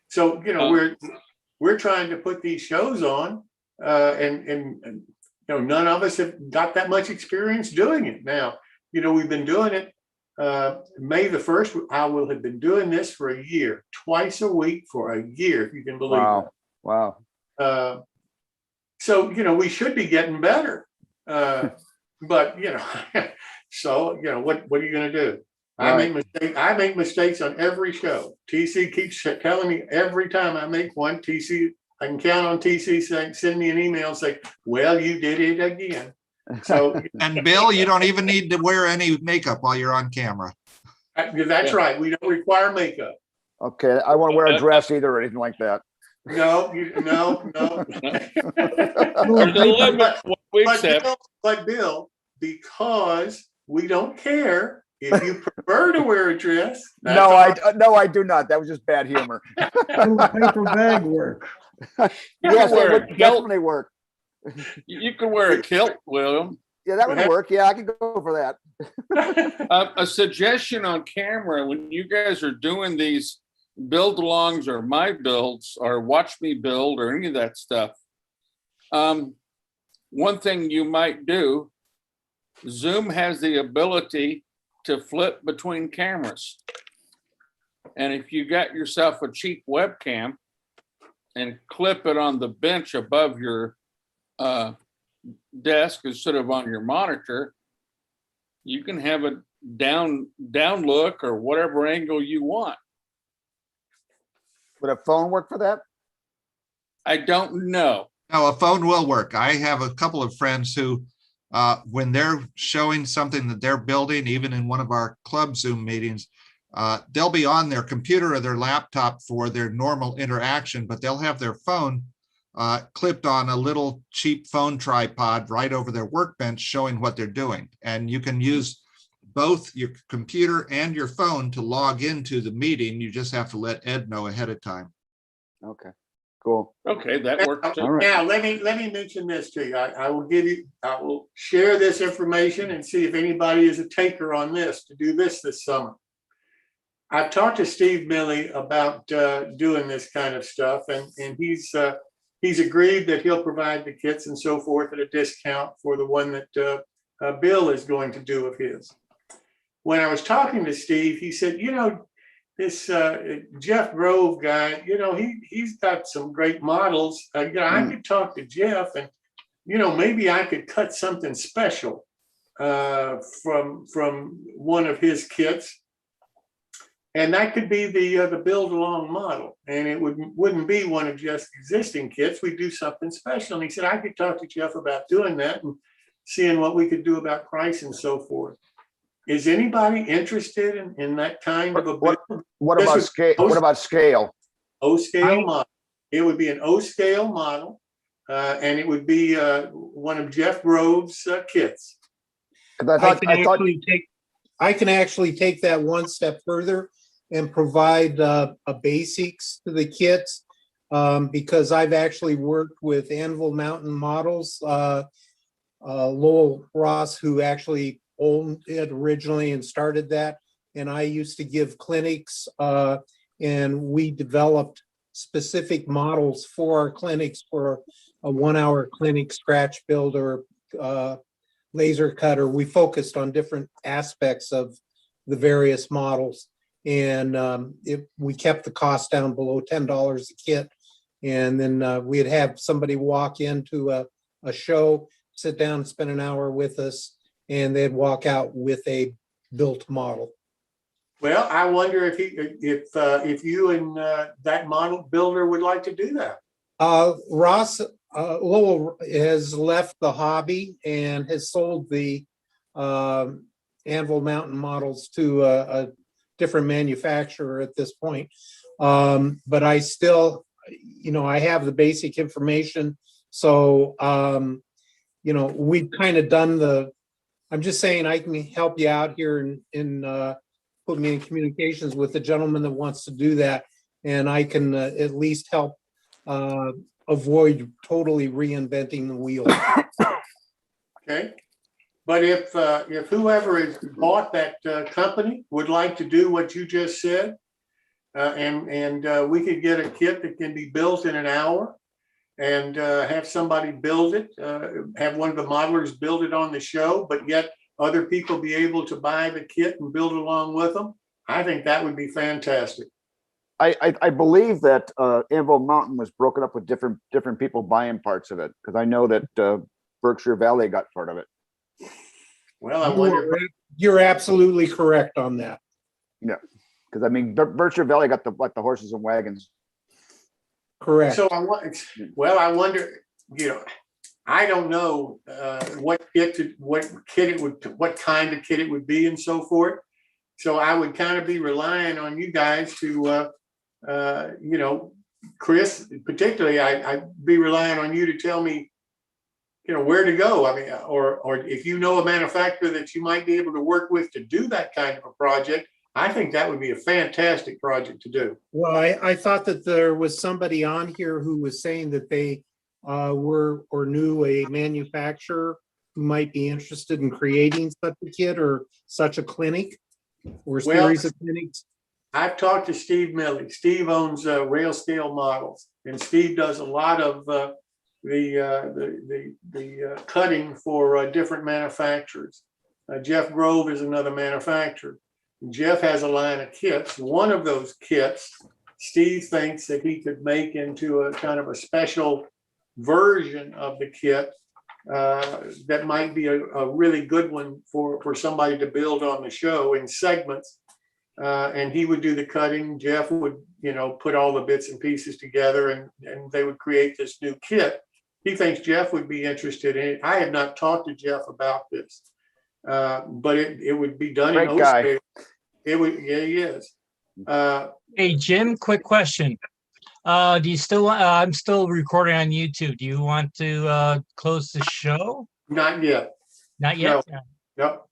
So we're trying to put these shows on, and none of us have got that much experience doing it. Now, we've been doing it. May the 1st, I will have been doing this for a year, twice a week for a year, if you can believe it. Wow. So, we should be getting better. But, so, what are you going to do? Right. I make mistakes on every show. TC keeps telling me every time I make one, I can count on TC saying, send me an email and say, well, you did it again. So And Bill, you don't even need to wear any makeup while you're on camera. that's right. We don't require makeup. Okay, I won't wear a dress either or anything like that. No, no. There's a limit to what we accept. But Bill, because we don't care if you prefer to wear a dress. No, I do not. That was just bad humor. Paper bag work. Yes, it would definitely work. You can wear a kilt, William. Yeah, that would work. Yeah, I could go for that. A suggestion on camera, when you guys are doing these build alongs or my builds or watch me build or any of that stuff, one thing you might do, Zoom has the ability to flip between cameras. And if you got yourself a cheap webcam and clip it on the bench above your desk instead of on your monitor, you can have a down look or whatever angle you want. Would a phone work for that? I don't know. No, a phone will work. I have a couple of friends who, when they're showing something that they're building, even in one of our club Zoom meetings, they'll be on their computer or their laptop for their normal interaction, but they'll have their phone clipped on a little cheap phone tripod right over their workbench showing what they're doing. And you can use both your computer and your phone to log into the meeting. You just have to let Ed know ahead of time. Okay, cool. Okay, that works too. Now, let me mention this to you. I will share this information and see if anybody is a taker on this to do this summer. I've talked to Steve Milley about doing this kind of stuff, and he's agreed that he'll provide the kits and so forth at a discount for the one that Bill is going to do of his. When I was talking to Steve, he said, this Jeff Grove guy, he's got some great models. I could talk to Jeff and, maybe I could cut something special from one of his kits. And that could be the build along model. And it wouldn't be one of just existing kits. We'd do something special. And he said, I could talk to Jeff about doing that and seeing what we could do about price and so forth. Is anybody interested in that kind of a build? What about scale? What about scale? O-scale model. It would be an O-scale model, and it would be one of Jeff Grove's kits. I can actually take that one step further and provide a basics to the kits because I've actually worked with Anvil Mountain Models. Lowell Ross, who actually owned it originally and started that, and I used to give clinics and we developed specific models for our clinics for a 1-hour clinic scratch builder, laser cutter. We focused on different aspects of the various models, and we kept the cost down below $10 a kit. And then we'd have somebody walk into a show, sit down and spend an hour with us, and they'd walk out with a built model. Well, I wonder if you and that model builder would like to do that. Ross Lowell has left the hobby and has sold the Anvil Mountain models to a different manufacturer at this point. But I still, I have the basic information. So, we've kind of done I'm just saying I can help you out here and put me in communications with the gentleman that wants to do that. And I can at least help avoid totally reinventing the wheel. Okay. But if whoever has bought that company would like to do what you just said, and we could get a kit that can be built in an hour and have somebody build it, have one of the modelers build it on the show, but yet other people be able to buy the kit and build along with them, I think that would be fantastic. I believe that Anvil Mountain was broken up with different people buying parts of it, because I know that Berkshire Valley got part of it. Well, I wonder. You're absolutely correct on that. Yeah, because I mean Berkshire Valley got the horses and wagons. Correct. So I wonder, I don't know what kind of kit it would be and so forth. So I would kind of be relying on you guys to, Chris, particularly, I'd be relying on you to tell me, where to go. I mean, or if you know a manufacturer that you might be able to work with to do that kind of a project, I think that would be a fantastic project to do. Well, I thought that there was somebody on here who was saying that they were or knew a manufacturer who might be interested in creating such a kit or such a clinic or series of clinics. I've talked to Steve Milley. Steve owns Rail Scale Models, and Steve does a lot of the cutting for different manufacturers. Jeff Grove is another manufacturer. Jeff has a line of kits. One of those kits, Steve thinks that he could make into a kind of a special version of the kit that might be a really good one for somebody to build on the show in segments. And he would do the cutting. Jeff would, put all the bits and pieces together, and they would create this new kit. He thinks Jeff would be interested in it. I have not talked to Jeff about this, but it would be done in guy. It would, yeah, he is. Hey, Jim, quick question. Do you still, I'm still recording on YouTube. Do you want to close the show? Not yet. Not yet? No.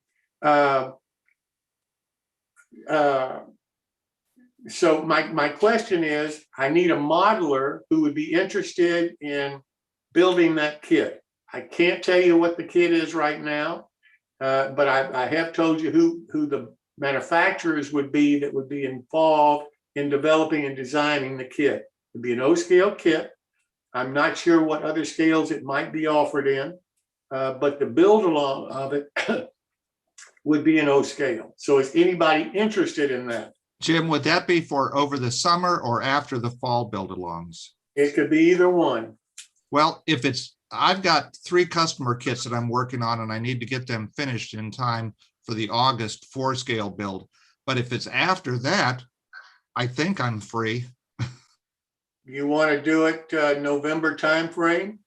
So my question is, I need a modeler who would be interested in building that kit. I can't tell you what the kit is right now, but I have told you who the manufacturers would be that would be involved in developing and designing the kit. It'd be an O-scale kit. I'm not sure what other scales it might be offered in, but the build along of it would be an O-scale. So is anybody interested in that? Jim, would that be for over the summer or after the fall build-alongs? It could be either one. Well, I've got 3 customer kits that I'm working on, and I need to get them finished in time for the August 4-scale build. But if it's after that, I think I'm free. You want to do it November timeframe?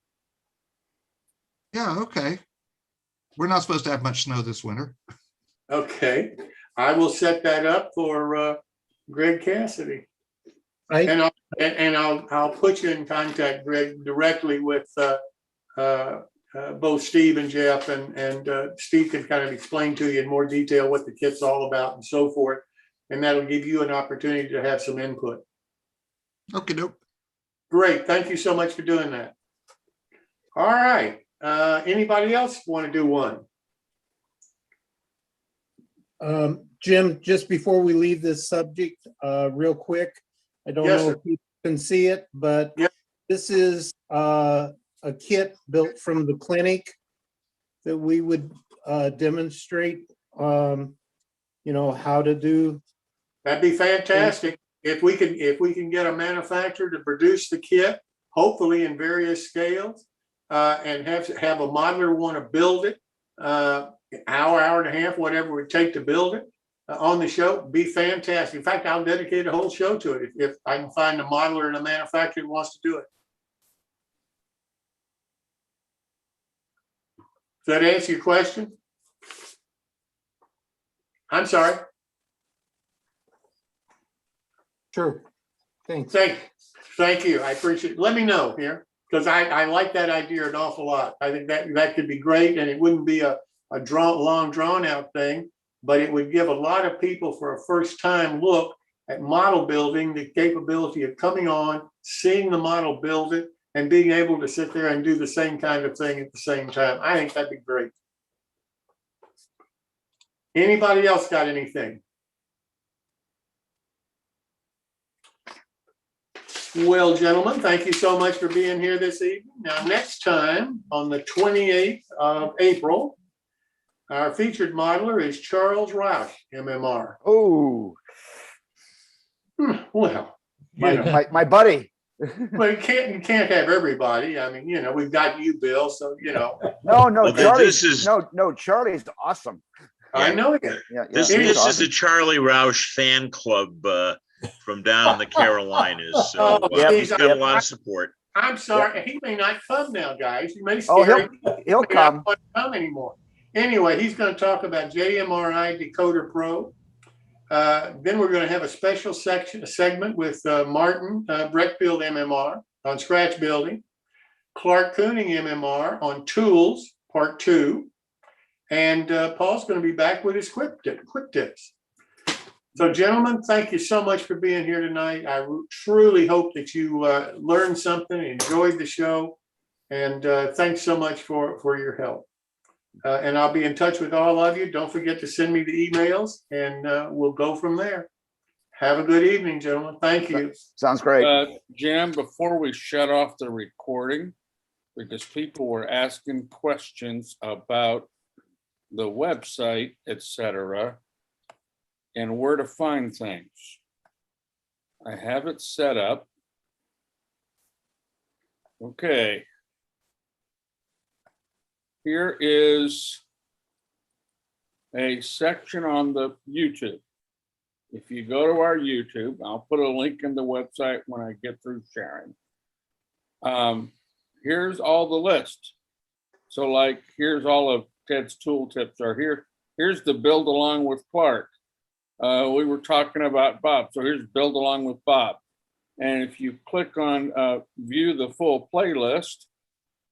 Yeah, okay. We're not supposed to have much snow this winter. Okay, I will set that up for Greg Cassidy. And I'll put you in contact, Greg, directly with both Steve and Jeff, and Steve can kind of explain to you in more detail what the kit's all about and so forth. And that'll give you an opportunity to have some input. Okay, dope. Great, thank you so much for doing that. All right, anybody else want to do one? Jim, just before we leave this subject, real quick, I don't know if you can see it, but this is a kit built from the clinic that we would demonstrate, how to do. That'd be fantastic. If we can get a manufacturer to produce the kit, hopefully in various scales, and have a modeler want to build it, hour and a half, whatever it would take to build it on the show, be fantastic. In fact, I'll dedicate a whole show to it if I can find a modeler and a manufacturer who wants to do it. Does that answer your question? I'm sorry. Sure. Thanks. Thank you. I appreciate it. Let me know here, because I like that idea an awful lot. I think that could be great, and it wouldn't be a long drawn out thing, but it would give a lot of people for a first time look at model building, the capability of coming on, seeing the model build it, and being able to sit there and do the same kind of thing at the same time. I think that'd be great. Anybody else got anything? Well, gentlemen, thank you so much for being here this evening. Now, next time on the 28th of April, our featured modeler is Charles Roush, MMR. Oh, well, my buddy. Well, you can't have everybody. I mean, we've got you, Bill. So No, Well, Charlie's this is- Charlie's awesome. I know it. This is the Charlie Roush fan club from down in the Carolinas. So he's got a lot of support. I'm sorry, he may not come now, guys. You may Oh, scare him. he'll He may not come. want to come anymore. Anyway, he's going to talk about JMRI Decoder Pro. Then we're going to have a special segment with Martin Breckfield MMR on scratch building, Clark Cooning MMR on tools, part 2. And Paul's going to be back with his quick tips. So, gentlemen, thank you so much for being here tonight. I truly hope that you learned something, enjoyed the show, and thanks so much for your help. And I'll be in touch with all of you. Don't forget to send me the emails, and we'll go from there. Have a good evening, gentlemen. Thank you. Sounds great. Jim, before we shut off the recording, because people were asking questions about the website, etc., and where to find things. I have it set up. Okay. Here is a section on the YouTube. If you go to our YouTube, I'll put a link in the website when I get through sharing. Here's all the list. So like, here's all of Ted's tool tips are here. Here's the build along with Clark. We were talking about Bob. So here's build along with Bob. And if you click on view the full playlist,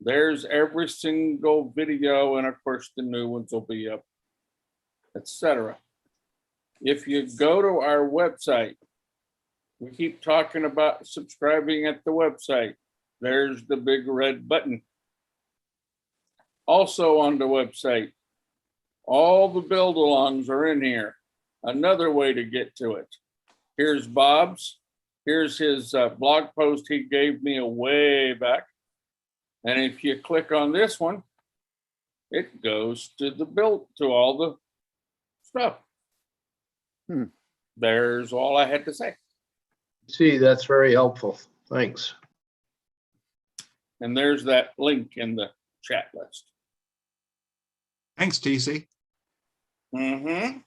there's every single video. And of course the new ones will be up, etc. If you go to our website, we keep talking about subscribing at the website. There's the big red button. Also on the website, all the build alongs are in here. Another way to get to it. Here's Bob's. Here's his blog post he gave me a way back. And if you click on this one, it goes to the build, to all the stuff. There's all I had to say. See, that's very helpful. Thanks. And there's that link in the chat list. Thanks, TC. Mm-hmm.